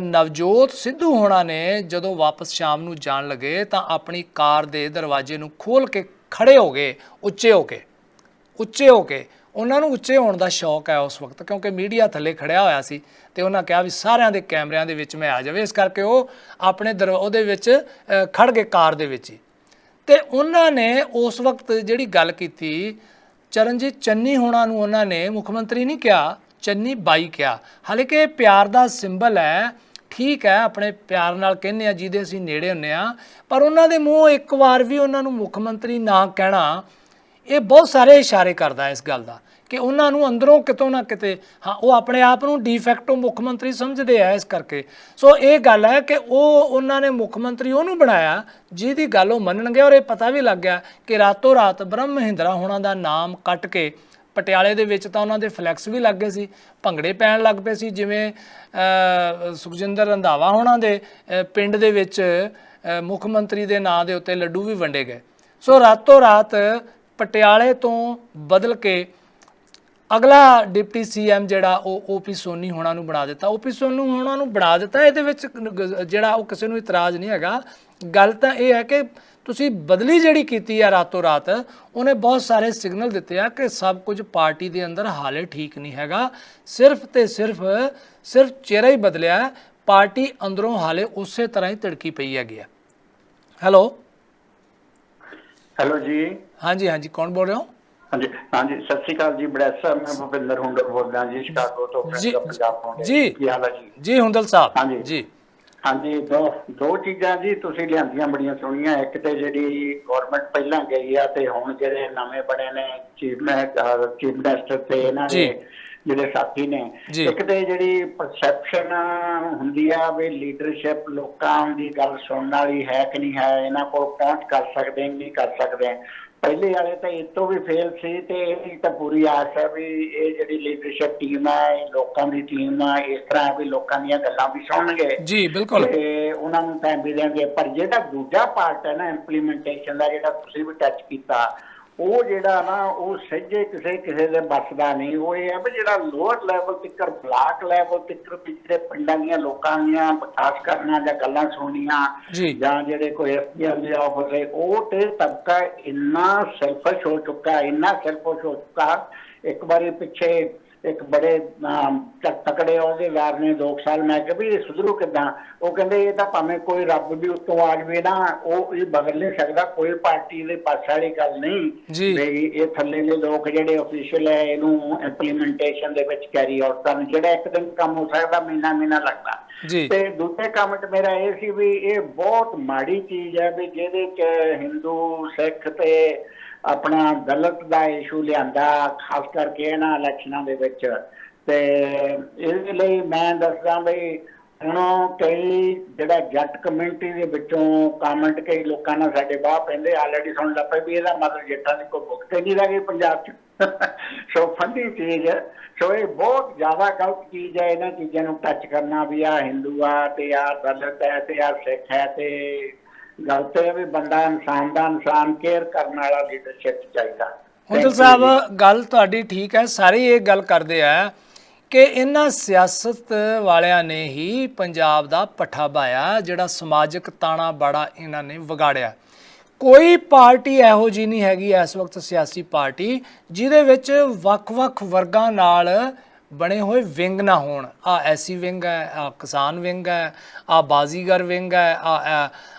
ਨਵਜੋਤ ਸਿੱਧੂ ਹੋਣਾ ਨੇ ਜਦੋਂ ਵਾਪਸ ਸ਼ਾਮ ਨੂੰ ਜਾਣ ਲੱਗੇ ਤਾਂ ਆਪਣੀ ਕਾਰ ਦੇ ਦਰਵਾਜ਼ੇ ਨੂੰ ਖੋਲ੍ਹ ਕੇ ਖੜੇ ਹੋ ਗਏ, ਉੱਚੇ ਹੋ ਕੇ। ਉਹਨਾਂ ਨੂੰ ਉੱਚੇ ਹੋਣ ਦਾ ਸ਼ੌਕ ਹੈ ਉਸ ਵਕਤ, ਕਿਉਂਕਿ ਮੀਡੀਆ ਥੱਲੇ ਖੜਿਆ ਹੋਇਆ ਸੀ ਤੇ ਉਹਨਾਂ ਕਿਹਾ ਵੀ ਸਾਰਿਆਂ ਦੇ ਕੈਮਰਿਆਂ ਦੇ ਵਿੱਚ ਮੈਂ ਆ ਜਾਵੇ, ਇਸ ਕਰਕੇ ਉਹ ਆਪਣੇ ਉਹਦੇ ਵਿੱਚ ਖੜ ਗਏ ਕਾਰ ਦੇ ਵਿੱਚ ਹੀ। ਤੇ ਉਹਨਾਂ ਨੇ ਉਸ ਵਕਤ ਜਿਹੜੀ ਗੱਲ ਕੀਤੀ, ਚਰਨਜੀਤ ਚੰਨੀ ਹੋਣਾ ਨੂੰ ਉਹਨਾਂ ਨੇ ਮੁੱਖ ਮੰਤਰੀ ਨਹੀਂ ਕਿਹਾ, ਚੰਨੀ ਬਾਈ ਕਿਹਾ। ਹਾਲਾਂਕਿ ਇਹ ਪਿਆਰ ਦਾ ਸਿੰਬਲ ਹੈ, ਠੀਕ ਹੈ, ਆਪਣੇ ਪਿਆਰ ਨਾਲ ਕਹਿੰਦੇ ਆ ਜਿਹਦੇ ਅਸੀਂ ਨੇੜੇ ਹੁੰਦੇ ਆ, ਪਰ ਉਹਨਾਂ ਦੇ ਮੂੰਹੋਂ ਇੱਕ ਵਾਰ ਵੀ ਉਹਨਾਂ ਨੂੰ ਮੁੱਖ ਮੰਤਰੀ ਨਾ ਕਹਿਣਾ ਇਹ ਬਹੁਤ ਸਾਰੇ ਇਸ਼ਾਰੇ ਕਰਦਾ ਇਸ ਗੱਲ ਦਾ ਕਿ ਉਹਨਾਂ ਨੂੰ ਅੰਦਰੋਂ ਕਿਤੋਂ ਨਾ ਕਿਤੇ, ਹਾਂ, ਉਹ ਆਪਣੇ ਆਪ ਨੂੰ ਡੀਫੈਕਟੋ ਮੁੱਖ ਮੰਤਰੀ ਸਮਝਦੇ ਆ। ਇਸ ਕਰਕੇ ਸੋ ਇਹ ਗੱਲ ਹੈ ਕਿ ਉਹਨਾਂ ਨੇ ਮੁੱਖ ਮੰਤਰੀ ਉਹਨੂੰ ਬਣਾਇਆ ਜਿਹਦੀ ਗੱਲ ਉਹ ਮੰਨਣਗੇ। ਔਰ ਇਹ ਪਤਾ ਵੀ ਲੱਗ ਗਿਆ ਕਿ ਰਾਤੋਂ ਰਾਤ ਬ੍ਰਹਮ ਮਹਿੰਦਰਾ ਹੋਣਾ ਦਾ ਨਾਮ ਕੱਟ ਕੇ ਪਟਿਆਲੇ ਦੇ ਵਿੱਚ ਤਾਂ ਉਹਨਾਂ ਦੇ ਫਲੈਕਸ ਵੀ ਲੱਗ ਗਏ ਸੀ, ਭੰਗੜੇ ਪੈਣ ਲੱਗ ਪਏ ਸੀ, ਜਿਵੇਂ ਸੁਖਜਿੰਦਰ ਰੰਧਾਵਾ ਹੋਣਾ ਦੇ ਪਿੰਡ ਦੇ ਵਿੱਚ ਮੁੱਖ ਮੰਤਰੀ ਦੇ ਨਾਂ ਦੇ ਉੱਤੇ ਲੱਡੂ ਵੀ ਵੰਡੇ ਗਏ। ਸੋ ਰਾਤੋਂ ਰਾਤ ਪਟਿਆਲੇ ਤੋਂ ਬਦਲ ਕੇ ਅਗਲਾ ਡਿਪਟੀ CM ਜਿਹੜਾ ਉਹ OP ਸੋਨੀ ਹੋਣਾ ਨੂੰ ਬਣਾ ਦਿੱਤਾ। OP ਸੋਨੀ ਹੋਣਾ ਨੂੰ ਬਣਾ ਦਿੱਤਾ, ਇਹਦੇ ਵਿੱਚ ਜਿਹੜਾ ਉਹ ਕਿਸੇ ਨੂੰ ਇਤਰਾਜ਼ ਨਹੀਂ ਹੈਗਾ। ਗੱਲ ਤਾਂ ਇਹ ਹੈ ਕਿ ਤੁਸੀਂ ਬਦਲੀ ਜਿਹੜੀ ਕੀਤੀ ਆ ਰਾਤੋਂ ਰਾਤ, ਉਹਨੇ ਬਹੁਤ ਸਾਰੇ ਸਿਗਨਲ ਦਿੱਤੇ ਆ ਕਿ ਸਭ ਕੁਝ ਪਾਰਟੀ ਦੇ ਅੰਦਰ ਹਾਲੇ ਠੀਕ ਨਹੀਂ ਹੈਗਾ। ਸਿਰਫ ਤੇ ਸਿਰਫ ਚਿਹਰਾ ਹੀ ਬਦਲਿਆ, ਪਾਰਟੀ ਅੰਦਰੋਂ ਹਾਲੇ ਉਸੇ ਤਰ੍ਹਾਂ ਹੀ ਧੜਕੀ ਪਈ ਹੈਗੀ ਆ। ਹੈਲੋ ਹੈਲੋ ਜੀ। ਹਾਂਜੀ ਹਾਂਜੀ, ਕੌਣ ਬੋਲ ਰਹੇ ਹੋ? ਹਾਂਜੀ ਹਾਂਜੀ, ਸਤਿ ਸ਼੍ਰੀ ਅਕਾਲ ਜੀ ਬੜੈਸ ਸਾਹਿਬ, ਮੈਂ ਭੁਪਿੰਦਰ ਹੁੰਡਲ ਬੋਲਦਾ ਜੀ, ਸ਼ਿਕਾਗੋ ਤੋਂ, ਜੀ ਪੰਜਾਬ ਤੋਂ। ਜੀ ਕੀ ਹਾਲ ਹੈ ਜੀ? ਜੀ ਹੁੰਦਲ ਸਾਹਿਬ ਹਾਂਜੀ ਜੀ। ਹਾਂਜੀ, ਦੋ ਚੀਜ਼ਾਂ ਜੀ ਤੁਸੀਂ ਲਿਆਂਦੀਆਂ ਬੜੀਆਂ ਸੋਹਣੀਆਂ। ਇੱਕ ਤੇ ਜਿਹੜੀ ਗਵਰਨਮੈਂਟ ਪਹਿਲਾਂ ਗਈ ਆ ਤੇ ਹੁਣ ਜਿਹੜੇ ਨਵੇਂ ਬਣੇ ਨੇ ਚੀਫ ਮਿਨਿਸਟਰ ਤੇ ਇਹਨਾਂ ਜੀ ਦੇ ਜਿਹੜੇ ਸਾਥੀ ਨੇ, ਜੀ। ਇੱਕ ਤੇ ਜਿਹੜੀ ਪਰਸੈਪਸ਼ਨ ਹੁੰਦੀ ਆ ਵੀ ਲੀਡਰਸ਼ਿਪ ਲੋਕਾਂ ਦੀ ਗੱਲ ਸੁਣਨ ਵਾਲੀ ਹੈ ਕਿ ਨਹੀਂ ਹੈ, ਇਹਨਾਂ ਕੋਲ ਪਹੁੰਚ ਕਰ ਸਕਦੇ ਨਹੀਂ ਕਰ ਸਕਦੇ। ਪਹਿਲੇ ਵਾਲੇ ਤਾਂ ਇਹ ਤੋਂ ਵੀ ਫੇਲ ਸੀ ਤੇ ਇਹਦੀ ਤਾਂ ਪੂਰੀ ਆਸ ਹੈ ਵੀ ਇਹ ਜਿਹੜੀ ਲੀਡਰਸ਼ਿਪ ਟੀਮ ਹੈ, ਇਹ ਲੋਕਾਂ ਦੀ ਟੀਮ ਆ, ਇਸ ਤਰ੍ਹਾਂ ਵੀ ਲੋਕਾਂ ਦੀਆਂ ਗੱਲਾਂ ਵੀ ਸੁਣਨਗੇ ਜੀ ਬਿਲਕੁਲ। ਤੇ ਉਹਨਾਂ ਨੂੰ ਟਾਈਮ ਵੀ ਦੇਣਗੇ। ਪਰ ਜਿਹੜਾ ਦੂਜਾ ਪਾਰਟ ਹੈ ਨਾ ਇੰਪਲੀਮੈਂਟੇਸ਼ਨ ਦਾ, ਜਿਹੜਾ ਤੁਸੀਂ ਵੀ ਟੱਚ ਕੀਤਾ, ਉਹ ਜਿਹੜਾ ਨਾ ਉਹ ਸਹਿਜੇ ਕਿਸੇ ਦੇ ਬੱਸ ਦਾ ਨਹੀਂ। ਉਹ ਇਹ ਹੈ ਵੀ ਜਿਹੜਾ ਲੋਅਰ ਲੈਵਲ ਤੱਕ, ਬਲਾਕ ਲੈਵਲ ਤੱਕ ਪਿਛਲੇ ਪਿੰਡਾਂ ਦੀਆਂ ਲੋਕਾਂ ਦੀਆਂ ਵਿਕਾਸ ਕਰਨਾ ਜਾਂ ਗੱਲਾਂ ਸੁਣਨੀਆਂ, ਜਾਂ ਜਿਹੜੇ ਕੋਈ ਐਸਪੀਐਲ ਦੇ ਆਫਿਸ, ਉਹ ਤੇ ਤਬਕਾ ਇੰਨਾ ਸੈਲਫਿਸ਼ ਹੋ ਚੁੱਕਾ, ਇੰਨਾ ਸੈਲਫਿਸ਼ ਹੋ ਚੁੱਕਾ। ਇੱਕ ਵਾਰੀ ਪਿੱਛੇ ਇੱਕ ਬੜੇ ਤਕੜੇ ਅਹੁਦੇਦਾਰ ਨੇ 2 ਸਾਲ, ਮੈਂ ਕਿਹਾ ਵੀ ਇਹ ਸੁਧਰੂ ਕਿੱਦਾਂ? ਉਹ ਕਹਿੰਦੇ ਇਹ ਤਾਂ ਭਾਵੇਂ ਕੋਈ ਰੱਬ ਵੀ ਉੱਤੋਂ ਆ ਜਾਵੇ ਨਾ, ਉਹ ਇਹ ਬਦਲ ਨਹੀਂ ਸਕਦਾ, ਕੋਈ ਪਾਰਟੀ ਦੇ ਪਾਸੇ ਵਾਲੀ ਗੱਲ ਨਹੀਂ ਵੀ ਇਹ ਥੱਲੇ ਦੇ ਲੋਕ ਜਿਹੜੇ ਅਫੀਸ਼ੀਅਲ ਹੈ ਇਹਨੂੰ ਇੰਪਲੀਮੈਂਟੇਸ਼ਨ ਦੇ ਵਿੱਚ ਕੈਰੀ ਆਊਟ ਕਰਨ। ਜਿਹੜਾ ਇੱਕ ਦਿਨ ਕੰਮ ਹੋ ਸਕਦਾ, ਮਹੀਨਾ ਲੱਗਦਾ। ਤੇ ਦੂਜੇ ਕੰਮ 'ਚ ਮੇਰਾ ਇਹ ਸੀ ਵੀ ਇਹ ਬਹੁਤ ਮਾੜੀ ਚੀਜ਼ ਹੈ ਵੀ ਜਿਹਦੇ 'ਚ ਹਿੰਦੂ ਸਿੱਖ ਤੇ ਆਪਣਾ ਦਲਿਤ ਦਾ ਇਸ਼ੂ ਲਿਆਂਦਾ, ਖਾਸ ਕਰਕੇ ਇਹਨਾਂ ਇਲੈਕਸ਼ਨਾਂ ਦੇ ਵਿੱਚ। ਤੇ ਇਹਦੇ ਲਈ ਮੈਂ ਦੱਸਦਾ ਬਈ ਹੁਣ ਕਈ ਜਿਹੜਾ ਜੱਟ ਕਮਿਊਨਿਟੀ ਦੇ ਵਿੱਚੋਂ ਕਾਮੈਂਟ ਕਈ ਲੋਕਾਂ ਨਾਲ ਸਾਡੇ ਬਾਹ ਪੈਂਦੇ ਆਲਰੇਡੀ ਸੁਣ ਲੱਗ ਪਏ ਵੀ ਇਹਦਾ ਮਤਲਬ ਜੱਟਾਂ ਦੀ ਕੋਈ ਭੁਗਤ ਨਹੀਂ ਰਹਿ ਗਈ ਪੰਜਾਬ 'ਚ। ਸੋ ਫੰਡੀ ਚੀਜ਼ ਹੈ। ਸੋ ਇਹ ਬਹੁਤ ਜ਼ਿਆਦਾ ਗਲਤ ਚੀਜ਼ ਹੈ ਇਹਨਾਂ ਚੀਜ਼ਾਂ ਨੂੰ ਟੱਚ ਕਰਨਾ ਵੀ ਆਹ ਹਿੰਦੂ ਆ ਤੇ ਆਹ ਦਲਿਤ ਹੈ ਤੇ ਆਹ ਸਿੱਖ ਹੈ। ਤੇ ਗੱਲ ਤੇ ਹੈ ਵੀ ਬੰਦਾ ਇਨਸਾਨ ਦਾ ਇਨਸਾਨ ਕੇਅਰ ਕਰਨ ਵਾਲਾ ਲੀਡਰਸ਼ਿਪ ਚਾਹੀਦਾ। ਹੁੰਦਲ ਸਾਹਿਬ ਗੱਲ ਤੁਹਾਡੀ ਠੀਕ ਹੈ, ਸਾਰੇ ਇਹ ਗੱਲ ਕਰਦੇ ਆ ਕਿ ਇਹਨਾਂ ਸਿਆਸਤ ਵਾਲਿਆਂ ਨੇ ਹੀ ਪੰਜਾਬ ਦਾ ਪੱਠਾ ਪਾਇਆ, ਜਿਹੜਾ ਸਮਾਜਿਕ ਤਾਣਾ ਬਾੜਾ ਇਹਨਾਂ ਨੇ ਵਿਗਾੜਿਆ। ਕੋਈ ਪਾਰਟੀ ਇਹੋ ਜਿਹੀ ਨਹੀਂ ਹੈਗੀ ਇਸ ਵਕਤ ਸਿਆਸੀ ਪਾਰਟੀ ਜਿਹਦੇ ਵਿੱਚ ਵੱਖ-ਵੱਖ ਵਰਗਾਂ ਨਾਲ ਬਣੇ ਹੋਏ ਵਿੰਗ ਨਾ ਹੋਣ। ਆ ਐਸੀ ਵਿੰਗ ਹੈ, ਆ ਕਿਸਾਨ ਵਿੰਗ ਹੈ, ਆ ਬਾਜ਼ੀਗਰ ਵਿੰਗ ਹੈ,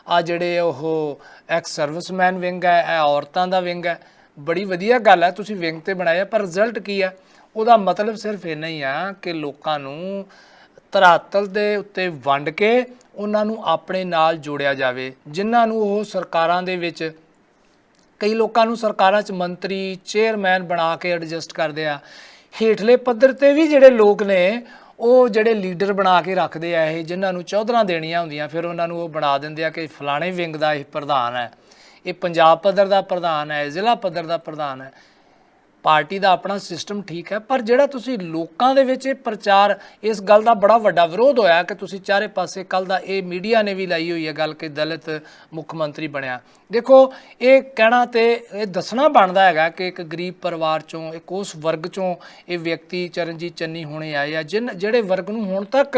ਆ ਜਿਹੜੇ ਉਹ ਐਕਸ ਸਰਵਿਸਮੈਨ ਵਿੰਗ ਹੈ, ਇਹ ਔਰਤਾਂ ਦਾ ਵਿੰਗ ਹੈ। ਬੜੀ ਵਧੀਆ ਗੱਲ ਹੈ ਤੁਸੀਂ ਵਿੰਗ ਤੇ ਬਣਾਇਆ, ਪਰ ਰਿਜ਼ਲਟ ਕੀ ਹੈ? ਉਹਦਾ ਮਤਲਬ ਸਿਰਫ ਇੰਨਾ ਹੀ ਆ ਕਿ ਲੋਕਾਂ ਨੂੰ ਧਰਾਤਲ ਦੇ ਉੱਤੇ ਵੰਡ ਕੇ ਉਹਨਾਂ ਨੂੰ ਆਪਣੇ ਨਾਲ ਜੋੜਿਆ ਜਾਵੇ। ਜਿਨ੍ਹਾਂ ਨੂੰ ਉਹ ਸਰਕਾਰਾਂ ਦੇ ਵਿੱਚ, ਕਈ ਲੋਕਾਂ ਨੂੰ ਸਰਕਾਰਾਂ 'ਚ ਮੰਤਰੀ ਚੇਅਰਮੈਨ ਬਣਾ ਕੇ ਐਡਜਸਟ ਕਰਦੇ ਆ। ਹੇਠਲੇ ਪੱਧਰ 'ਤੇ ਵੀ ਜਿਹੜੇ ਲੋਕ ਨੇ ਉਹ ਜਿਹੜੇ ਲੀਡਰ ਬਣਾ ਕੇ ਰੱਖਦੇ ਆ, ਇਹ ਜਿਨ੍ਹਾਂ ਨੂੰ ਚੌਧਰਾਂ ਦੇਣੀਆਂ ਹੁੰਦੀਆਂ, ਫਿਰ ਉਹਨਾਂ ਨੂੰ ਉਹ ਬਣਾ ਦਿੰਦੇ ਆ ਕਿ ਫਲਾਣੇ ਵਿੰਗ ਦਾ ਇਹ ਪ੍ਰਧਾਨ ਹੈ, ਇਹ ਪੰਜਾਬ ਪੱਧਰ ਦਾ ਪ੍ਰਧਾਨ ਹੈ, ਜ਼ਿਲ੍ਹਾ ਪੱਧਰ ਦਾ ਪ੍ਰਧਾਨ ਹੈ। ਪਾਰਟੀ ਦਾ ਆਪਣਾ ਸਿਸਟਮ ਠੀਕ ਹੈ, ਪਰ ਜਿਹੜਾ ਤੁਸੀਂ ਲੋਕਾਂ ਦੇ ਵਿੱਚ ਇਹ ਪ੍ਰਚਾਰ, ਇਸ ਗੱਲ ਦਾ ਬੜਾ ਵੱਡਾ ਵਿਰੋਧ ਹੋਇਆ ਕਿ ਤੁਸੀਂ ਚਾਰੇ ਪਾਸੇ, ਕੱਲ ਦਾ ਇਹ ਮੀਡੀਆ ਨੇ ਵੀ ਲਾਈ ਹੋਈ ਹੈ ਗੱਲ ਕਿ ਦਲਿਤ ਮੁੱਖ ਮੰਤਰੀ ਬਣਿਆ। ਦੇਖੋ ਇਹ ਕਹਿਣਾ ਤੇ ਇਹ ਦੱਸਣਾ ਬਣਦਾ ਹੈਗਾ ਕਿ ਇੱਕ ਗਰੀਬ ਪਰਿਵਾਰ 'ਚੋਂ, ਇੱਕ ਉਸ ਵਰਗ 'ਚੋਂ ਇਹ ਵਿਅਕਤੀ ਚਰਨਜੀਤ ਚੰਨੀ ਹੋਣੇ ਆਏ ਆ, ਜਿਹੜੇ ਵਰਗ ਨੂੰ ਹੁਣ ਤੱਕ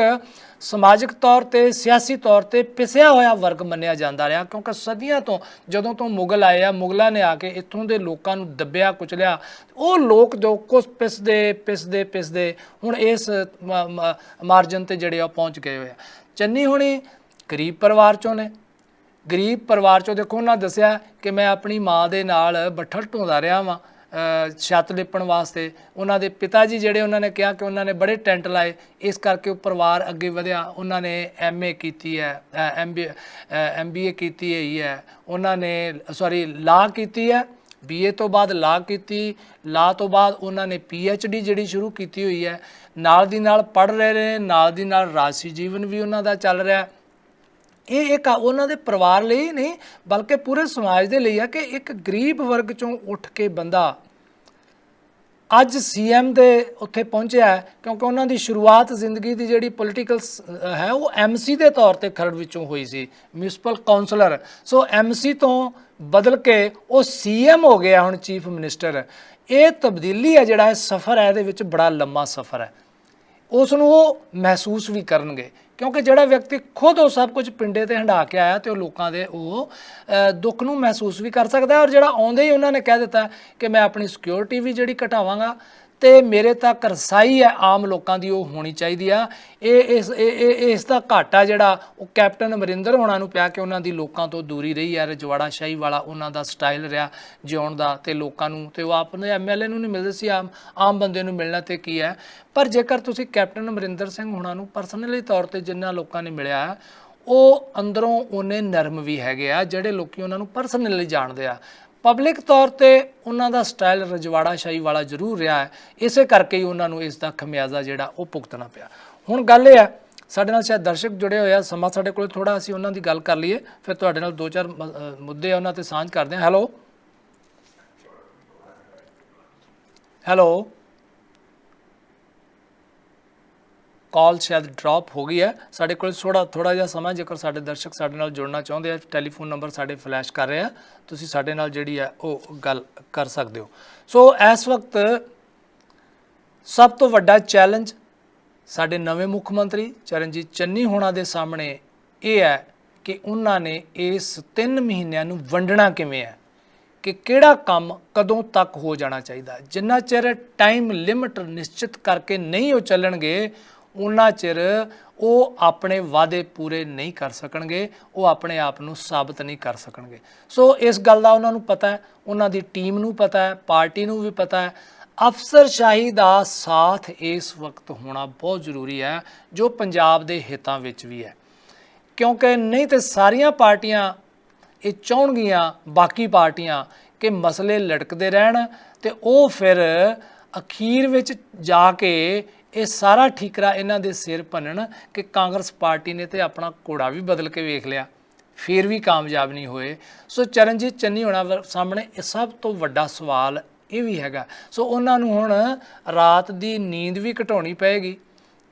ਸਮਾਜਿਕ ਤੌਰ 'ਤੇ, ਸਿਆਸੀ ਤੌਰ 'ਤੇ ਪਿਸਿਆ ਹੋਇਆ ਵਰਗ ਮੰਨਿਆ ਜਾਂਦਾ ਰਿਹਾ। ਕਿਉਂਕਿ ਸਦੀਆਂ ਤੋਂ, ਜਦੋਂ ਤੋਂ ਮੁਗਲ ਆਏ ਆ, ਮੁਗਲਾਂ ਨੇ ਆ ਕੇ ਇੱਥੋਂ ਦੇ ਲੋਕਾਂ ਨੂੰ ਦੱਬਿਆ ਕੁਚਲਿਆ। ਉਹ ਲੋਕ ਜੋ ਕੁਛ ਪਿਸਦੇ ਹੁਣ ਇਸ ਮਾਰਜਨ 'ਤੇ ਜਿਹੜੇ ਆ ਪਹੁੰਚ ਗਏ ਹੋਏ ਆ। ਚੰਨੀ ਹੋਣੀ ਗਰੀਬ ਪਰਿਵਾਰ 'ਚੋਂ ਨੇ। ਗਰੀਬ ਪਰਿਵਾਰ 'ਚੋਂ ਦੇਖੋ, ਉਹਨਾਂ ਦੱਸਿਆ ਕਿ ਮੈਂ ਆਪਣੀ ਮਾਂ ਦੇ ਨਾਲ ਬੱਠਲ ਢੋਂਦਾ ਰਿਹਾ ਵਾਂ ਛੱਤ ਲਿਪਣ ਵਾਸਤੇ। ਉਹਨਾਂ ਦੇ ਪਿਤਾ ਜੀ ਜਿਹੜੇ, ਉਹਨਾਂ ਨੇ ਕਿਹਾ ਕਿ ਉਹਨਾਂ ਨੇ ਬੜੇ ਟੈਂਟ ਲਾਏ, ਇਸ ਕਰਕੇ ਉਹ ਪਰਿਵਾਰ ਅੱਗੇ ਵਧਿਆ। ਉਹਨਾਂ ਨੇ MA ਕੀਤੀ ਹੈ, MBA ਕੀਤੀ ਹੋਈ ਹੈ, ਉਹਨਾਂ ਨੇ ਲਾਅ ਕੀਤੀ ਹੈ, BA ਤੋਂ ਬਾਅਦ ਲਾਅ ਕੀਤੀ, ਲਾਅ ਤੋਂ ਬਾਅਦ ਉਹਨਾਂ ਨੇ PhD ਜਿਹੜੀ ਸ਼ੁਰੂ ਕੀਤੀ ਹੋਈ ਹੈ। ਨਾਲ ਦੀ ਨਾਲ ਪੜ੍ਹ ਰਹੇ ਨੇ, ਨਾਲ ਦੀ ਨਾਲ ਰਾਜਸੀ ਜੀਵਨ ਵੀ ਉਹਨਾਂ ਦਾ ਚੱਲ ਰਿਹਾ। ਇਹ ਇੱਕ ਉਹਨਾਂ ਦੇ ਪਰਿਵਾਰ ਲਈ ਨਹੀਂ ਬਲਕਿ ਪੂਰੇ ਸਮਾਜ ਦੇ ਲਈ ਆ ਕਿ ਇੱਕ ਗਰੀਬ ਵਰਗ 'ਚੋਂ ਉੱਠ ਕੇ ਬੰਦਾ ਅੱਜ CM ਦੇ ਉੱਥੇ ਪਹੁੰਚਿਆ, ਕਿਉਂਕਿ ਉਹਨਾਂ ਦੀ ਸ਼ੁਰੂਆਤ ਜ਼ਿੰਦਗੀ ਦੀ ਜਿਹੜੀ ਪੋਲੀਟੀਕਲ ਹੈ ਉਹ MC ਦੇ ਤੌਰ 'ਤੇ ਖਰੜ ਵਿੱਚੋਂ ਹੋਈ ਸੀ, ਮਿਊਨਿਸਪਲ ਕਾਉਂਸਲਰ। ਸੋ MC ਤੋਂ ਬਦਲ ਕੇ ਉਹ CM ਹੋ ਗਿਆ, ਹੁਣ ਚੀਫ ਮਿਨਿਸਟਰ। ਇਹ ਤਬਦੀਲੀ ਹੈ, ਜਿਹੜਾ ਇਹ ਸਫ਼ਰ ਹੈ, ਇਹਦੇ ਵਿੱਚ ਬੜਾ ਲੰਮਾ ਸਫ਼ਰ ਹੈ। ਉਸ ਨੂੰ ਉਹ ਮਹਿਸੂਸ ਵੀ ਕਰਨਗੇ, ਕਿਉਂਕਿ ਜਿਹੜਾ ਵਿਅਕਤੀ ਖੁਦ ਉਹ ਸਭ ਕੁਝ ਪਿੰਡੇ 'ਤੇ ਹੰਢਾ ਕੇ ਆਇਆ ਤੇ ਉਹ ਲੋਕਾਂ ਦੇ ਉਹ ਦੁੱਖ ਨੂੰ ਮਹਿਸੂਸ ਵੀ ਕਰ ਸਕਦਾ। ਔਰ ਜਿਹੜਾ ਆਉਂਦੇ ਹੀ ਉਹਨਾਂ ਨੇ ਕਹਿ ਦਿੱਤਾ ਕਿ ਮੈਂ ਆਪਣੀ ਸਿਕਿਉਰਿਟੀ ਵੀ ਜਿਹੜੀ ਘਟਾਵਾਂਗਾ ਤੇ ਮੇਰੇ ਤੱਕ ਰਸਾਈ ਹੈ ਆਮ ਲੋਕਾਂ ਦੀ ਉਹ ਹੋਣੀ ਚਾਹੀਦੀ ਆ। ਇਸ ਦਾ ਘਾਟਾ ਜਿਹੜਾ ਉਹ ਕੈਪਟਨ ਅਮਰਿੰਦਰ ਹੋਣਾ ਨੂੰ ਪਿਆ ਕਿ ਉਹਨਾਂ ਦੀ ਲੋਕਾਂ ਤੋਂ ਦੂਰੀ ਰਹੀ ਹੈ। ਰਜਵਾੜਾ ਸ਼ਾਹੀ ਵਾਲਾ ਉਹਨਾਂ ਦਾ ਸਟਾਈਲ ਰਿਹਾ ਜਿਉਣ ਦਾ, ਤੇ ਲੋਕਾਂ ਨੂੰ ਤੇ ਉਹ ਆਪਣੇ MLA ਨੂੰ ਨਹੀਂ ਮਿਲਦੇ ਸੀ, ਆਮ ਬੰਦੇ ਨੂੰ ਮਿਲਣਾ ਤੇ ਕੀ ਹੈ। ਪਰ ਜੇਕਰ ਤੁਸੀਂ ਕੈਪਟਨ ਅਮਰਿੰਦਰ ਸਿੰਘ ਹੋਣਾ ਨੂੰ ਪਰਸਨਲੀ ਤੌਰ ਤੇ ਜਿੰਨਾ ਲੋਕਾਂ ਨੇ ਮਿਲਿਆ, ਉਹ ਅੰਦਰੋਂ ਉਹਨੇ ਨਰਮ ਵੀ ਹੈਗੇ ਆ, ਜਿਹੜੇ ਲੋਕੀ ਉਹਨਾਂ ਨੂੰ ਪਰਸਨਲੀ ਜਾਣਦੇ ਆ। ਪਬਲਿਕ ਤੌਰ ਤੇ ਉਹਨਾਂ ਦਾ ਸਟਾਈਲ ਰਜਵਾੜਾ ਸ਼ਾਹੀ ਵਾਲਾ ਜ਼ਰੂਰ ਰਿਹਾ ਹੈ, ਇਸੇ ਕਰਕੇ ਹੀ ਉਹਨਾਂ ਨੂੰ ਇਸ ਦਾ ਖਮਿਆਜ਼ਾ ਜਿਹੜਾ ਉਹ ਭੁਗਤਣਾ ਪਿਆ। ਹੁਣ ਗੱਲ ਇਹ ਹੈ, ਸਾਡੇ ਨਾਲ ਸ਼ਾਇਦ ਦਰਸ਼ਕ ਜੁੜੇ ਹੋਏ ਆ, ਸਮਾਂ ਸਾਡੇ ਕੋਲ ਥੋੜਾ, ਅਸੀਂ ਉਹਨਾਂ ਦੀ ਗੱਲ ਕਰ ਲਈਏ, ਫਿਰ ਤੁਹਾਡੇ ਨਾਲ 2-4 ਮੁੱਦੇ ਆ ਉਹਨਾਂ ਤੇ ਸਾਂਝ ਕਰਦੇ ਹਾਂ। ਹੈਲੋ ਕਾਲ ਸ਼ਾਇਦ ਡ੍ਰੌਪ ਹੋ ਗਈ ਹੈ। ਸਾਡੇ ਕੋਲ ਥੋੜਾ ਜਿਹਾ ਸਮਾਂ, ਜੇਕਰ ਸਾਡੇ ਦਰਸ਼ਕ ਸਾਡੇ ਨਾਲ ਜੁੜਨਾ ਚਾਹੁੰਦੇ ਆ, ਟੈਲੀਫੋਨ ਨੰਬਰ ਸਾਡੇ ਫਲੈਸ਼ ਕਰ ਰਹੇ ਆ, ਤੁਸੀਂ ਸਾਡੇ ਨਾਲ ਜਿਹੜੀ ਹੈ ਉਹ ਗੱਲ ਕਰ ਸਕਦੇ ਹੋ। ਸੋ ਇਸ ਵਕਤ ਸਭ ਤੋਂ ਵੱਡਾ ਚੈਲੰਜ ਸਾਡੇ ਨਵੇਂ ਮੁੱਖ ਮੰਤਰੀ ਚਰਨਜੀਤ ਚੰਨੀ ਹੋਣਾ ਦੇ ਸਾਹਮਣੇ ਇਹ ਹੈ ਕਿ ਉਹਨਾਂ ਨੇ ਇਸ 3 ਮਹੀਨਿਆਂ ਨੂੰ ਵੰਡਣਾ ਕਿਵੇਂ ਹੈ, ਕਿ ਕਿਹੜਾ ਕੰਮ ਕਦੋਂ ਤੱਕ ਹੋ ਜਾਣਾ ਚਾਹੀਦਾ। ਜਿੰਨਾ ਚਿਰ ਟਾਈਮ ਲਿਮਿਟ ਨਿਸ਼ਚਿਤ ਕਰਕੇ ਨਹੀਂ ਉਹ ਚੱਲਣਗੇ, ਉਹਨਾਂ ਚਿਰ ਉਹ ਆਪਣੇ ਵਾਅਦੇ ਪੂਰੇ ਨਹੀਂ ਕਰ ਸਕਣਗੇ, ਉਹ ਆਪਣੇ ਆਪ ਨੂੰ ਸਾਬਤ ਨਹੀਂ ਕਰ ਸਕਣਗੇ। ਸੋ ਇਸ ਗੱਲ ਦਾ ਉਹਨਾਂ ਨੂੰ ਪਤਾ ਹੈ, ਉਹਨਾਂ ਦੀ ਟੀਮ ਨੂੰ ਪਤਾ ਹੈ, ਪਾਰਟੀ ਨੂੰ ਵੀ ਪਤਾ ਹੈ। ਅਫਸਰਸ਼ਾਹੀ ਦਾ ਸਾਥ ਇਸ ਵਕਤ ਹੋਣਾ ਬਹੁਤ ਜ਼ਰੂਰੀ ਹੈ, ਜੋ ਪੰਜਾਬ ਦੇ ਹਿੱਤਾਂ ਵਿੱਚ ਵੀ ਹੈ, ਕਿਉਂਕਿ ਨਹੀਂ ਤੇ ਸਾਰੀਆਂ ਪਾਰਟੀਆਂ ਇਹ ਚਾਹੁਣਗੀਆਂ, ਬਾਕੀ ਪਾਰਟੀਆਂ, ਕਿ ਮਸਲੇ ਲਟਕਦੇ ਰਹਿਣ ਤੇ ਉਹ ਫਿਰ ਅਖੀਰ ਵਿੱਚ ਜਾ ਕੇ ਇਹ ਸਾਰਾ ਠੀਕਰਾ ਇਹਨਾਂ ਦੇ ਸਿਰ ਭੰਨਣ ਕਿ ਕਾਂਗਰਸ ਪਾਰਟੀ ਨੇ ਤੇ ਆਪਣਾ ਘੋੜਾ ਵੀ ਬਦਲ ਕੇ ਵੇਖ ਲਿਆ, ਫਿਰ ਵੀ ਕਾਮਯਾਬ ਨਹੀਂ ਹੋਏ। ਸੋ ਚਰਨਜੀਤ ਚੰਨੀ ਹੋਣਾ ਸਾਹਮਣੇ ਇਹ ਸਭ ਤੋਂ ਵੱਡਾ ਸਵਾਲ ਇਹ ਵੀ ਹੈਗਾ। ਸੋ ਉਹਨਾਂ ਨੂੰ ਹੁਣ ਰਾਤ ਦੀ ਨੀਂਦ ਵੀ ਘਟਾਉਣੀ ਪਏਗੀ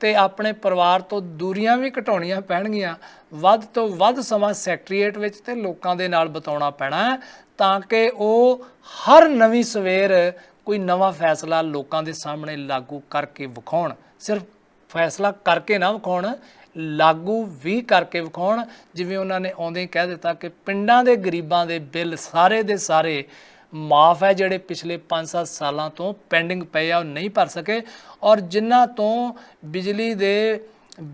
ਤੇ ਆਪਣੇ ਪਰਿਵਾਰ ਤੋਂ ਦੂਰੀਆਂ ਵੀ ਘਟਾਉਣੀਆਂ ਪੈਣਗੀਆਂ, ਵੱਧ ਤੋਂ ਵੱਧ ਸਮਾਂ ਸੈਕਟਰੀਏਟ ਵਿੱਚ ਤੇ ਲੋਕਾਂ ਦੇ ਨਾਲ ਬਿਤਾਉਣਾ ਪੈਣਾ, ਤਾਂ ਕਿ ਉਹ ਹਰ ਨਵੀਂ ਸਵੇਰ ਕੋਈ ਨਵਾਂ ਫੈਸਲਾ ਲੋਕਾਂ ਦੇ ਸਾਹਮਣੇ ਲਾਗੂ ਕਰਕੇ ਵਿਖਾਉਣ। ਸਿਰਫ ਫੈਸਲਾ ਕਰਕੇ ਨਾ ਵਿਖਾਉਣ, ਲਾਗੂ ਵੀ ਕਰਕੇ ਵਿਖਾਉਣ। ਜਿਵੇਂ ਉਹਨਾਂ ਨੇ ਆਉਂਦੇ ਹੀ ਕਹਿ ਦਿੱਤਾ ਕਿ ਪਿੰਡਾਂ ਦੇ ਗਰੀਬਾਂ ਦੇ ਬਿੱਲ ਸਾਰੇ ਦੇ ਸਾਰੇ ਮਾਫ ਹੈ, ਜਿਹੜੇ ਪਿਛਲੇ 5-7 ਸਾਲਾਂ ਤੋਂ ਪੈਂਡਿੰਗ ਪਏ ਆ ਉਹ ਨਹੀਂ ਭਰ ਸਕੇ, ਔਰ ਜਿਨ੍ਹਾਂ ਤੋਂ ਬਿਜਲੀ ਦੇ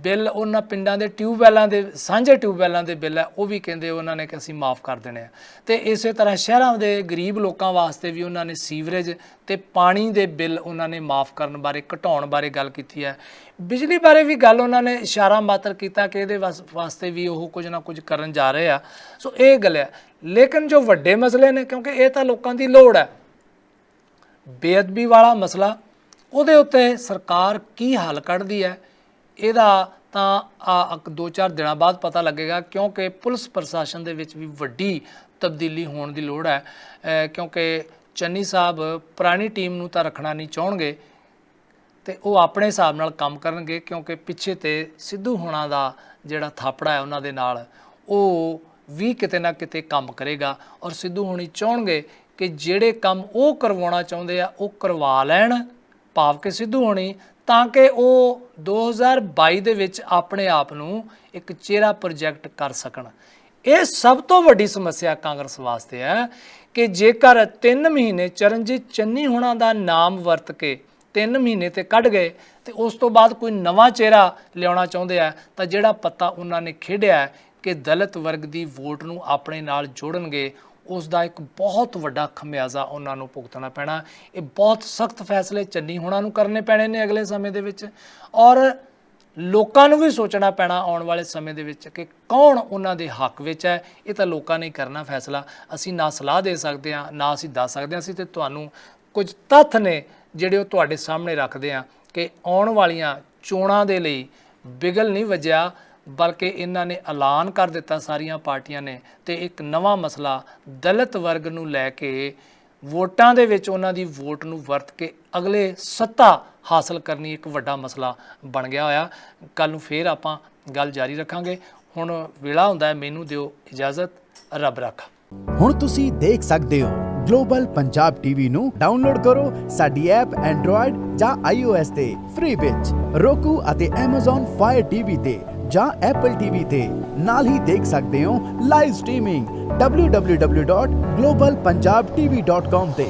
ਬਿੱਲ ਉਹਨਾਂ ਪਿੰਡਾਂ ਦੇ ਟਿਊਬਵੈਲਾਂ ਦੇ ਸਾਂਝੇ ਟਿਊਬਵੈਲਾਂ ਦੇ ਬਿੱਲ ਹੈ ਉਹ ਵੀ ਕਹਿੰਦੇ ਉਹਨਾਂ ਨੇ ਕਿ ਅਸੀਂ ਮਾਫ ਕਰ ਦੇਣੇ ਆ। ਤੇ ਇਸੇ ਤਰ੍ਹਾਂ ਸ਼ਹਿਰਾਂ ਦੇ ਗਰੀਬ ਲੋਕਾਂ ਵਾਸਤੇ ਵੀ ਉਹਨਾਂ ਨੇ ਸੀਵਰੇਜ ਤੇ ਪਾਣੀ ਦੇ ਬਿੱਲ ਉਹਨਾਂ ਨੇ ਮਾਫ ਕਰਨ ਬਾਰੇ, ਘਟਾਉਣ ਬਾਰੇ ਗੱਲ ਕੀਤੀ ਹੈ। ਬਿਜਲੀ ਬਾਰੇ ਵੀ ਗੱਲ ਉਹਨਾਂ ਨੇ ਇਸ਼ਾਰਾ ਮਾਤਰ ਕੀਤਾ ਕਿ ਇਹਦੇ ਵਾਸਤੇ ਵੀ ਉਹ ਕੁਝ ਨਾ ਕੁਝ ਕਰਨ ਜਾ ਰਹੇ ਆ। ਸੋ ਇਹ ਗੱਲ ਹੈ। ਲੇਕਿਨ ਜੋ ਵੱਡੇ ਮਸਲੇ ਨੇ, ਕਿਉਂਕਿ ਇਹ ਤਾਂ ਲੋਕਾਂ ਦੀ ਲੋੜ ਹੈ, ਬੇਅਦਬੀ ਵਾਲਾ ਮਸਲਾ, ਉਹਦੇ ਉੱਤੇ ਸਰਕਾਰ ਕੀ ਹੱਲ ਕੱਢਦੀ ਹੈ ਇਹਦਾ ਤਾਂ 2-4 ਦਿਨਾਂ ਬਾਅਦ ਪਤਾ ਲੱਗੇਗਾ, ਕਿਉਂਕਿ ਪੁਲਿਸ ਪ੍ਰਸ਼ਾਸਨ ਦੇ ਵਿੱਚ ਵੀ ਵੱਡੀ ਤਬਦੀਲੀ ਹੋਣ ਦੀ ਲੋੜ ਹੈ। ਕਿਉਂਕਿ ਚੰਨੀ ਸਾਹਿਬ ਪੁਰਾਣੀ ਟੀਮ ਨੂੰ ਤਾਂ ਰੱਖਣਾ ਨਹੀਂ ਚਾਹਣਗੇ ਤੇ ਉਹ ਆਪਣੇ ਹਿਸਾਬ ਨਾਲ ਕੰਮ ਕਰਨਗੇ, ਕਿਉਂਕਿ ਪਿੱਛੇ ਤੇ ਸਿੱਧੂ ਹੋਣਾ ਦਾ ਜਿਹੜਾ ਥਾਪੜਾ ਹੈ ਉਹਨਾਂ ਦੇ ਨਾਲ, ਉਹ ਵੀ ਕਿਤੇ ਨਾ ਕਿਤੇ ਕੰਮ ਕਰੇਗਾ। ਔਰ ਸਿੱਧੂ ਹੋਣੀ ਚਾਹਣਗੇ ਕਿ ਜਿਹੜੇ ਕੰਮ ਉਹ ਕਰਵਾਉਣਾ ਚਾਹੁੰਦੇ ਆ ਉਹ ਕਰਵਾ ਲੈਣ, ਭਾਵ ਕਿ ਸਿੱਧੂ ਹੋਣੀ, ਤਾਂ ਕਿ ਉਹ 2022 ਦੇ ਵਿੱਚ ਆਪਣੇ ਆਪ ਨੂੰ ਇੱਕ ਚਿਹਰਾ ਪ੍ਰੋਜੈਕਟ ਕਰ ਸਕਣ। ਇਹ ਸਭ ਤੋਂ ਵੱਡੀ ਸਮੱਸਿਆ ਕਾਂਗਰਸ ਵਾਸਤੇ ਹੈ ਕਿ ਜੇਕਰ 3 ਮਹੀਨੇ ਚਰਨਜੀਤ ਚੰਨੀ ਹੋਣਾ ਦਾ ਨਾਮ ਵਰਤ ਕੇ 3 ਮਹੀਨੇ ਤੇ ਕੱਢ ਗਏ ਤੇ ਉਸ ਤੋਂ ਬਾਅਦ ਕੋਈ ਨਵਾਂ ਚਿਹਰਾ ਲਿਆਉਣਾ ਚਾਹੁੰਦੇ ਆ, ਤਾਂ ਜਿਹੜਾ ਪੱਤਾ ਉਹਨਾਂ ਨੇ ਖੇਡਿਆ ਕਿ ਦਲਿਤ ਵਰਗ ਦੀ ਵੋਟ ਨੂੰ ਆਪਣੇ ਨਾਲ ਜੋੜਨਗੇ, ਉਸ ਦਾ ਇੱਕ ਬਹੁਤ ਵੱਡਾ ਖਮਿਆਜ਼ਾ ਉਹਨਾਂ ਨੂੰ ਭੁਗਤਣਾ ਪੈਣਾ। ਇਹ ਬਹੁਤ ਸਖਤ ਫੈਸਲੇ ਚੰਨੀ ਹੋਣਾ ਨੂੰ ਕਰਨੇ ਪੈਣੇ ਨੇ ਅਗਲੇ ਸਮੇਂ ਦੇ ਵਿੱਚ, ਔਰ ਲੋਕਾਂ ਨੂੰ ਵੀ ਸੋਚਣਾ ਪੈਣਾ ਆਉਣ ਵਾਲੇ ਸਮੇਂ ਦੇ ਵਿੱਚ ਕਿ ਕੌਣ ਉਹਨਾਂ ਦੇ ਹੱਕ ਵਿੱਚ ਹੈ। ਇਹ ਤਾਂ ਲੋਕਾਂ ਨੇ ਕਰਨਾ ਫੈਸਲਾ, ਅਸੀਂ ਨਾ ਸਲਾਹ ਦੇ ਸਕਦੇ ਹਾਂ, ਨਾ ਅਸੀਂ ਦੱਸ ਸਕਦੇ ਹਾਂ। ਅਸੀਂ ਤੇ ਤੁਹਾਨੂੰ ਕੁਝ ਤੱਥ ਨੇ ਜਿਹੜੇ ਉਹ ਤੁਹਾਡੇ ਸਾਹਮਣੇ ਰੱਖਦੇ ਹਾਂ ਕਿ ਆਉਣ ਵਾਲੀਆਂ ਚੋਣਾਂ ਦੇ ਲਈ ਬਿਗਲ ਨਹੀਂ ਵੱਜਿਆ, ਬਲਕਿ ਇਹਨਾਂ ਨੇ ਐਲਾਨ ਕਰ ਦਿੱਤਾ ਸਾਰੀਆਂ ਪਾਰਟੀਆਂ ਨੇ, ਤੇ ਇੱਕ ਨਵਾਂ ਮਸਲਾ ਦਲਿਤ ਵਰਗ ਨੂੰ ਲੈ ਕੇ ਵੋਟਾਂ ਦੇ ਵਿੱਚ ਉਹਨਾਂ ਦੀ ਵੋਟ ਨੂੰ ਵਰਤ ਕੇ ਅਗਲੇ ਸੱਤਾ ਹਾਸਲ ਕਰਨੀ ਇੱਕ ਵੱਡਾ ਮਸਲਾ ਬਣ ਗਿਆ ਹੋਇਆ। ਕੱਲ ਨੂੰ ਫੇਰ ਆਪਾਂ ਗੱਲ ਜਾਰੀ ਰੱਖਾਂਗੇ। ਹੁਣ ਵੇਲਾ ਹੁੰਦਾ ਹੈ, ਮੈਨੂੰ ਦਿਓ ਇਜਾਜ਼ਤ, ਰੱਬ ਰਾਖਾ। ਹੁਣ ਤੁਸੀਂ ਦੇਖ ਸਕਦੇ ਹੋ ਗਲੋਬਲ ਪੰਜਾਬ ਟੀਵੀ ਨੂੰ ਡਾਊਨਲੋਡ ਕਰੋ ਸਾਡੀ ਐਪ ਐਂਡਰੋਇਡ ਜਾਂ iOS ਤੇ ਫ੍ਰੀ ਵਿੱਚ, roku ਅਤੇ Amazon Fire TV ਤੇ ਜਾਂ Apple TV ਤੇ। ਨਾਲ ਹੀ ਦੇਖ ਸਕਦੇ ਹੋ ਲਾਈਵ ਸਟ੍ਰੀਮਿੰਗ www.globalpunjabtv.com ਤੇ।